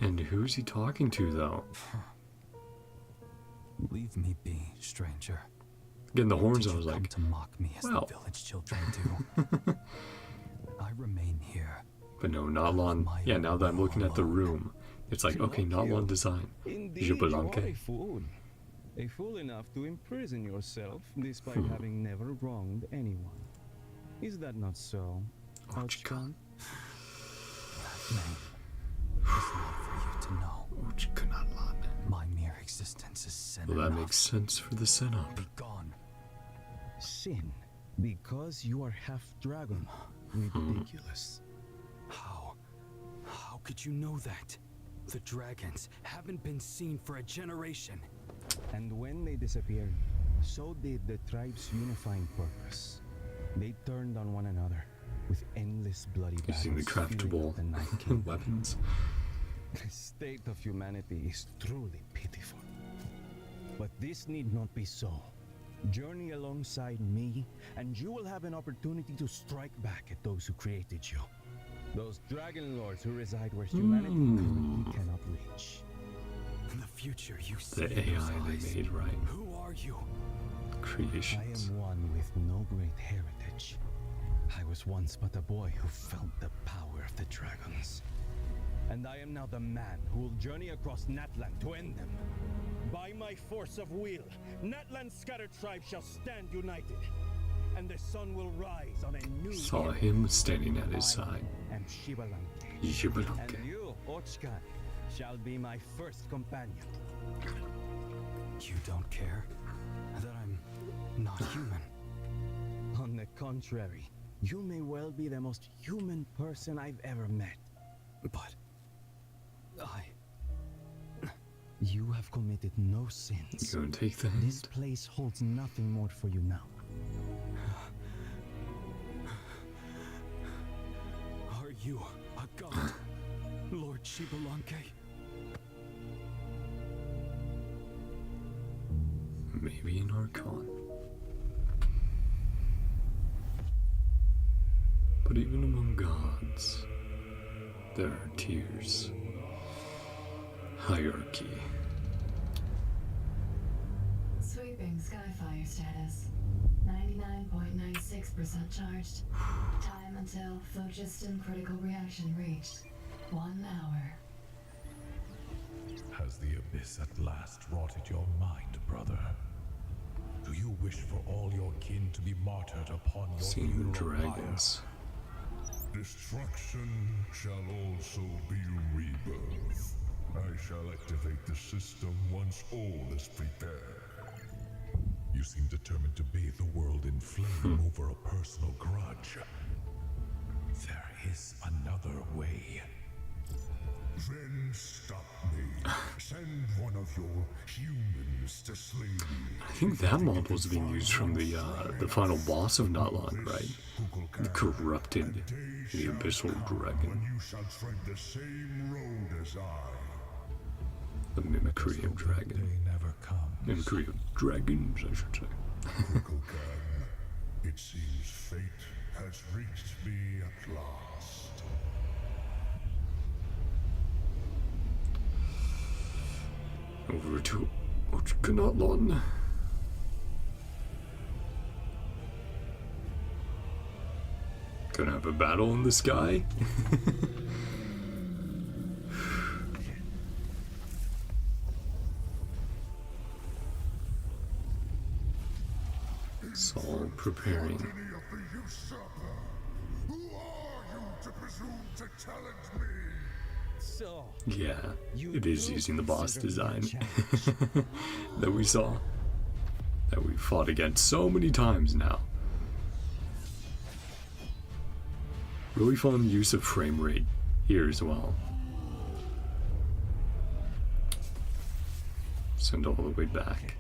And who's he talking to though? Leave me be, stranger. Again, the horns, I was like, to mock me as wow. the village children do. I remain here. But no, Natlan. Yeah, now that I'm looking at the room, it's like, okay, Natlan design. Indeed, you are a Xbalanque. fool. A fool enough to imprison yourself despite having never wronged anyone. Is that not so, Ochkan? That name is not for you to know. My mere existence is sin. Well, that makes sense for the setup. Be gone. Sin, because you are half dragon. Ridiculous. How could you know that? The dragons haven't been seen for a generation. And when they disappeared, so did the tribe's unifying purpose. They turned on one another with endless bloody battles. Using the craftable weapons. The state of humanity is truly pitiful. But this need not be so. Journey alongside me, and you will have an opportunity to strike back at those who created you. Those dragon lords who reside where humanity currently cannot reach. In the future you see The AI they made, right? Who are you? Creations. I am one with no great heritage. I was once but a boy who felt the power of the dragons. And I am now the man who will journey across Natlan to end them. By my force of will, Natlan's scattered tribes shall stand united. And the sun will rise on a new Saw era. him standing at his side. And Xbalanque. Xbalanque. And you, Ochkan, shall be my first companion. You don't care that I'm not human? On the contrary, you may well be the most human person I've ever met. But you have committed no sins. You gonna take that? This place holds nothing more for you now. Are you a god, Lord Xbalanque? Maybe an Archon. But even among gods, there are tiers. Hierarchy. Sweeping Skyfire status. 99.96% charged. Time until phlogiston critical reaction reached. 1 hour. Has the abyss at last rotted your mind, brother? Do you wish for all your kin to be martyred upon your Seen funeral dragons. pyre? Destruction shall also be rebirth. I shall activate the system once all is prepared. You seem determined to bathe the world in flame over a personal grudge. There is another way. Then stop me. Send one of your humans to slay me. I think that mod was being used from the final boss of Natlan, right? The corrupted, the abyssal dragon. You shall tread the same road as I. The mimicry of dragon. Mimicry of dragons, I should say. It seems fate has reached me at last. Over to Ochkanatlon. Gonna have a battle in the sky? It's all preparing. Who are you to presume to challenge me? So, Yeah, it is using the boss design that we saw, that we fought against so many times now. Really fun use of frame rate here as well. Send all the way back.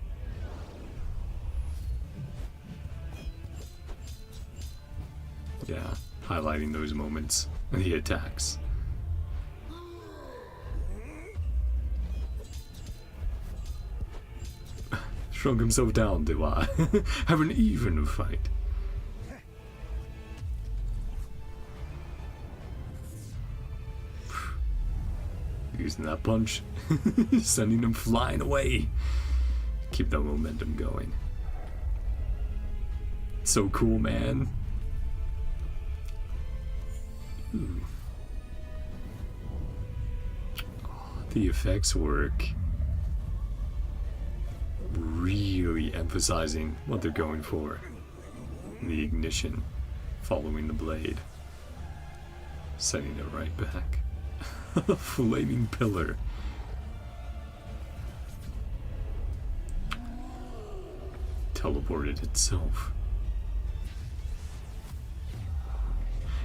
Yeah, highlighting those moments and the attacks. Shrunk himself down to have an even fight. Using that punch, sending him flying away. Keep that momentum going. So cool, man. Ooh. Oh, the effects work. Really emphasizing what they're going for. The ignition, following the blade, sending it right back. A flaming pillar. Teleported itself.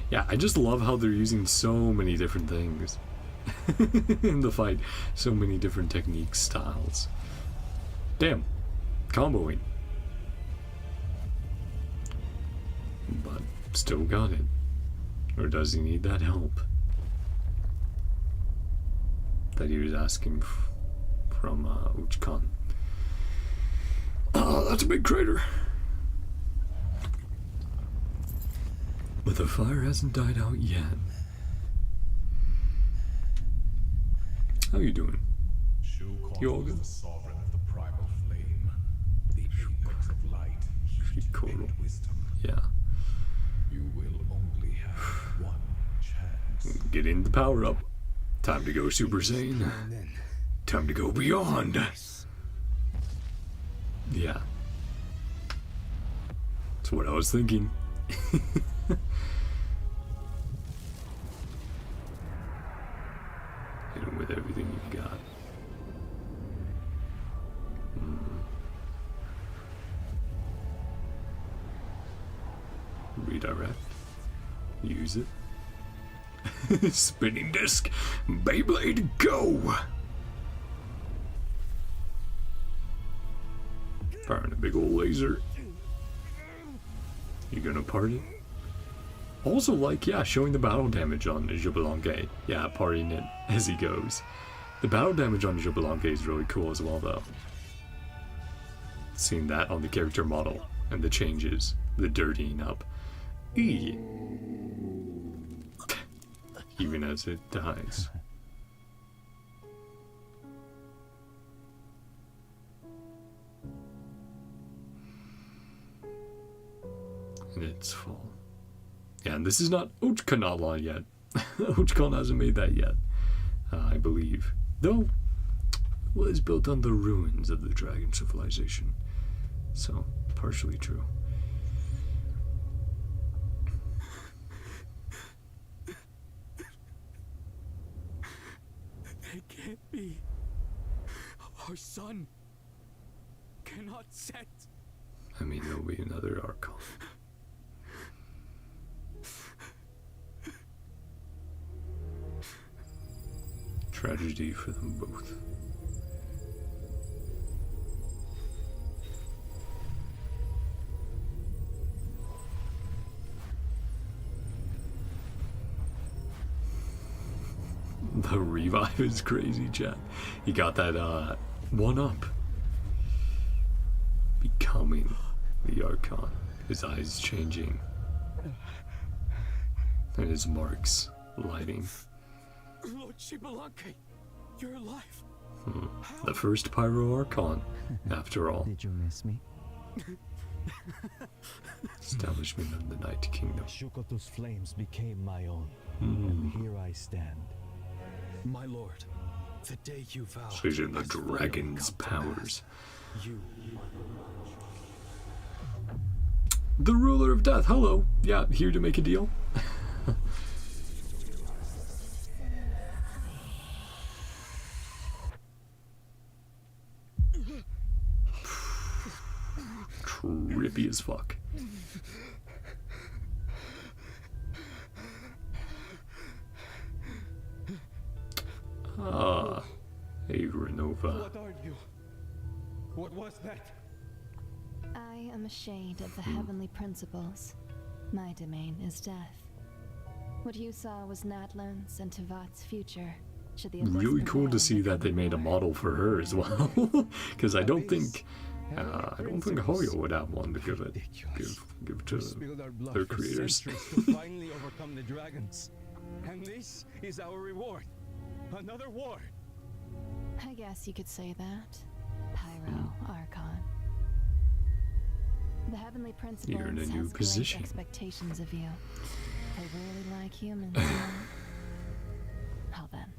Yeah, I just love how they're using so many different things in the fight. So many different techniques, styles. Damn, comboing. But still got it. Or does he need that help that he was asking from Uchkan? That's a big crater. But the fire hasn't died out yet. How you doing? You all good? Sovereign of the primal flame, the apex of light, heat, and wisdom. Yeah. You will only have one chance. Get in the power up. Time to go Super Saiyan. Time to go beyond. Yeah. That's what I was thinking. Hit him with everything you've got. Redirect. Use it. Spinning disc. Beyblade, go! Firing a big old laser. You gonna party? Also, like, yeah, showing the battle damage on Jubilanque. Yeah, partying it as he goes. The battle damage on Jubilanque is really cool as well, though. Seeing that on the character model and the changes, the dirtying up. Eee. Even as it dies. And it's full. Yeah, and this is not Ochkanatlon yet. Ochkan hasn't made that yet, I believe. Though, it was built on the ruins of the dragon civilization. So, partially true. It can't be. Our sun cannot set. I mean, there'll be another Archon. Tragedy for them both. The The revive is crazy, chat. He got that one up. Becoming the Archon. His eyes changing. And his marks lighting. Lord Xbalanque, you're alive. The first Pyro Archon, after all. Did you miss me? Establishment of the Night Kingdom. Shukotu's flames became my own, and here I stand. My lord, the day you vowed. These are the dragon's powers. You. The ruler of death, hello. Yeah, here to make a deal. Trippy as fuck. Ah, hey Renova. What are you? What was that? I am a shade of the heavenly principles. My domain is death. What you saw was Natlan's and Tevat's future. Should the Really cool to see that they made a model for her as well, because I don't think Hoyo would have one to give to their creators. To finally overcome the dragons, and this is our reward. Another war. I guess you could say that. Pyro Archon. The heavenly principles You're in a new has position. great expectations of you. They really like humans. Well then,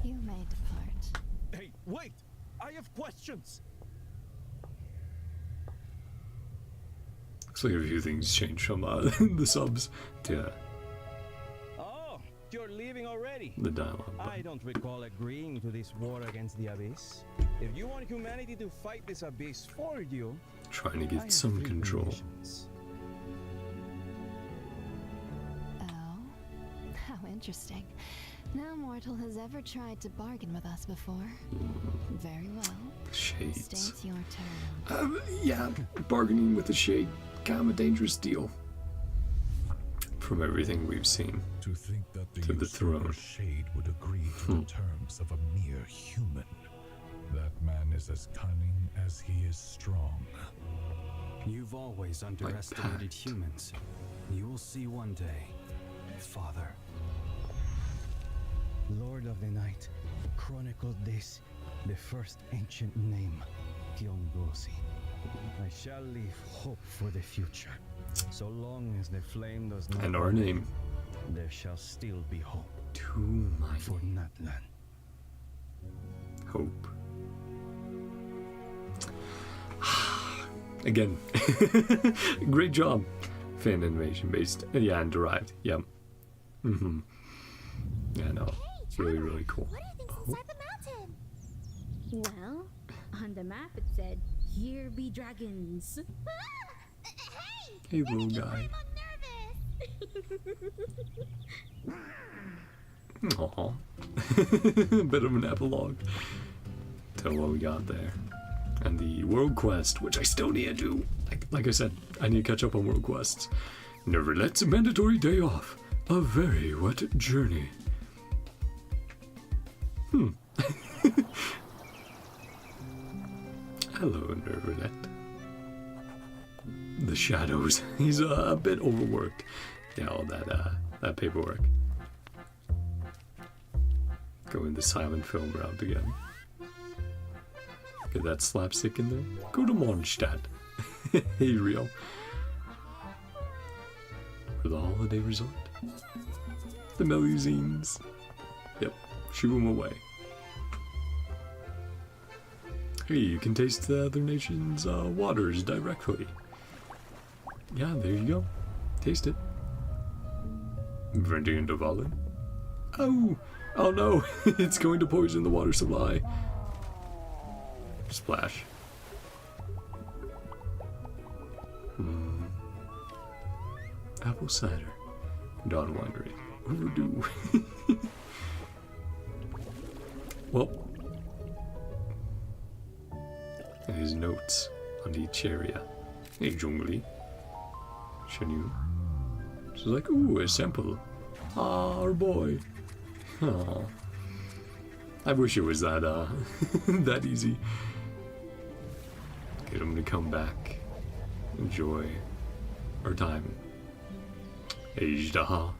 you may depart. Hey, wait! I have questions. Looks like a few things changed from the subs to Oh, you're leaving already. the dialogue. I don't recall agreeing to this war against the Abyss. If you want humanity to fight this Abyss for you, Trying to I get have some three control. conditions. Oh, how interesting. No mortal has ever tried to bargain with us before. Very well. Shades. States your turn. Yeah, bargaining with the Shade, kind of a dangerous deal. From everything we've seen. To think that the To the usurper throne. Shade would agree to the terms of a mere human. That man is as cunning as he is strong. You've always underestimated humans. You will see one day, Father. Lord of the Night, chronicled this, the first ancient name, Kyongosi. I shall leave hope for the future. So long as the flame does not And our burn, name. there shall still be hope. Too mighty. For Natlan. Hope. Again, great job. Fan animation based, yeah, and derived. Yep. Yeah, no, it's really, really cool. Inside the mountain. Well, on the map it said, "Here be dragons." Hey, little guy. Aww. Bit of an epilogue to what we got there. And the world quest, which I still need to do. Like I said, I need to catch up on world quests. Neuvillette's mandatory day off. A very wet journey. Hello, Neuvillette. The shadows. He's a bit overworked. Yeah, all that paperwork. Going the silent film route again. Get that slapstick in there. Go to Mondstadt. Hey, real. For the holiday resort. The Melusines. Yep, shoo them away. Hey, you can taste the other nation's waters directly. Yeah, there you go. Taste it. Venting into Valen. Oh! Oh no! It's going to poison the water supply. Splash. Apple cider. Dawn Winery. Overdue. Well. And his notes on each area. Hey, Zhongli. Shenyu. She's like, ooh, a sample. Ah, our boy. Oh, I wish it was that that easy. Get him to come back. Enjoy our time. Ajaw.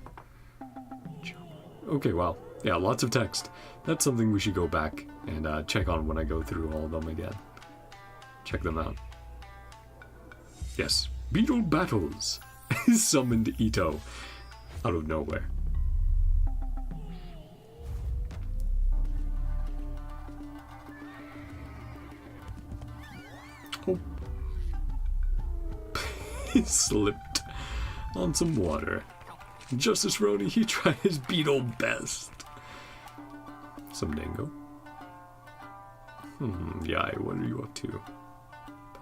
Okay, wow. Yeah, lots of text. That's something we should go back and check on when I go through all of them again. Check them out. Yes, Beetle Battles. Summoned Ito out of nowhere. Oh. He slipped on some water. Justice Roni, he tried his beetle best. Some dingo. Yeah, what are you up to?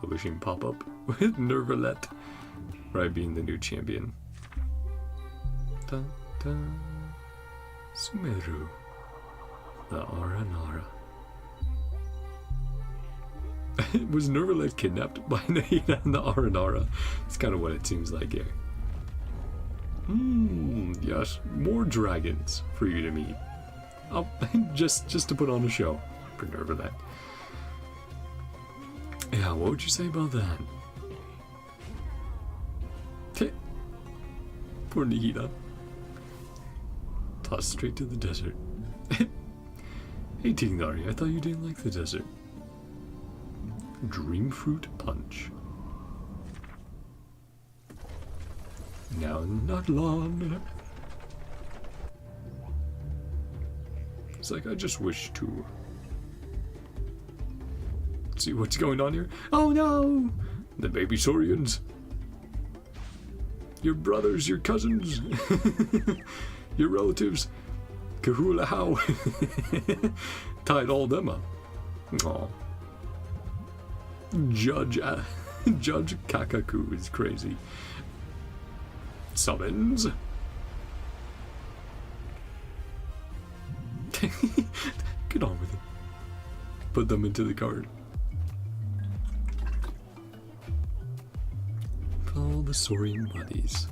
Publishing pop-up with Neuvillette. Right, being the new champion. Dun, dun. Sumeru. The Aranara. Was Neuvillette kidnapped by Nahida and the Aranara? It's kind of what it seems like here. Yes, more dragons for you to meet. Oh, just to put on a show for Neuvillette. Yeah, what would you say about that? Poor Nahida. Tossed straight to the desert. Hey, Tingari, I thought you didn't like the desert. Dreamfruit Punch. Now, not long. It's like I just wish to see what's going on here. Oh no! The baby Saurians. Your brothers, your cousins, your relatives. Kahula how. Tied all them up. Aw. Judge Kakaku is crazy. Summons. Get on with it. Put them into the card. All the Saurian buddies.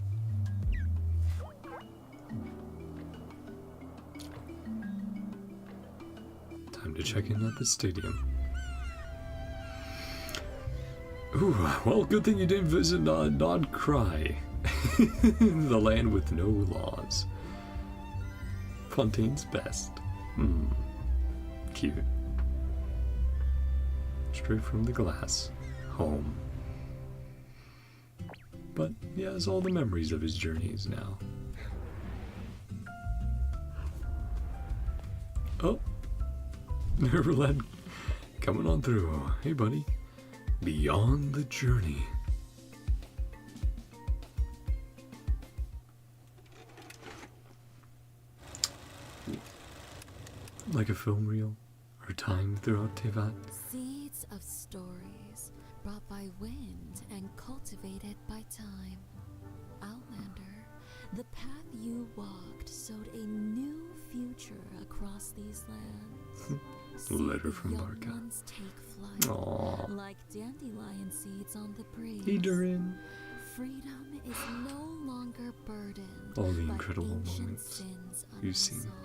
Time to check in at the stadium. Ooh, well, good thing you didn't visit Nod Cry. The land with no laws. Fontaine's best. Cute. Straight from the glass. Home. But he has all the memories of his journeys now. Oh. Neuvillette coming on through. Hey, buddy. Beyond the journey. Like a film reel, or time throughout Tevat. Seeds of stories brought by wind and cultivated by time. Outlander, the path you walked sowed a new future across these lands. Letter from Barca. Aww. Like dandelion seeds on the breeze. Hey, Durin. Freedom is no longer burdened All the by incredible ancient moments sins you've seen. unresolved.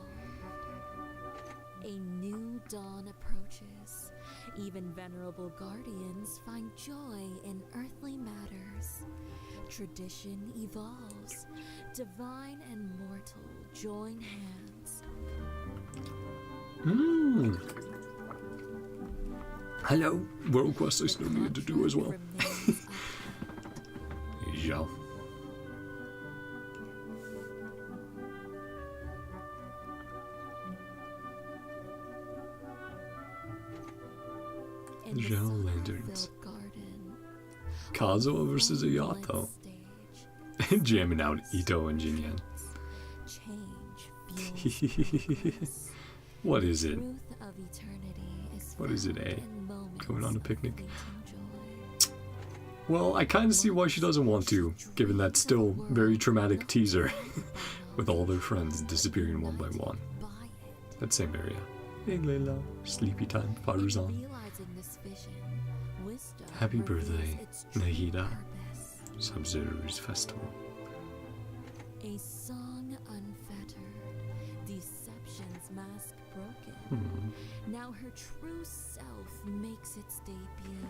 A new dawn approaches. Even venerable guardians find joy in earthly matters. Tradition evolves. Divine and mortal join hands. Hello. World Quest I still need to do as well. Ajaw. Ajaw lanterns. Kazuo versus Ayato. Jamming out Ito and Jinyan. What is it? What is it, A? Going on a picnic? Well, I kind of see why she doesn't want to, given that still very traumatic teaser with all their friends disappearing one by one. That same area. Hey Layla, sleepy time, Faruzan. Happy birthday, Nahida. Sub-Zero's festival. A song unfettered, deceptions mask broken. Now her true self makes its debut.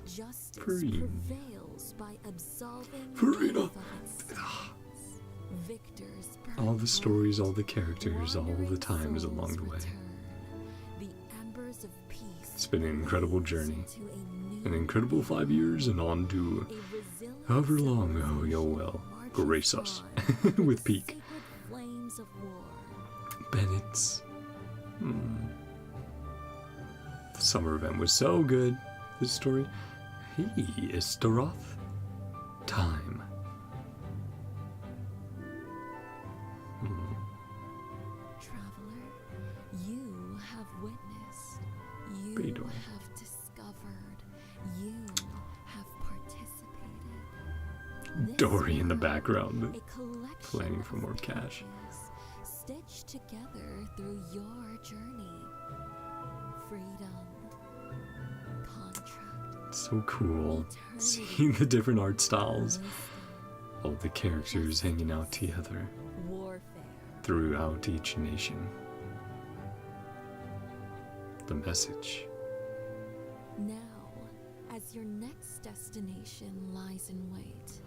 Justice prevails by absolving both of its sins. Victors all the stories, all the characters, all the times along the way. The embers of peace. It's been an incredible journey. An incredible 5 years and on to however long HoYo will grace us with peak. Flames of war. Bennett's. The summer event was so good. This story. Hey, Istaroth. Time. Traveler, you have witnessed. You Bador. have discovered. You have participated. Dory in the background. A collection Planning for more cash. stitched together through your journey. Freedom. Contract. So cool. Seeing the different art styles. All the characters hanging out together. Warfare. Throughout each nation. The message. Now, as your next destination lies in wait,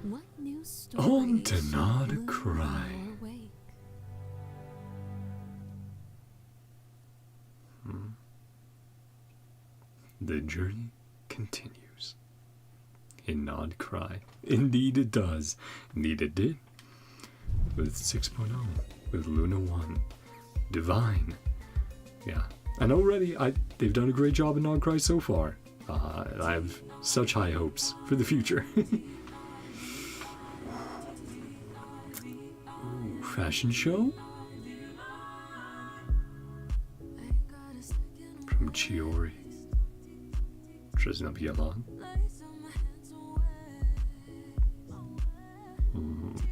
what new story On to not cry. The journey continues. In Nod Cry. Indeed it does. Indeed it did. With 6.0. With Luna 1. Divine. Yeah. And already they've done a great job in Nod Cry so far. I have such high hopes for the future. Ooh, fashion show? From Chiori. Tresnabialan.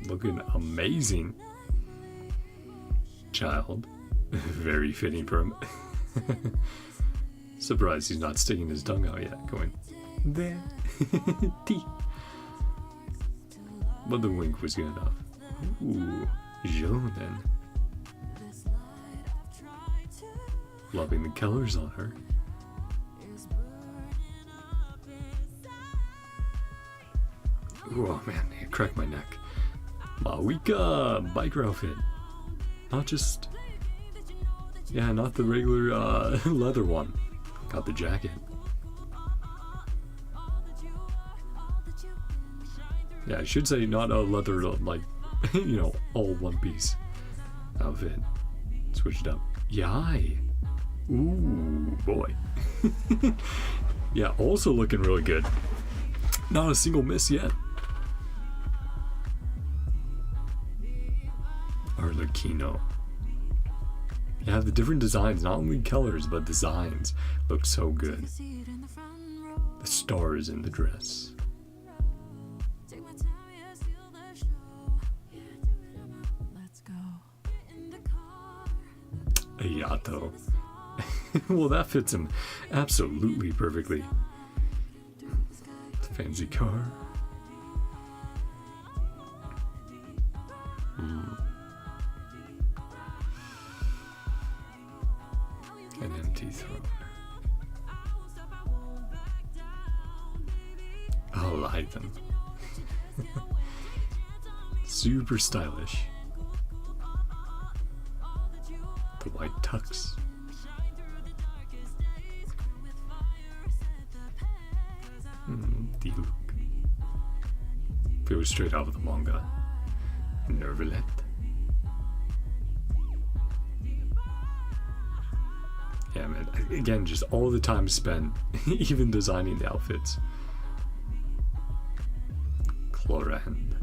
Looking amazing. Child. Very fitting for him. Surprised he's not sticking his tongue out yet. Going, there. T. But the wink was good enough. Ooh. Joan then. Loving the colors on her. Ooh, oh man, it cracked my neck. Mawika biker outfit. Not just... Yeah, not the regular leather one. Got the jacket. Yeah, I should say not a leather, like, you know, all one piece outfit. Switched up. Yai. Ooh, boy. Yeah, also looking really good. Not a single miss yet. Arlecchino. Yeah, the different designs, not only colors, but designs, look so good. The stars in the dress. Ayato. Well, that fits him absolutely perfectly. Fancy car. An empty throne. Leithen. Super stylish. The white tux. The look. Feels straight out of the manga. Neuvillette. Yeah, man. Again, just all the time spent even designing the outfits. Chlorand.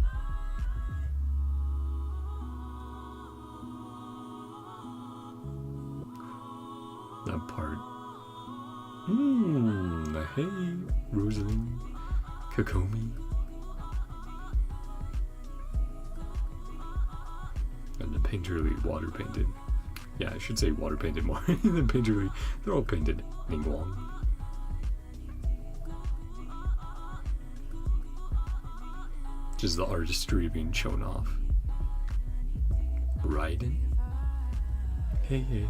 That part. Hey, Rosalind. Kokomi. And the painterly water painted. Yeah, I should say water painted more than painterly. They're all painted. Ningguang. Just the artistry being shown off. Raiden. Hey, hey.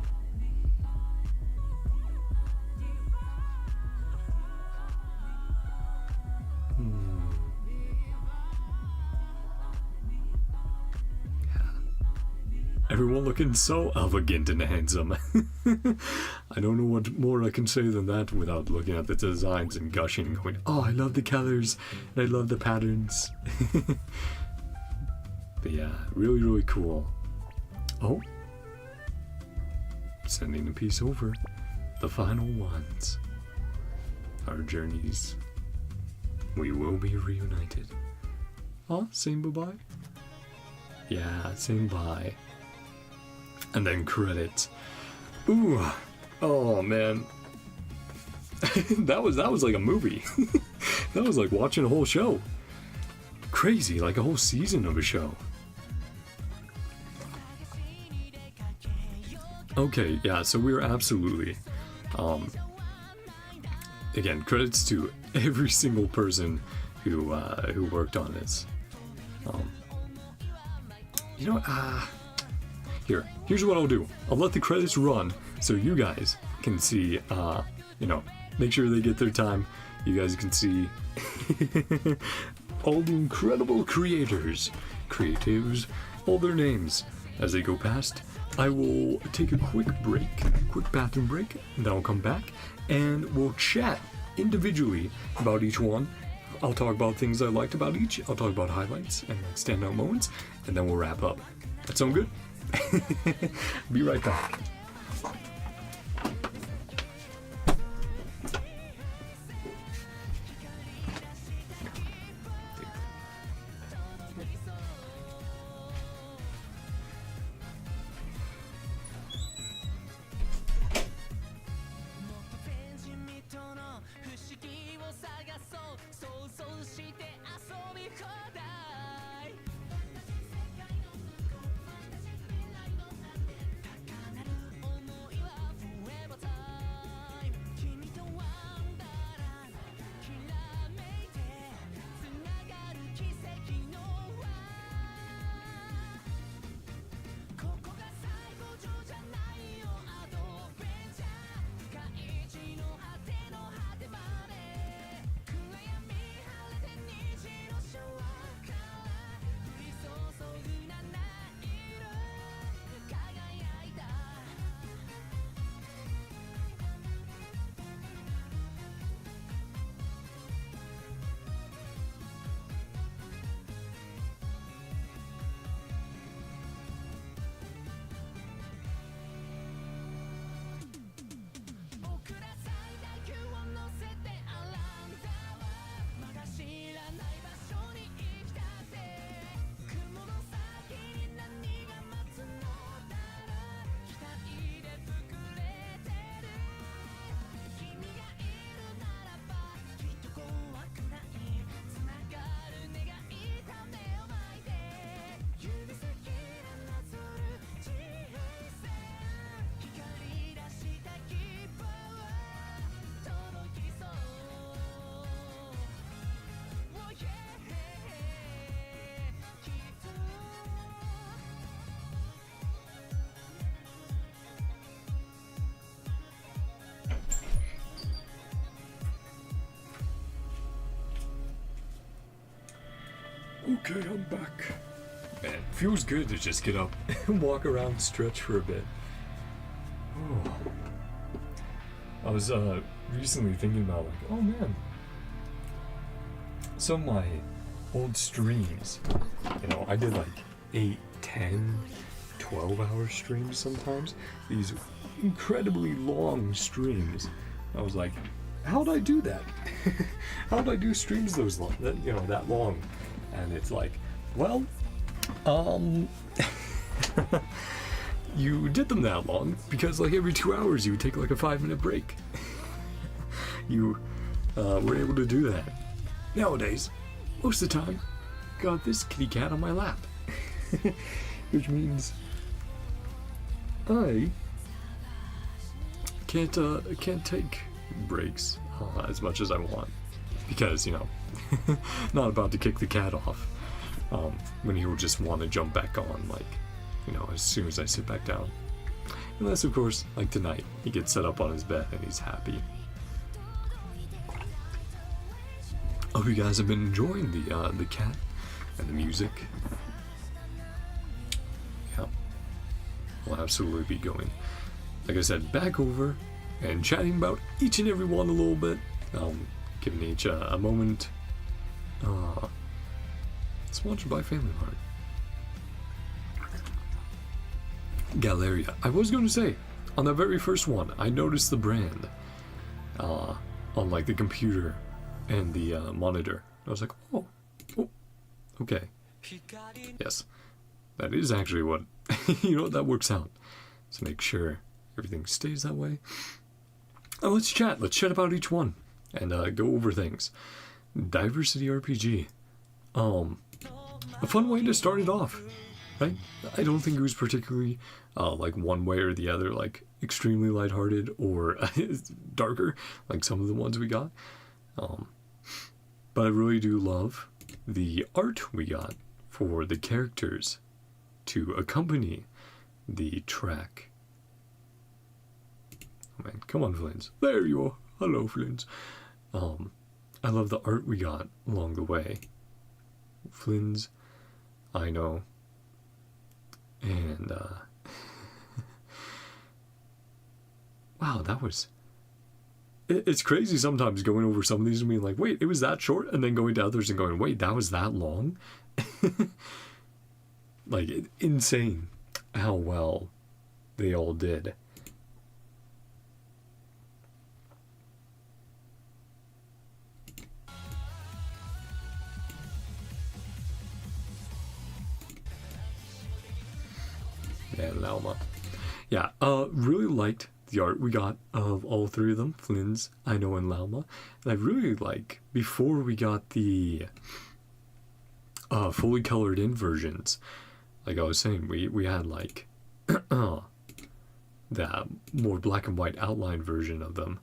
Everyone looking so elegant and handsome. I don't know what more I can say than that without looking at the designs and gushing and going, oh, I love the colors and I love the patterns. But yeah, really, really cool. Oh, sending a piece over. The final ones. Our journeys. We will be reunited. Oh, saying bye-bye? Yeah, saying bye. And then credits. Ooh, oh man, that was like a movie. That was like watching a whole show. Crazy, like a whole season of a show. Okay, yeah. So we were absolutely. Again, credits to every single person who worked on this. You know. Here's what I'll do. I'll let the credits run so you guys can see, you know, make sure they get their time. You guys can see all the incredible creators, creatives, all their names as they go past. I will take a quick break, quick bathroom break, and then I'll come back and we'll chat individually about each one. I'll talk about things I liked about each. I'll talk about highlights and like standout moments, and then we'll wrap up. That sound good? Be right back. Okay, I'm back. Man, feels good to just get up and walk around, stretch for a bit. Oh. I was recently thinking about like, oh man, some of my old streams, you know, I did like 8, 10, 12-hour streams sometimes. These incredibly long streams. I was like, how'd I do that? How'd I do streams those long, that long? And it's like, well, you did them that long because like every 2 hours you would take like a 5-minute break. You were able to do that. Nowadays, most of the time, got this kitty cat on my lap. Which means I can't take breaks as much as I want. Because, you know, not about to kick the cat off when he will just want to jump back on, like, you know, as soon as I sit back down. Unless, of course, like tonight, he gets set up on his bed and he's happy. Hope you guys have been enjoying the cat and the music. Yeah, we'll absolutely be going, like I said, back over and chatting about each and every one a little bit. Giving each a moment. Sponsored by Family Mart. Galeria. I was going to say, on the very first one, I noticed the brand on like the computer and the monitor. I was like, oh, okay. Yes, that is actually what, you know, that works out. So make sure everything stays that way. Let's chat about each one and go over things. DiverCityRPG. A fun way to start it off, right? I don't think it was particularly like one way or the other, like extremely lighthearted or darker, like some of the ones we got. But I really do love the art we got for the characters to accompany the track. Oh man, come on, Flins. There you are. Hello, Flins. I love the art we got along the way. Flins, I know. And, wow, that was... It's crazy sometimes going over some of these and being like, wait, it was that short? And then going to others and going, wait, that was that long? Like, insane how well they all did. And Lauma. Yeah, really liked the art we got of all three of them, Flynn's, I Know, and Lauma. And I really like, before we got the fully colored in versions, like I was saying, we had like that more black and white outline version of them,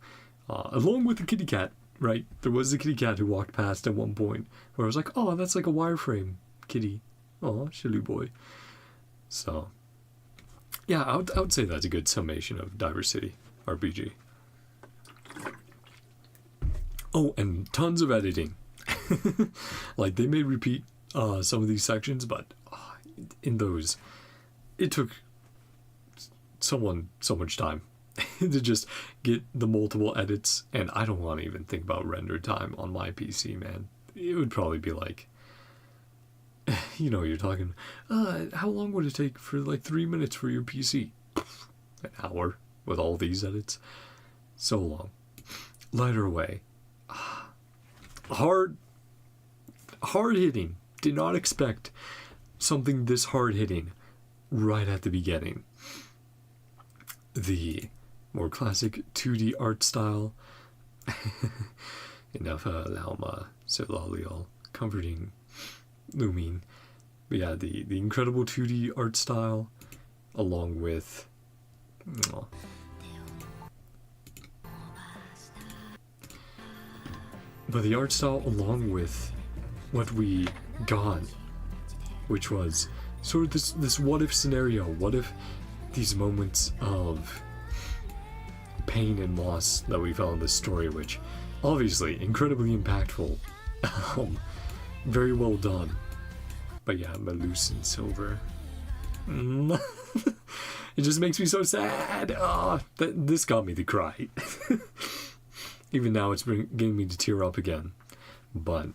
along with the kitty cat, right? There was the kitty cat who walked past at one point where I was like, oh, that's like a wireframe kitty. Oh, silly boy. So... yeah, I would say that's a good summation of DiverCityRPG. Oh, and tons of editing. Like, they may repeat some of these sections, but in those, it took someone so much time to just get the multiple edits, and I don't want to even think about render time on my PC, man. It would probably be like... you know, you're talking, how long would it take for like 3 minutes for your PC? An hour with all these edits? So long. Lighter away. Hard hitting. Did not expect something this hard hitting right at the beginning. The more classic 2D art style. Ineffa, Lauma, Silalial, comforting Lumine. But yeah, the incredible 2D art style, along with but the art style along with what we got, which was sort of this what if scenario. What if these moments of pain and loss that we felt in this story, which obviously incredibly impactful, very well done. But yeah, Malus and Silver. It just makes me so sad. This got me to cry. Even now it's getting me to tear up again. But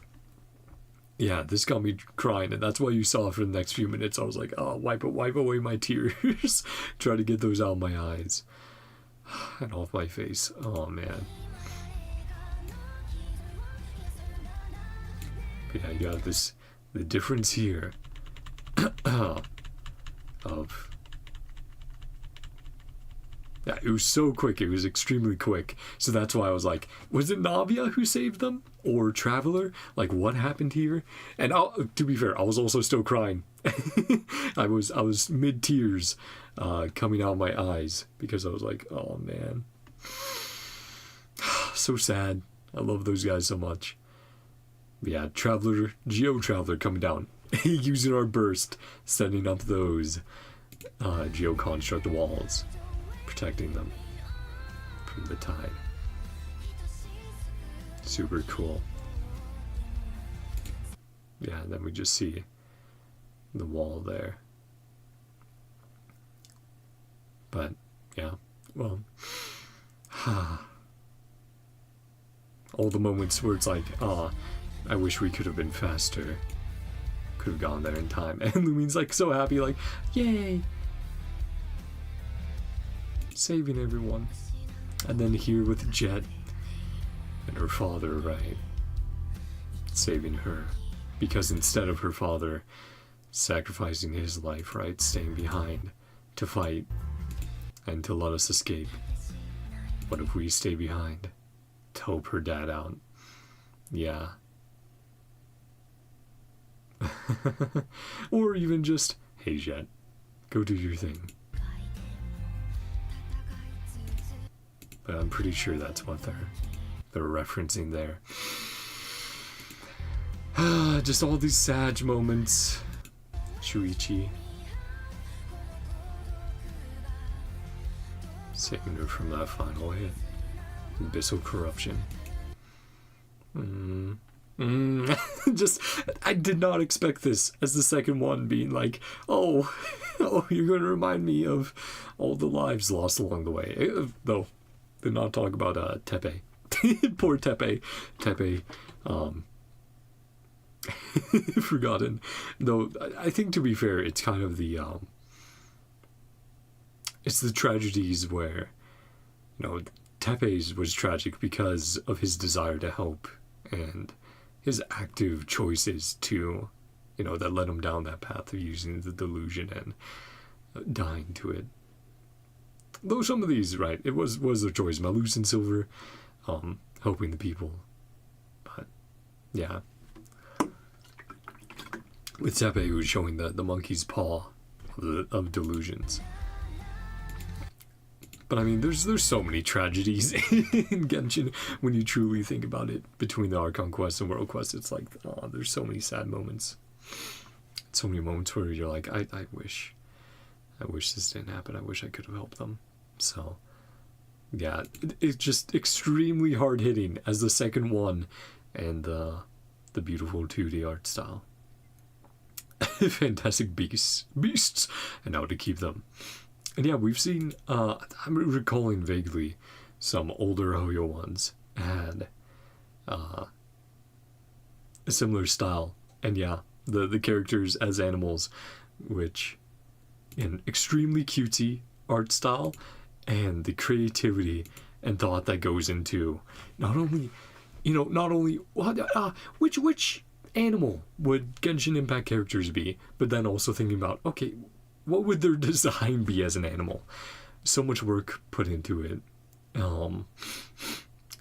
yeah, this got me crying, and that's why you saw for the next few minutes I was like, oh, wipe away my tears. Try to get those out of my eyes and off my face. Oh man. But yeah, you got the difference here of... yeah, it was so quick. It was extremely quick. So that's why I was like, was it Navia who saved them? Or Traveler? Like, what happened here? And to be fair, I was also still crying. I was mid-tears coming out of my eyes because I was like, oh man. So sad. I love those guys so much. But yeah, Traveler, Geo Traveler coming down. Using our burst, setting up those Geo Construct walls. protecting them from the tide. Super cool. Yeah, and then we just see the wall there. But, yeah, well, all the moments where it's like, I wish we could have been faster. Could have gone there in time. And Lumine's like so happy, like, yay! Saving everyone. And then here with Jet and her father, right? Saving her. Because instead of her father sacrificing his life, right? Staying behind to fight and to let us escape. What if we stay behind to help her dad out? Yeah. Or even just, hey Jet, go do your thing. But I'm pretty sure that's what they're referencing there. Just all these sad moments. Shuichi saving her from that final hit. Abyssal corruption. Just, I did not expect this as the second one being like, oh, you're going to remind me of all the lives lost along the way. Though, did not talk about Tepe. Poor Tepe. Tepe, forgotten. Though, I think to be fair, it's kind of the, it's the tragedies where, you know, Tepe's was tragic because of his desire to help and his active choices to, you know, that led him down that path of using the delusion and dying to it. Though some of these, right, it was their choice. Malus and Silver, helping the people. But, yeah. With Tepe, who was showing the monkey's paw of delusions. But I mean, there's so many tragedies in Genshin when you truly think about it. Between the Archon Quest and World Quest, it's like, oh, there's so many sad moments. So many moments where you're like, I wish this didn't happen. I wish I could have helped them. So, yeah, it's just extremely hard hitting as the second one, and the beautiful 2D art style. Fantastic beasts, and how to keep them. And yeah, we've seen, I'm recalling vaguely, some older Hoyo ones had a similar style. And yeah, the characters as animals, which, an extremely cutesy art style, and the creativity and thought that goes into not only which animal would Genshin Impact characters be, but then also thinking about, okay, what would their design be as an animal? So much work put into it.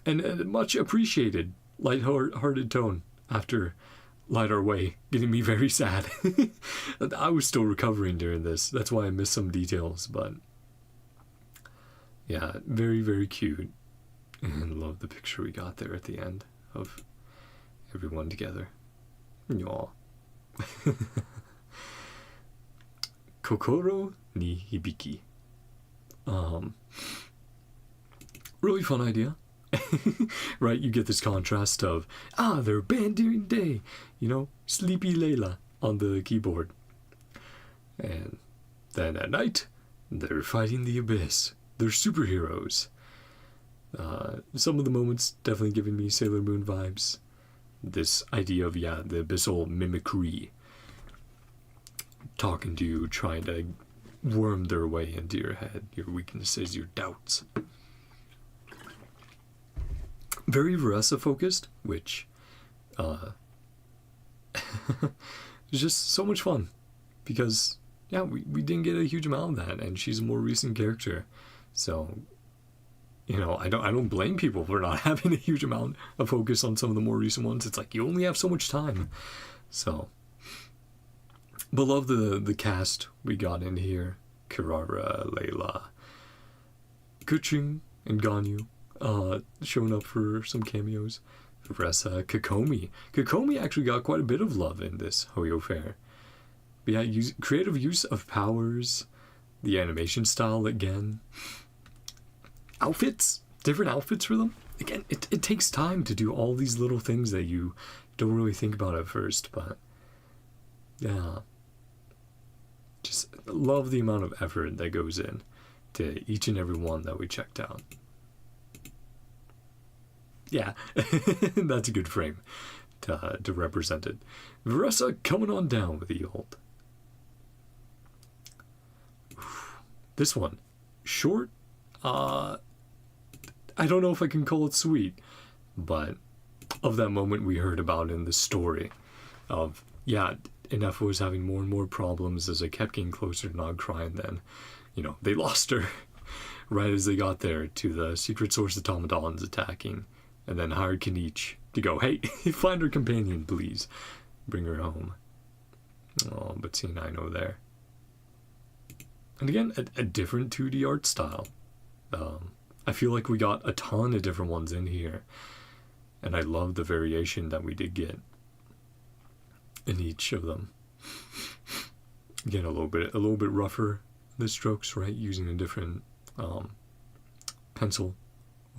And much appreciated light-hearted tone after Light Our Way, getting me very sad. I was still recovering during this. That's why I missed some details, but yeah, very, very cute. And love the picture we got there at the end of everyone together. Yaw. Kokoro Ni Hibike. Really fun idea. Right, you get this contrast of, they're banned during day, you know, Sleepy Layla on the keyboard. And then at night, they're fighting the abyss. They're superheroes. Some of the moments definitely giving me Sailor Moon vibes. This idea of, the abyssal mimicry. Talking to you, trying to worm their way into your head, your weaknesses, your doubts. Very Veressa focused, which is just so much fun. Because, we didn't get a huge amount of that, and she's a more recent character. So, I don't blame people for not having a huge amount of focus on some of the more recent ones. It's like, you only have so much time. So, but love the cast we got in here. Kirara, Layla, Kuching, and Ganyu showing up for some cameos. Veressa, Kokomi. Kokomi actually got quite a bit of love in this HoYoFair. But yeah, creative use of powers, the animation style again. outfits, different outfits for them. Again, it takes time to do all these little things that you don't really think about at first, but yeah. Just love the amount of effort that goes in to each and every one that we checked out. Yeah, that's a good frame to represent it. Veressa coming on down with the old. This one, short. I don't know if I can call it sweet, but of that moment we heard about in the story of, yeah, Ineffa was having more and more problems as I kept getting closer to not crying. Then, you know, they lost her right as they got there to the secret source automatons attacking, and then hired Kinich to go, hey, find her companion, please. Bring her home. Oh, but seeing I know there. And again, a different 2D art style. I feel like we got a ton of different ones in here. And I love the variation that we did get in each of them. Again, a little bit rougher, the strokes, right? Using a different pencil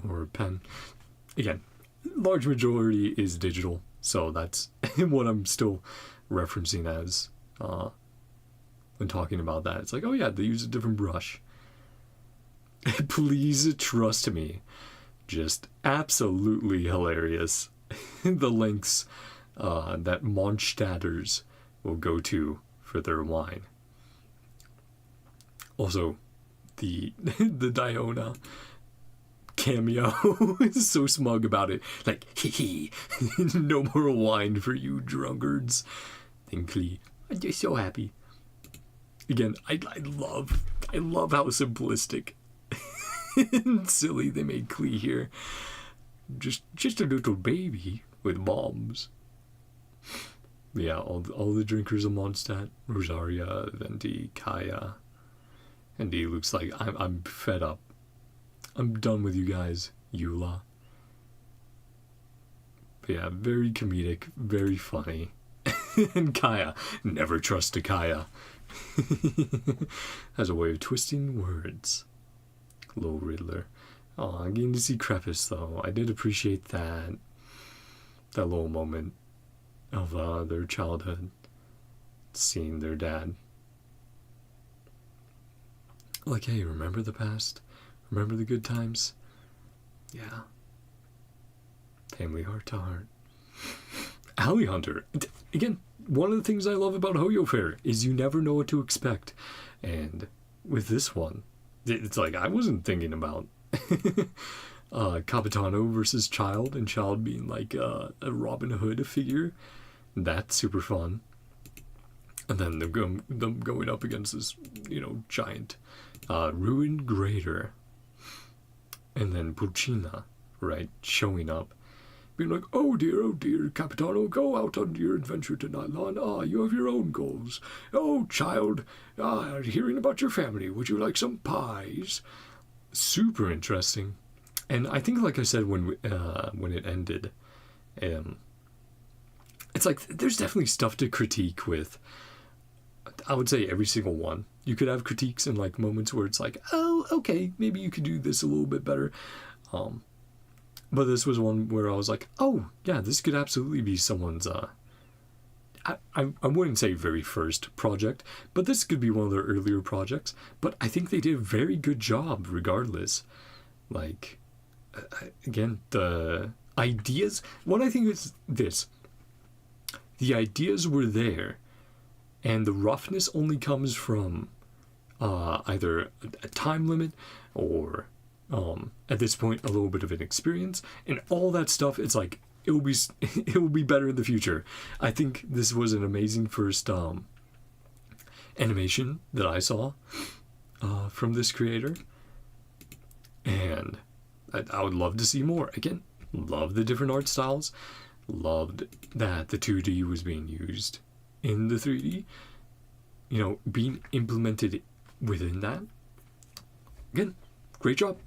or pen. Again, large majority is digital, so that's what I'm still referencing as when talking about that. It's like, oh yeah, they use a different brush. Please trust me. Just absolutely hilarious. The lengths that Mondstadters will go to for their wine. Also, the Diona cameo is so smug about it. Like, hee no more wine for you drunkards. And Klee, I'm just so happy. Again, I love how simplistic and silly they made Klee here. Just a little baby with bombs. Yeah, all the drinkers of Mondstadt, Rosaria, Venti, Kaya. And he looks like I'm fed up. I'm done with you guys, Eula. But yeah, very comedic, very funny. And Kaya, never trust a Kaya. Has a way of twisting words. Little Riddler. Oh, I'm getting to see Crepus though. I did appreciate that little moment of their childhood, seeing their dad. Like, hey, remember the past? Remember the good times? Yeah. Family heart to heart. Alley Hunter. Again, one of the things I love about HoYoFair is you never know what to expect. And with this one, it's like I wasn't thinking about Capitano versus Child, and Child being like a Robin Hood figure. That's super fun. And then them going up against this, giant Ruined Greater. And then Pulcina, right, showing up. Being like, oh dear, Capitano, go out on your adventure to Nightland. You have your own goals. Oh, Child, hearing about your family, would you like some pies? Super interesting. And I think, like I said, when it ended, it's like, there's definitely stuff to critique with, I would say, every single one. You could have critiques in, like, moments where it's like, oh, okay, maybe you could do this a little bit better. But this was one where I was like, oh, yeah, this could absolutely be someone's, I wouldn't say very first project, but this could be one of their earlier projects. But I think they did a very good job regardless. Like, again, the ideas, what I think is this. The ideas were there, and the roughness only comes from either a time limit or... at this point, a little bit of an experience, and all that stuff. It's like it will be better in the future. I think this was an amazing first animation that I saw from this creator, and I would love to see more. Again, love the different art styles. Loved that the 2D was being used in the 3D. Being implemented within that. Again, great job.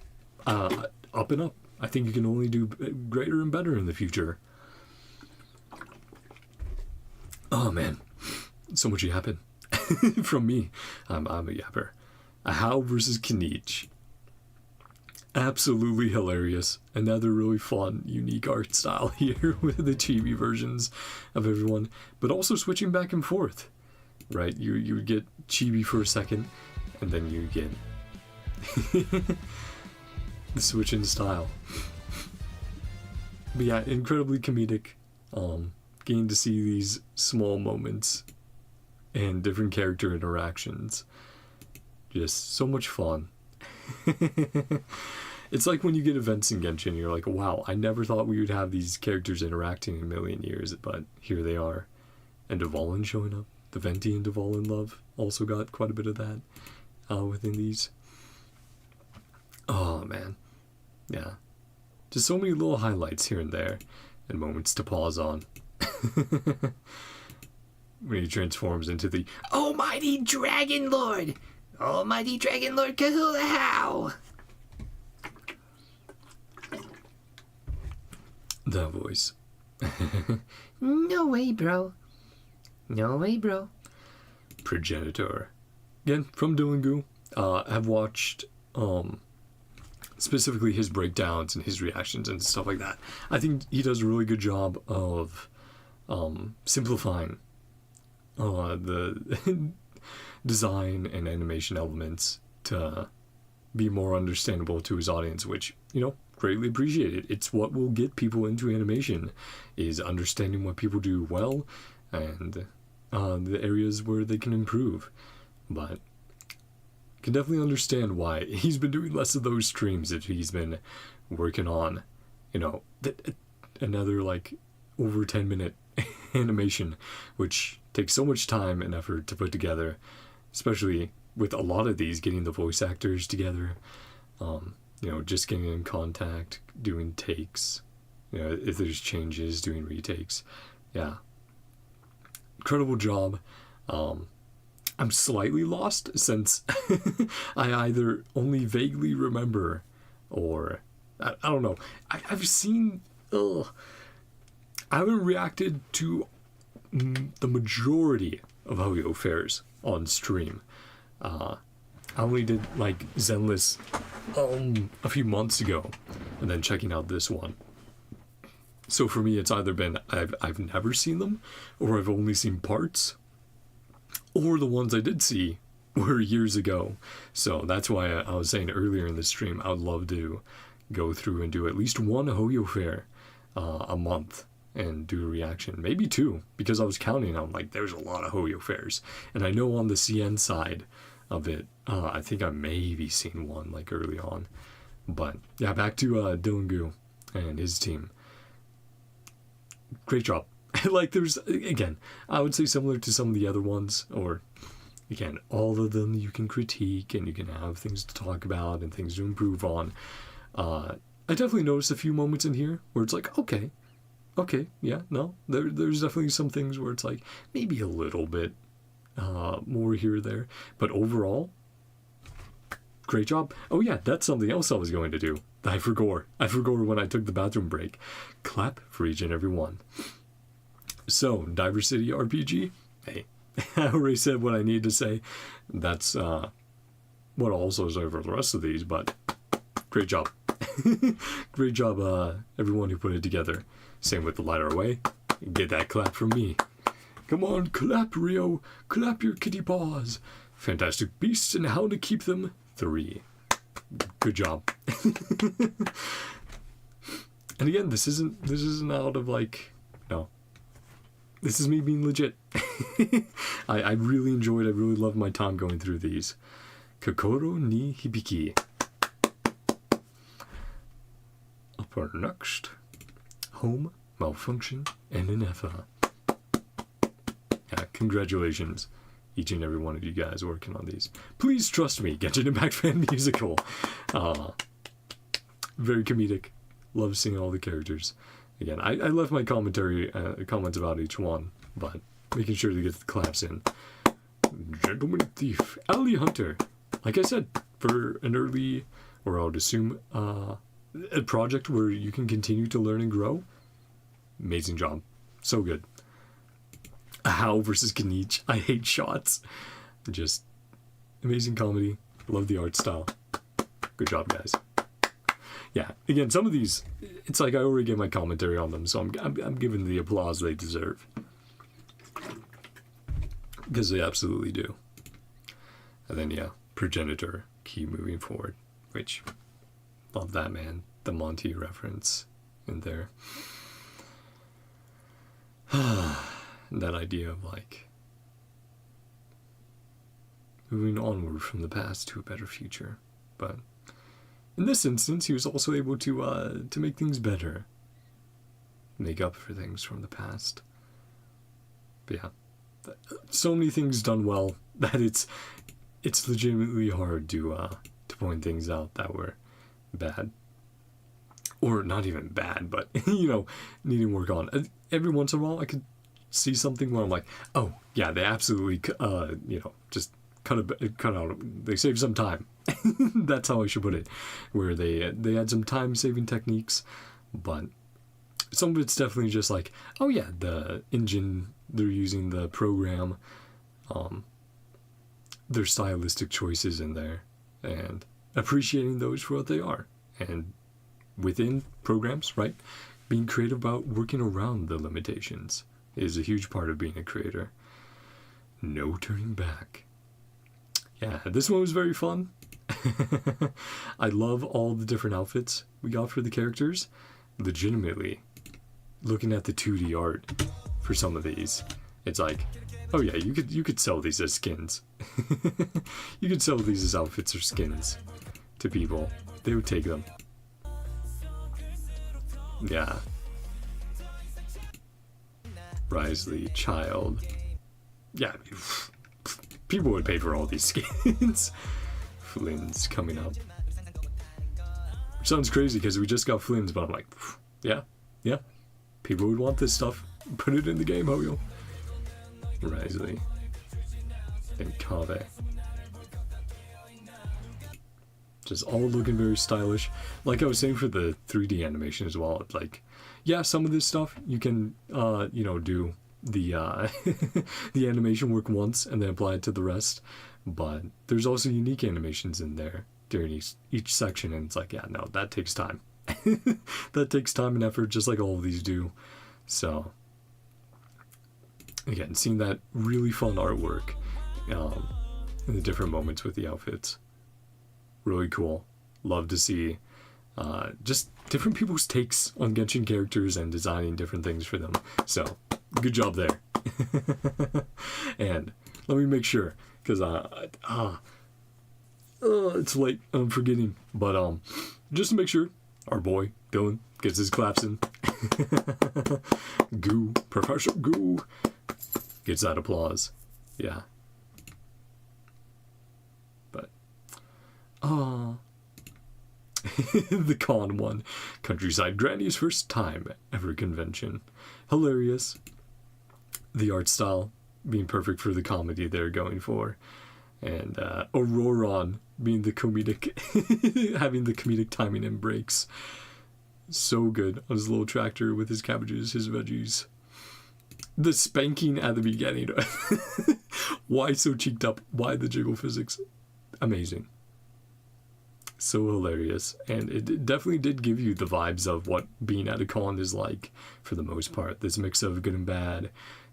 Up and up. I think you can only do greater and better in the future. Oh man, so much yapping from me. I'm a yapper. Ajaw versus Kinich. absolutely hilarious. Another really fun, unique art style here with the chibi versions of everyone, but also switching back and forth, right? You would get chibi for a second, and then you get the switch in style. But yeah, incredibly comedic. Getting to see these small moments and different character interactions. Just so much fun. It's like when you get events in Genshin, you're like, wow, I never thought we would have these characters interacting in a million years, but here they are. And Dvalin showing up. The Venti and Dvalin love also got quite a bit of that within these. Oh, man. Yeah. Just so many little highlights here and there, and moments to pause on. When he transforms into the Almighty Dragon Lord! Almighty Dragon Lord Kahula How! That voice. No way, bro. No way, bro. Progenitor. Again, from Dylan. I've watched specifically his breakdowns and his reactions and stuff like that. I think he does a really good job of simplifying the design and animation elements to be more understandable to his audience, which, you know, greatly appreciated. It's what will get people into animation, is understanding what people do well and the areas where they can improve. But can definitely understand why he's been doing less of those streams if he's been working on, you know, another like over 10-minute animation, which takes so much time and effort to put together, especially with a lot of these, getting the voice actors together, you know, just getting in contact, doing takes, you know, if there's changes, doing retakes. Yeah. Incredible job. I'm slightly lost since I either only vaguely remember or I don't know. I've seen, I haven't reacted to the majority of HoYoFairs on stream. I only did like Zenless a few months ago, and then checking out this one. So for me, it's either been I've never seen them, or I've only seen parts, or the ones I did see were years ago. So that's why I was saying earlier in the stream, I would love to go through and do at least one HoYoFair a month and do a reaction, maybe two, because I was counting. I'm like, there's a lot of HoYoFairs, and I know on the CN side of it, I think I maybe seen one like early on. But yeah, back to Dylan and his team. Great job. Like, there's, again, I would say similar to some of the other ones, or again, all of them you can critique and you can have things to talk about and things to improve on. I definitely noticed a few moments in here where it's like, okay, yeah, no, there's definitely some things where it's like maybe a little bit more here or there, but overall, great job. Oh yeah, that's something else I was going to do. I forgot when I took the bathroom break. Clap for each and every one. So, DiverCityRPG, hey, I already said what I needed to say. That's what I'll also say for the rest of these, but great job. Great job, everyone who put it together. Same with the Lighter Away. Get that clap from me. Come on, clap, Rio. Clap your kitty paws. Fantastic Beasts and How to Keep Them 3. Good job. And again, this isn't out of like, no. This is me being legit. I really enjoyed, I really loved my time going through these. Kokoro Ni Hibike. Up our next. Home, Malfunction, and Ineffa. Yeah, congratulations, each and every one of you guys working on these. Please trust me, Genshin Impact fan musical. Very comedic. Love seeing all the characters. Again, I left my comments about each one, but making sure to get the claps in. Gentleman Thief, Alley Hunter. Like I said, for an early, or I would assume, a project where you can continue to learn and grow. Amazing job. So good. Ajaw versus Kinich. I hate shots. Just amazing comedy. Love the art style. Good job, guys. Yeah, again, some of these, it's like I already gave my commentary on them, so I'm giving the applause they deserve. Because they absolutely do. And then, yeah, Progenitor, key moving forward, which, love that, man. The Monty reference in there. That idea of, like, moving onward from the past to a better future. But in this instance, he was also able to make things better. Make up for things from the past. But yeah. So many things done well that it's legitimately hard to point things out that were bad, or not even bad, but you know, needing work on. Every once in a while, I could see something where I'm like, oh yeah, they absolutely you know, just cut out. They saved some time. That's how I should put it. Where they had some time saving techniques, but some of it's definitely just like, oh yeah, the engine they're using, the program, their stylistic choices in there, and appreciating those for what they are. And within programs, right, being creative about working around the limitations is a huge part of being a creator. No turning back. Yeah, this one was very fun. I love all the different outfits we got for the characters. Legitimately, looking at the 2D art for some of these, it's like, oh yeah, you could sell these as skins. You could sell these as outfits or skins to people. They would take them. Yeah. Risley, Child. Yeah, people would pay for all these skins. Flynn's coming up. Which sounds crazy because we just got Flynn's, but I'm like, yeah. People would want this stuff. Put it in the game, Hoyo. Risley. And Kave. Just all looking very stylish. Like I was saying for the 3D animation as well. Like, yeah, some of this stuff you can, you know, do the the animation work once and then apply it to the rest. But there's also unique animations in there during each section, and it's like, yeah, no, that takes time. That takes time and effort, just like all of these do. So, again, seeing that really fun artwork in the different moments with the outfits. Really cool. Love to see just different people's takes on Genshin characters and designing different things for them. So, good job there. And let me make sure, because it's late, I'm forgetting. But just to make sure, our boy Dylan gets his claps in. Goo, Professor Goo gets that applause. Yeah. But the con one. Countryside Granny's first time ever convention. Hilarious. The art style being perfect for the comedy they're going for. And Auroron being the comedic, having the comedic timing and breaks. So good on his little tractor with his cabbages, his veggies. The spanking at the beginning. Why so cheeked up? Why the jiggle physics? Amazing. So hilarious. And it definitely did give you the vibes of what being at a con is like for the most part. This mix of good and bad,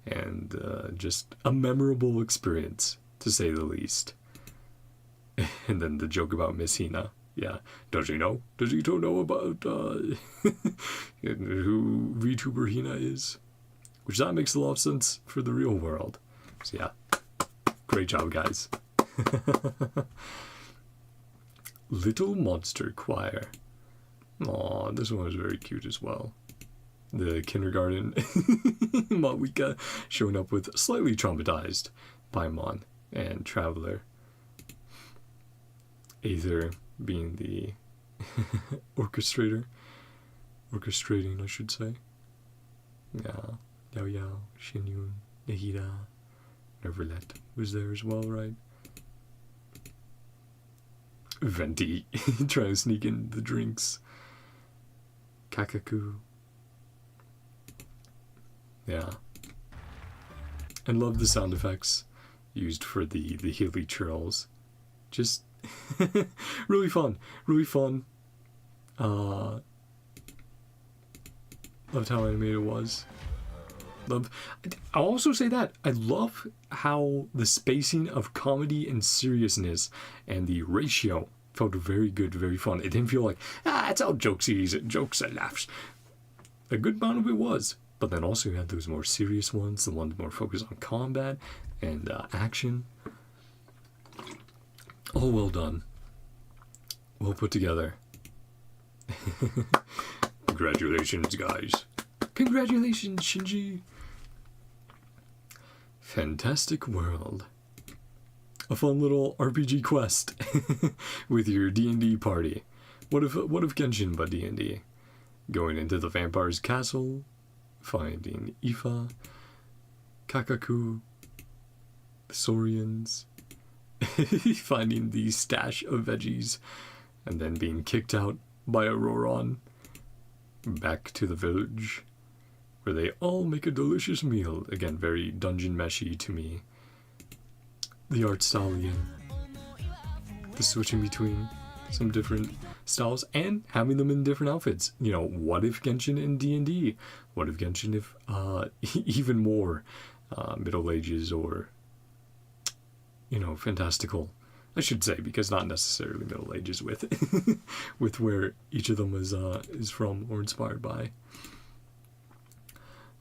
and just a memorable experience, to say the least. And then the joke about Miss Hina. Yeah. Does he know? Does he know about who VTuber Hina is? Which that makes a lot of sense for the real world. So yeah. Great job, guys. Little Monster Choir. Aw, this one was very cute as well. The kindergarten Mawika showing up with slightly traumatized Paimon and Traveler. Aether being the orchestrating, I should say. Yeah, Yao Yao, Shinyun, Nahida, Neuvillette was there as well, right? Venti trying to sneak in the drinks. Kakaku. Yeah. And love the sound effects used for the Healy Churls. Just really fun. Really fun. Loved how animated it was. I'll also say that I love how the spacing of comedy and seriousness and the ratio felt very good, very fun. It didn't feel like, it's all jokes and laughs. A good amount of it was, but then also you had those more serious ones, the ones more focused on combat and action. All well done. Well put together. Congratulations, guys. Congratulations, Shinji. Fantastic world. A fun little RPG quest with your D&D party. What if Genshin but D&D? Going into the vampire's castle, finding Ineffa, Kakaku, the Saurians, finding the stash of veggies, and then being kicked out by Auroron. Back to the village, where they all make a delicious meal. Again, very dungeon meshy to me. The art style again. The switching between some different styles and having them in different outfits. You know, what if Genshin and D&D? What if Genshin if even more Middle Ages or, you know, fantastical? I should say, because not necessarily Middle Ages with with where each of them is from or inspired by.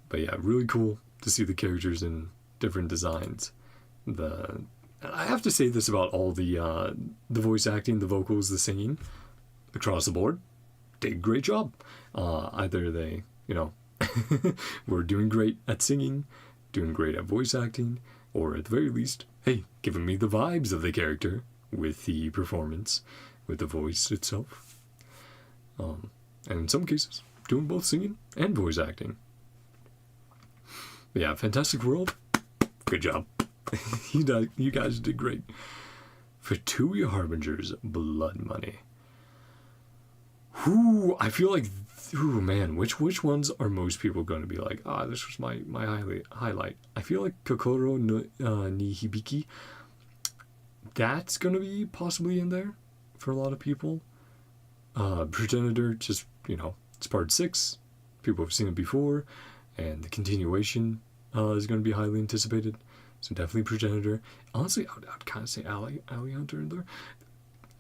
But yeah, really cool to see the characters in different designs. I have to say this about all the voice acting, the vocals, the singing, across the board. Did a great job. Either they, you know, were doing great at singing, doing great at voice acting, or at the very least, hey, giving me the vibes of the character with the performance, with the voice itself. And in some cases, doing both singing and voice acting. But yeah, fantastic world. Good job. You guys did great. Fatui Harbingers, Blood Money. I feel like, man, which ones are most people going to be like, this was my highlight. I feel like Kokoro Ni Hibike, that's going to be possibly in there for a lot of people. Progenitor, just, you know, it's part 6. People have seen it before, and the continuation is going to be highly anticipated. So definitely Progenitor. Honestly, I'd kind of say Alley Hunter in there.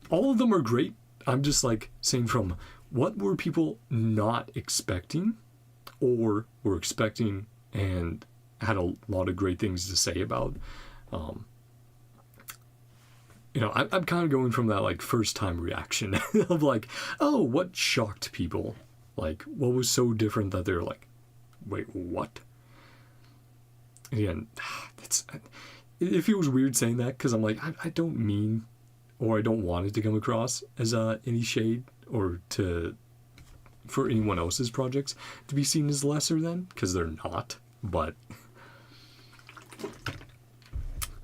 All of them are great. I'm just like saying from what were people not expecting or were expecting and had a lot of great things to say about. You know, I'm kind of going from that like first time reaction of like, oh, what shocked people? Like, what was so different that they're like, wait, what? Again, it feels weird saying that because I'm like, I don't mean or I don't want it to come across as any shade or for anyone else's projects to be seen as lesser than, because they're not. But,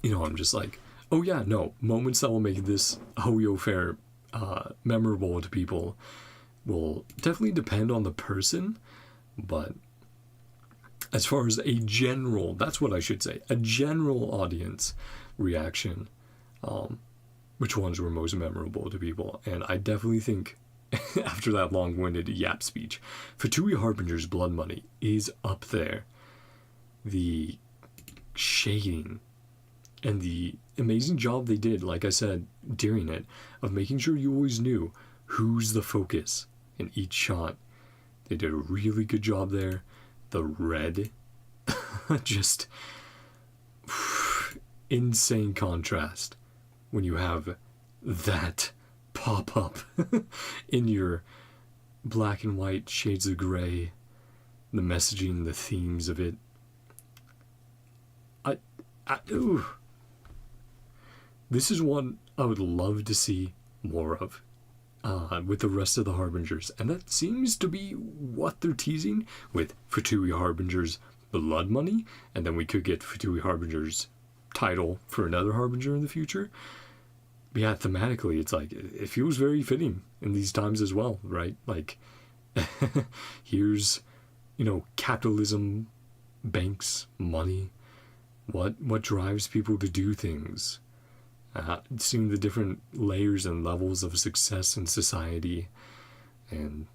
you know, I'm just like, oh yeah, no, moments that will make this HoYoFair memorable to people will definitely depend on the person, but as far as a general, that's what I should say, a general audience reaction, which ones were most memorable to people. And I definitely think, after that long-winded yap speech, Fatui Harbingers Blood Money is up there. The shading and the amazing job they did, like I said, during it, of making sure you always knew who's the focus in each shot. They did a really good job there. The red, just insane contrast when you have that pop up in your black and white shades of gray, the messaging, the themes of it. This is one I would love to see more of with the rest of the Harbingers, and that seems to be what they're teasing with Fatui Harbingers Blood Money, and then we could get Fatui Harbingers title for another Harbinger in the future. But yeah, thematically, it's like, it feels very fitting in these times as well, right? Like, here's, you know, capitalism, banks, money, what drives people to do things. Seeing the different layers and levels of success in society, And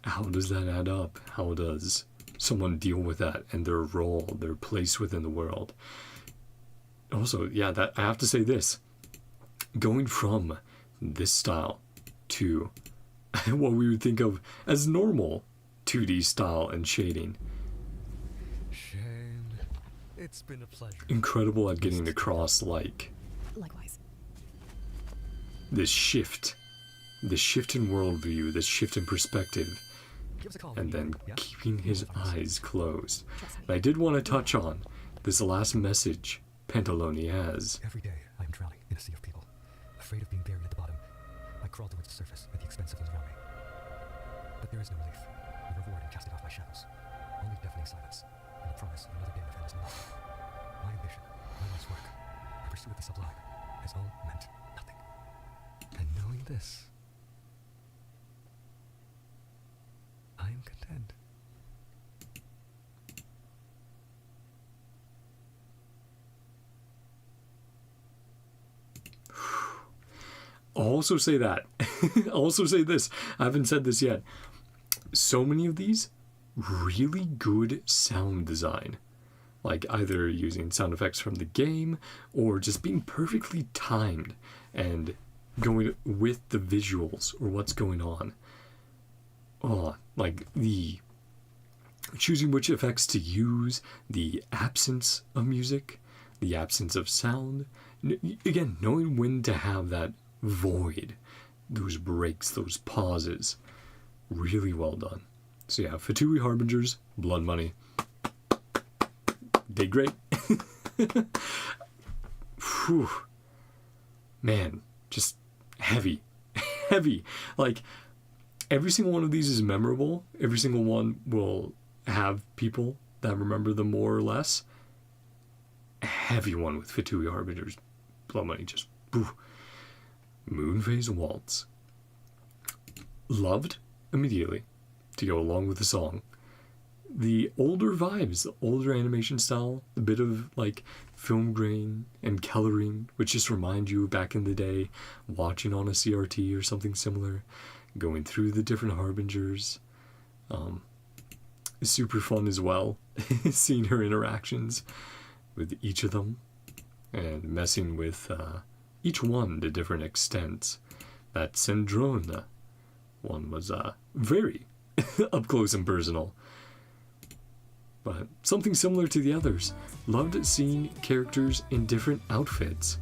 how does that add up? How does someone deal with that and their role, their place within the world? Also, yeah, that I have to say this. Going from this style to what we would think of as normal 2D style and shading. Shane, it's been a pleasure. Incredible at getting across, like, Likewise. this shift in worldview, this shift in perspective, and then keeping his eyes closed. And I did want to touch on this last message Pantaloni has. Every day I am drowning in a sea of people, afraid of being buried at the bottom. I crawl towards the surface at the expense of those around me. But there is no relief, no reward in casting off my shadows. Only deafening silence, and the promise of another day of endless love. My ambition, my life's work, my pursuit of the sublime, has all meant nothing. And knowing this, I am content. I'll also say that. I'll also say this. I haven't said this yet. So many of these, really good sound design. Like either using sound effects from the game or just being perfectly timed and going with the visuals or what's going on. Oh, like the choosing which effects to use, the absence of music, the absence of sound. Again, knowing when to have that void, those breaks, those pauses. Really well done. So yeah, Fatui Harbingers, Blood Money. Did great. Whew. Man, just heavy. Heavy. Like, every single one of these is memorable. Every single one will have people that remember them more or less. A heavy one with Fatui Harbingers, Blood Money, just whew. Moonphase Waltz. Loved immediately to go along with the song. The older vibes, the older animation style, a bit of like film grain and coloring, which just remind you back in the day watching on a CRT or something similar, going through the different Harbingers. Super fun as well, seeing her interactions with each of them and messing with each one to different extents. That Cendrone one was very up close and personal, but something similar to the others. Loved seeing characters in different outfits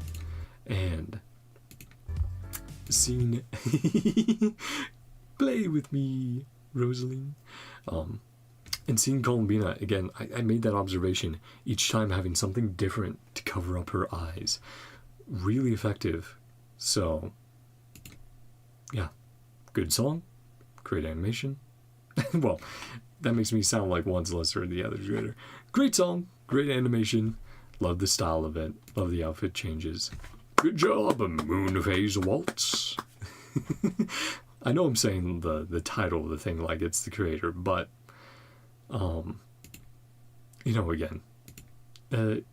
and seeing play with me, Rosaline, and seeing Columbina again. I made that observation each time, having something different to cover up her eyes. Really effective. So yeah, good song, great animation. Well, that makes me sound like one's lesser and the other's greater. Great song, great animation, love the style of it, love the outfit changes. Good job, Moonphase Waltz. I know I'm saying the title of the thing like it's the creator, but you know, again,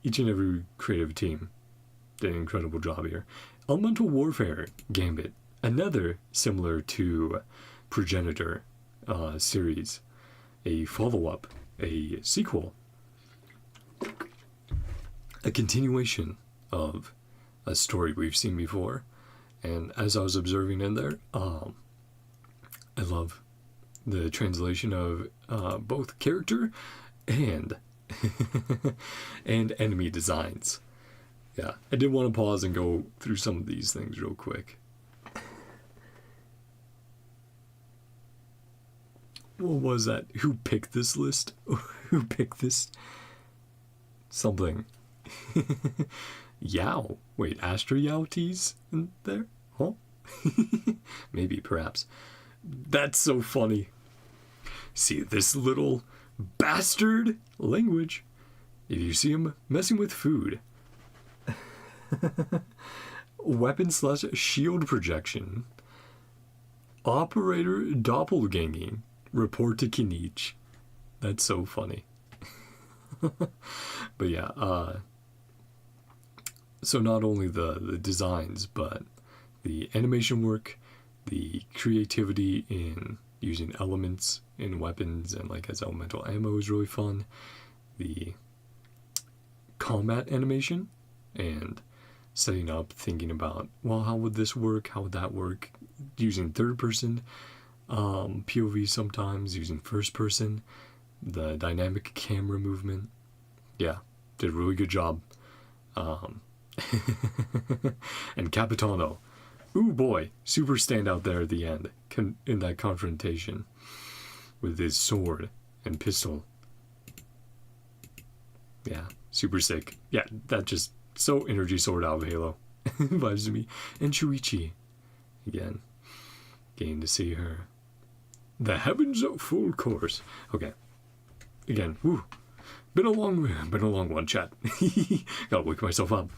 each and every creative team did an incredible job here. Elemental Warfare Gambit, another similar to Progenitor series, a follow-up, a sequel, a continuation of a story we've seen before. And as I was observing in there, I love the translation of both character and and enemy designs. Yeah, I did want to pause and go through some of these things real quick. What was that? Who picked this list? Who picked this? Something. Yao. Wait, Astro Yao T's in there? Huh? Maybe, perhaps. That's so funny. See this little bastard language. If you see him messing with food. Weapon/shield projection. Operator doppelganging. Report to Kinich. That's so funny. But yeah, so not only the designs, but the animation work, the creativity in using elements in weapons and like as elemental ammo is really fun. The combat animation and setting up, thinking about, well, how would this work? How would that work? Using third person POV sometimes, using first person, the dynamic camera movement. Yeah, did a really good job. And Capitano. Ooh boy, super standout there at the end in that confrontation with his sword and pistol. Yeah, super sick. Yeah, that just so energy sword out of Halo vibes to me. And Shuichi, again, getting to see her. The heavens of full course. Okay, again, woo. Been a long one, chat. Gotta wake myself up.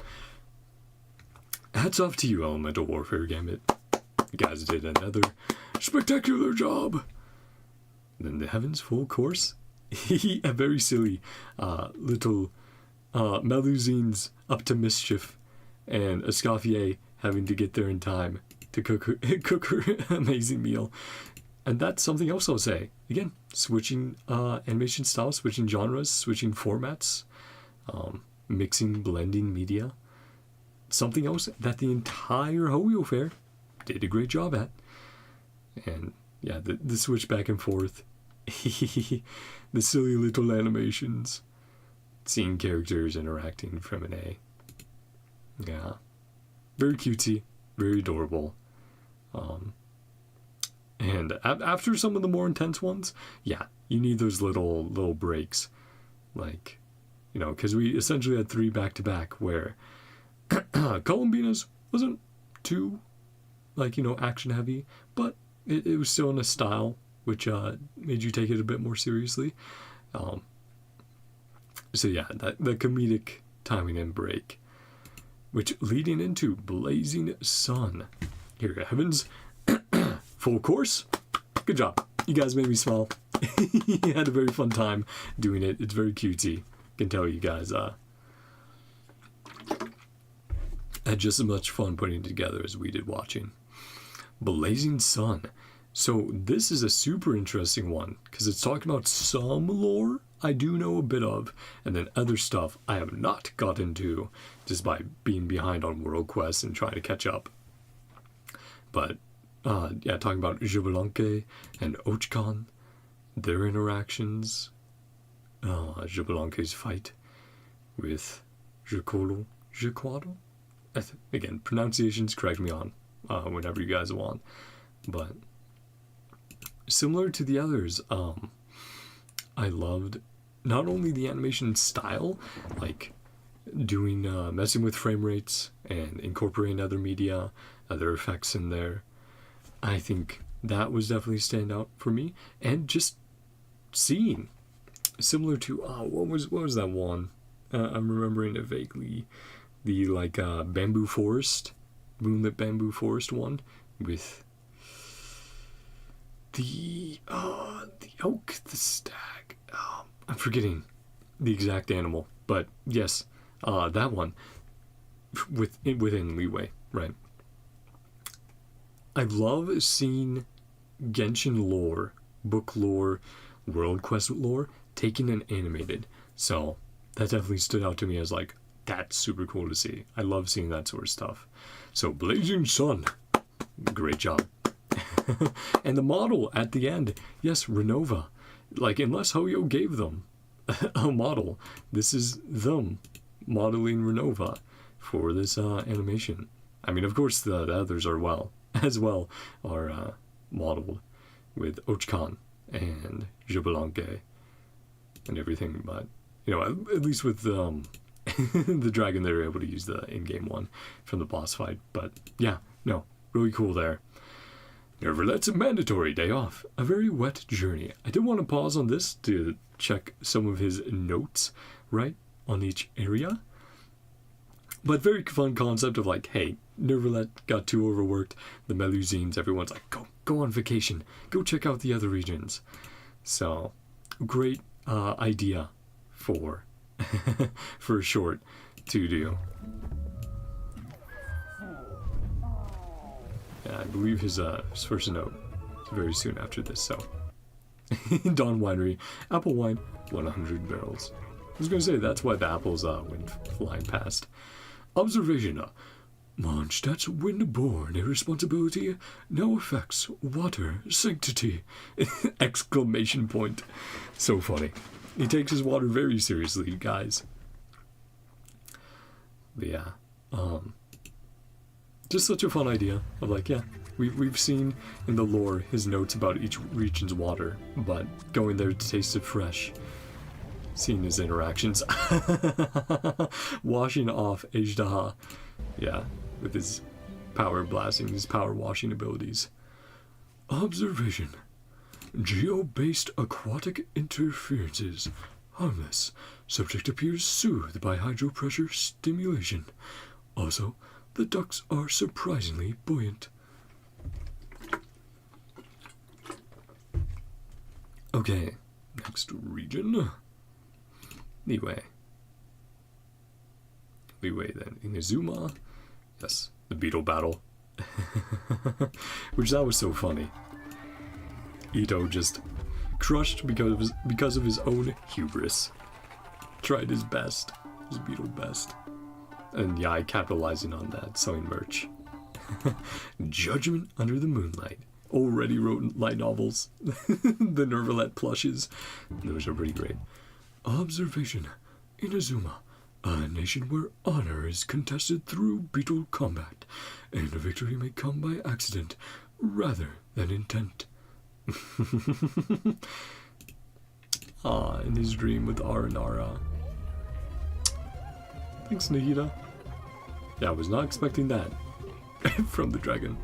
Hats off to you, Elemental Warfare Gambit. You guys did another spectacular job. Then the heavens full course. A very silly little Melusines up to mischief, and Escoffier having to get there in time to cook her amazing meal. And that's something else I'll say. Again, switching animation styles, switching genres, switching formats, mixing, blending media. Something else that the entire HoYoFair did a great job at. And yeah, the switch back and forth. The silly little animations. Seeing characters interacting from an A. Yeah. Very cutesy, very adorable. And after some of the more intense ones, yeah, you need those little breaks. Like, you know, because we essentially had 3 back-to-back where Columbina's wasn't too, like, you know, action-heavy, but it was still in a style which made you take it a bit more seriously. So yeah, the comedic timing and break, which leading into Blazing Sun. Here, heavens, full course. Good job. You guys made me smile. You had a very fun time doing it. It's very cutesy. Can tell you guys had just as much fun putting it together as we did watching. Blazing Sun. So this is a super interesting one because it's talking about some lore I do know a bit of, and then other stuff I have not got into just by being behind on world quests and trying to catch up. But yeah, talking about Xbalanque and Ochkan, their interactions, Xbalanque's fight with Jequado. Again, pronunciations, correct me on whenever you guys want. But similar to the others, I loved not only the animation style, like doing messing with frame rates and incorporating other media, other effects in there. I think that was definitely a standout for me, and just seeing similar to what was that one? I'm remembering it vaguely. The like bamboo forest, moonlit bamboo forest one with the oak, the stag. I'm forgetting the exact animal, but yes, that one within leeway, right? I love seeing Genshin lore, book lore, world quest lore taken and animated. So that definitely stood out to me as like, that's super cool to see. I love seeing that sort of stuff. So Blazing Sun, great job. And the model at the end, yes, Renova. Like, unless Hoyo gave them a model, this is them modeling Renova for this animation. I mean, of course, the others are modeled with Ochkan and Xbalanque and everything, but you know, at least with the dragon, they were able to use the in-game one from the boss fight. But yeah, no, really cool there. Neuvillette's a mandatory day off. A very wet journey. I did want to pause on this to check some of his notes, right, on each area. But very fun concept of like, hey, Neuvillette got too overworked. The Melusines, everyone's like, go on vacation. Go check out the other regions. So, great idea for for a short to do. Yeah, I believe his first note is very soon after this, so. Dawn Winery, apple wine, 100 barrels. I was gonna say, that's why the apples went flying past. Observation. Mondstadt's wind-borne irresponsibility now affects water sanctity. Exclamation point. So funny. He takes his water very seriously, guys. But yeah, just such a fun idea of like, yeah, we've seen in the lore his notes about each region's water, but going there to taste it fresh, seeing his interactions, washing off Ajaw, yeah, with his power blasting, his power washing abilities. Observation. Geo-based aquatic interferences. Harmless. Subject appears soothed by hydropressure stimulation. Also, the ducts are surprisingly buoyant. Okay, next region. Leeway then. Inazuma. Yes, the beetle battle. Which that was so funny. Ito just crushed because of his own hubris. Tried his best. His beetle best. And Yai capitalizing on that, selling merch. Judgment Under the Moonlight. Already wrote light novels. The Neuvillette plushes. Those are pretty great. Observation. Inazuma. A nation where honor is contested through beetle combat, and a victory may come by accident rather than intent. In his dream with Aranara. Thanks, Nahida. Yeah, I was not expecting that from the dragon.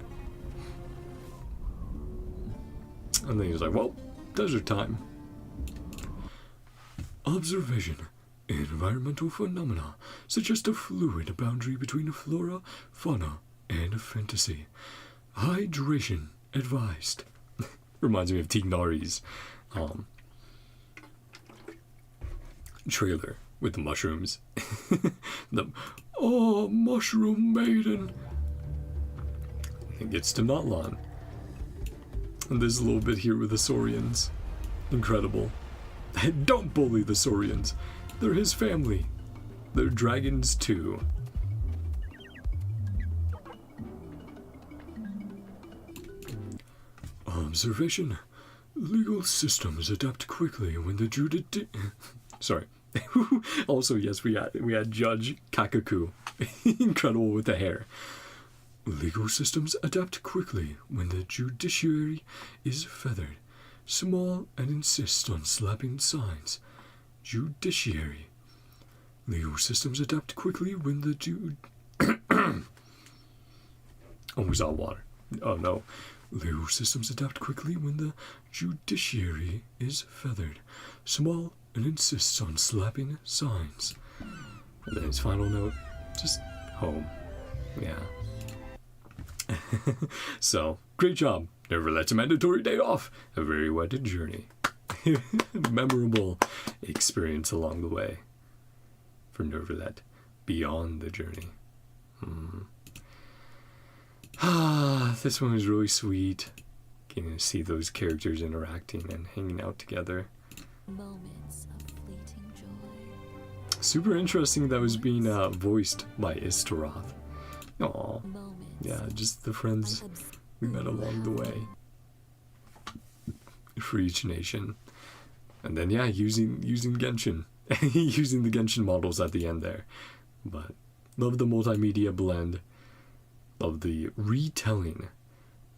And then he was like, well, desert time. Observation. Environmental phenomena suggest a fluid boundary between a flora, fauna, and a fantasy. Hydration advised. Reminds me of Tignari's trailer with the mushrooms. Mushroom maiden. It gets to Notlan. And there's a little bit here with the Saurians. Incredible. Don't bully the Saurians. They're his family. They're dragons too. Observation. Legal systems adapt quickly when the sorry. Also, yes, we had Judge Kakaku. Incredible with the hair. Legal systems adapt quickly when the judiciary is feathered, small, and insists on slapping signs. Judiciary. Legal systems adapt quickly when the Oh, we saw water. Oh no. Legal systems adapt quickly when the judiciary is feathered, small, and insists on slapping signs. And then his final note, just home. Yeah. So, great job. Neuvillette's a mandatory day off. A very wedded journey. Memorable experience along the way for Neuvillette beyond the journey. This one was really sweet. Getting to see those characters interacting and hanging out together. Moments of fleeting joy. Super interesting that was being voiced by Istaroth. Aw. Yeah, just the friends we met along the way. For each nation. And then yeah, using Genshin. Using the Genshin models at the end there. But love the multimedia blend. Love the retelling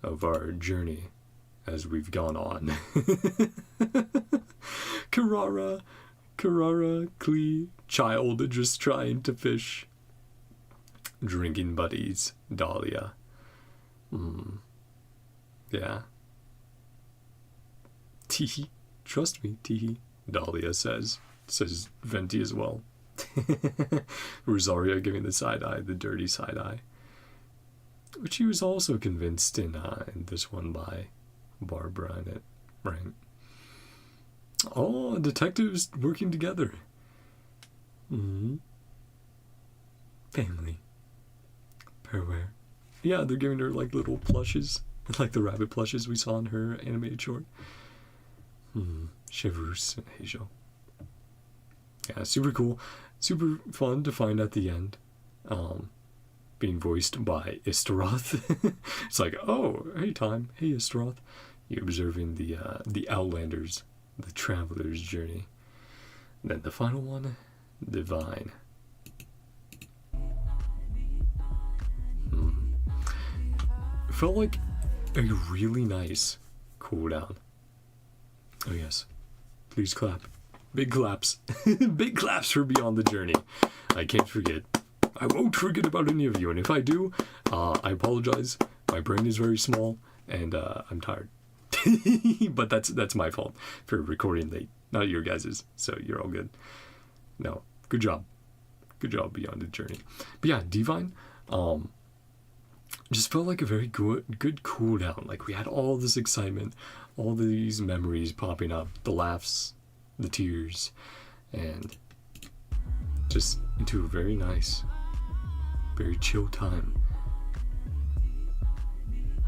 of our journey as we've gone on. Karara, Klee, child just trying to fish. Drinking buddies, Dahlia. Yeah. Teehee. Trust me, Teehee. Dahlia says Venti as well. Rosaria giving the side eye, the dirty side eye. Which he was also convinced in this one by Barbara in it, right? Oh, detectives working together. Family. Perware. Yeah, they're giving her like little plushes, like the rabbit plushes we saw in her animated short. Chevreuse and Ajaw. Yeah, super cool, super fun to find at the end. Being voiced by Istaroth. It's like, oh, hey Time, hey Istaroth. You observing the Outlanders, the Traveler's journey. And then the final one, Divine. Felt like a really nice cooldown. Oh yes, please clap. Big claps. Big claps for Beyond the Journey. I can't forget. I won't forget about any of you, and if I do, I apologize. My brain is very small, and I'm tired. But that's my fault for recording late, not your guys's. So you're all good. No, good job. Good job, Beyond the Journey. But yeah, Divine, just felt like a very good cooldown. Like we had all this excitement, all these memories popping up, the laughs, the tears, and just into a very nice, very chill time.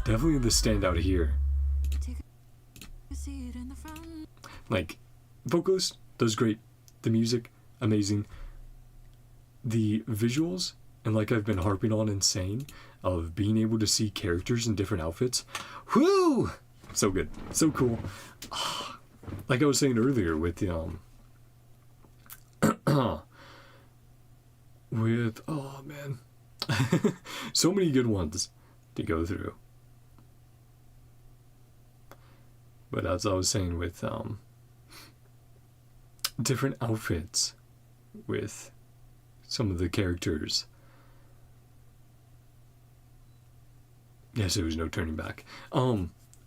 Definitely the standout here. Like, vocalist does great. The music, amazing. The visuals, and like I've been harping on and saying, of being able to see characters in different outfits. Whoo! So good. So cool. Like I was saying earlier with the, oh man. So many good ones to go through. But as I was saying with different outfits with some of the characters. Yes, it was No Turning Back.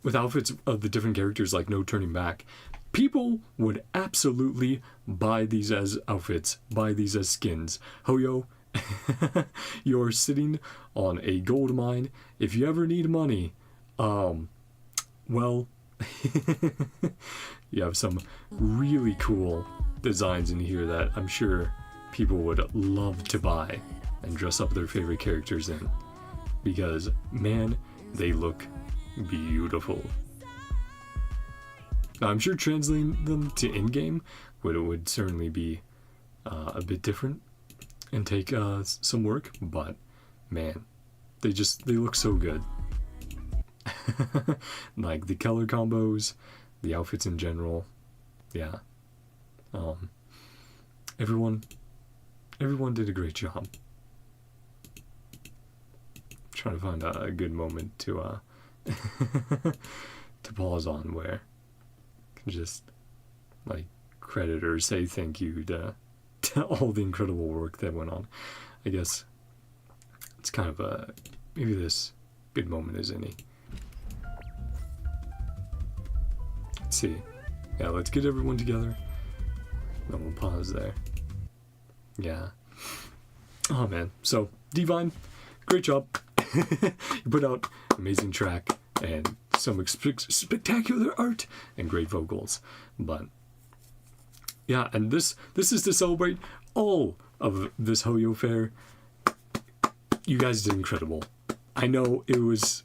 With outfits of the different characters like No Turning Back, people would absolutely buy these as outfits, buy these as skins. Hoyo, you're sitting on a gold mine. If you ever need money, well, you have some really cool designs in here that I'm sure people would love to buy and dress up their favorite characters in, because man, they look beautiful. Now, I'm sure translating them to in-game would certainly be a bit different and take some work, but man, they look so good. Like the color combos, the outfits in general, yeah. Everyone did a great job. Trying to find a good moment to to pause on where I can just like credit or say thank you to all the incredible work that went on. I guess it's kind of maybe this good moment is any. Let's see. Yeah, let's get everyone together. Then we'll pause there. Yeah. Oh man. So, Divine, great job. You put out amazing track and some spectacular art and great vocals. But yeah, and this is to celebrate all of this HoYoFair. You guys did incredible. I know it was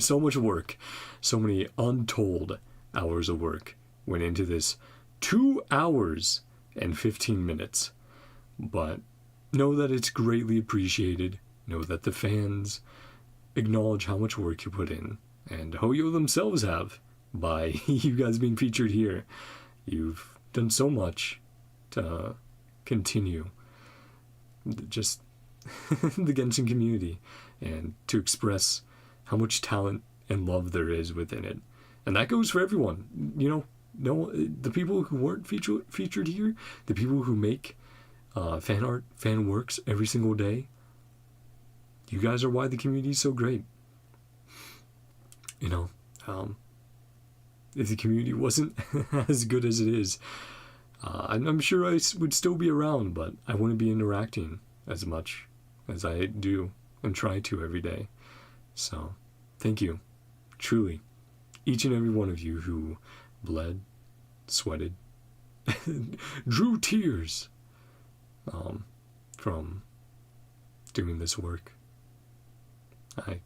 so much work. So many untold hours of work went into this. 2 hours and 15 minutes. But know that it's greatly appreciated. Know that the fans acknowledge how much work you put in. And Hoyo themselves have by you guys being featured here. You've done so much to continue just the Genshin community and to express how much talent and love there is within it. And that goes for everyone. You know, no, the people who weren't featured here, the people who make fan art, fan works every single day, you guys are why the community is so great. You know, if the community wasn't as good as it is, I'm sure I would still be around, but I wouldn't be interacting as much as I do and try to every day. So, thank you, truly, each and every one of you who bled, sweated, drew tears from doing this work. I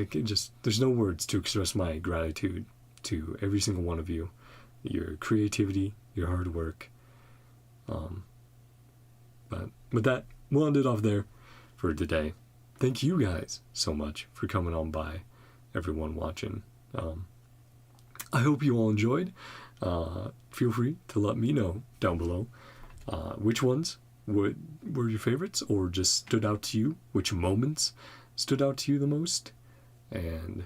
can just, there's no words to express my gratitude to every single one of you, your creativity, your hard work. But with that, we'll end it off there for today. Thank you guys so much for coming on by, everyone watching. I hope you all enjoyed. Feel free to let me know down below which ones were your favorites or just stood out to you, which moments stood out to you the most. And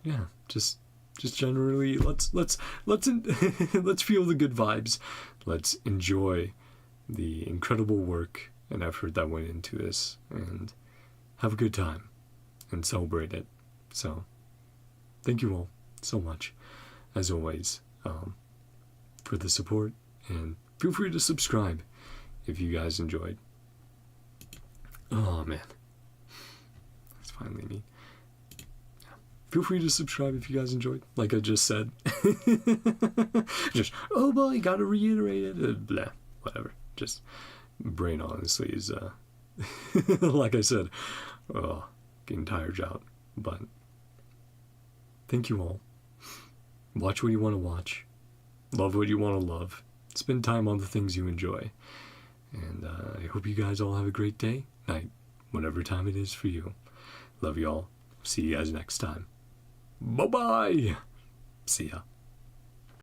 yeah, just generally let's let's feel the good vibes. Let's enjoy the incredible work and effort that went into this and have a good time and celebrate it. So thank you all so much, as always, for the support, and feel free to subscribe if you guys enjoyed. Oh man, that's finally me. Feel free to subscribe if you guys enjoyed, like I just said. Just, oh boy, gotta reiterate it, blah, whatever. Just, brain honestly is, like I said, getting tired out. But thank you all. Watch what you want to watch. Love what you want to love. Spend time on the things you enjoy. And I hope you guys all have a great day, night, whatever time it is for you. Love you all. See you guys next time. Bye-bye. See ya.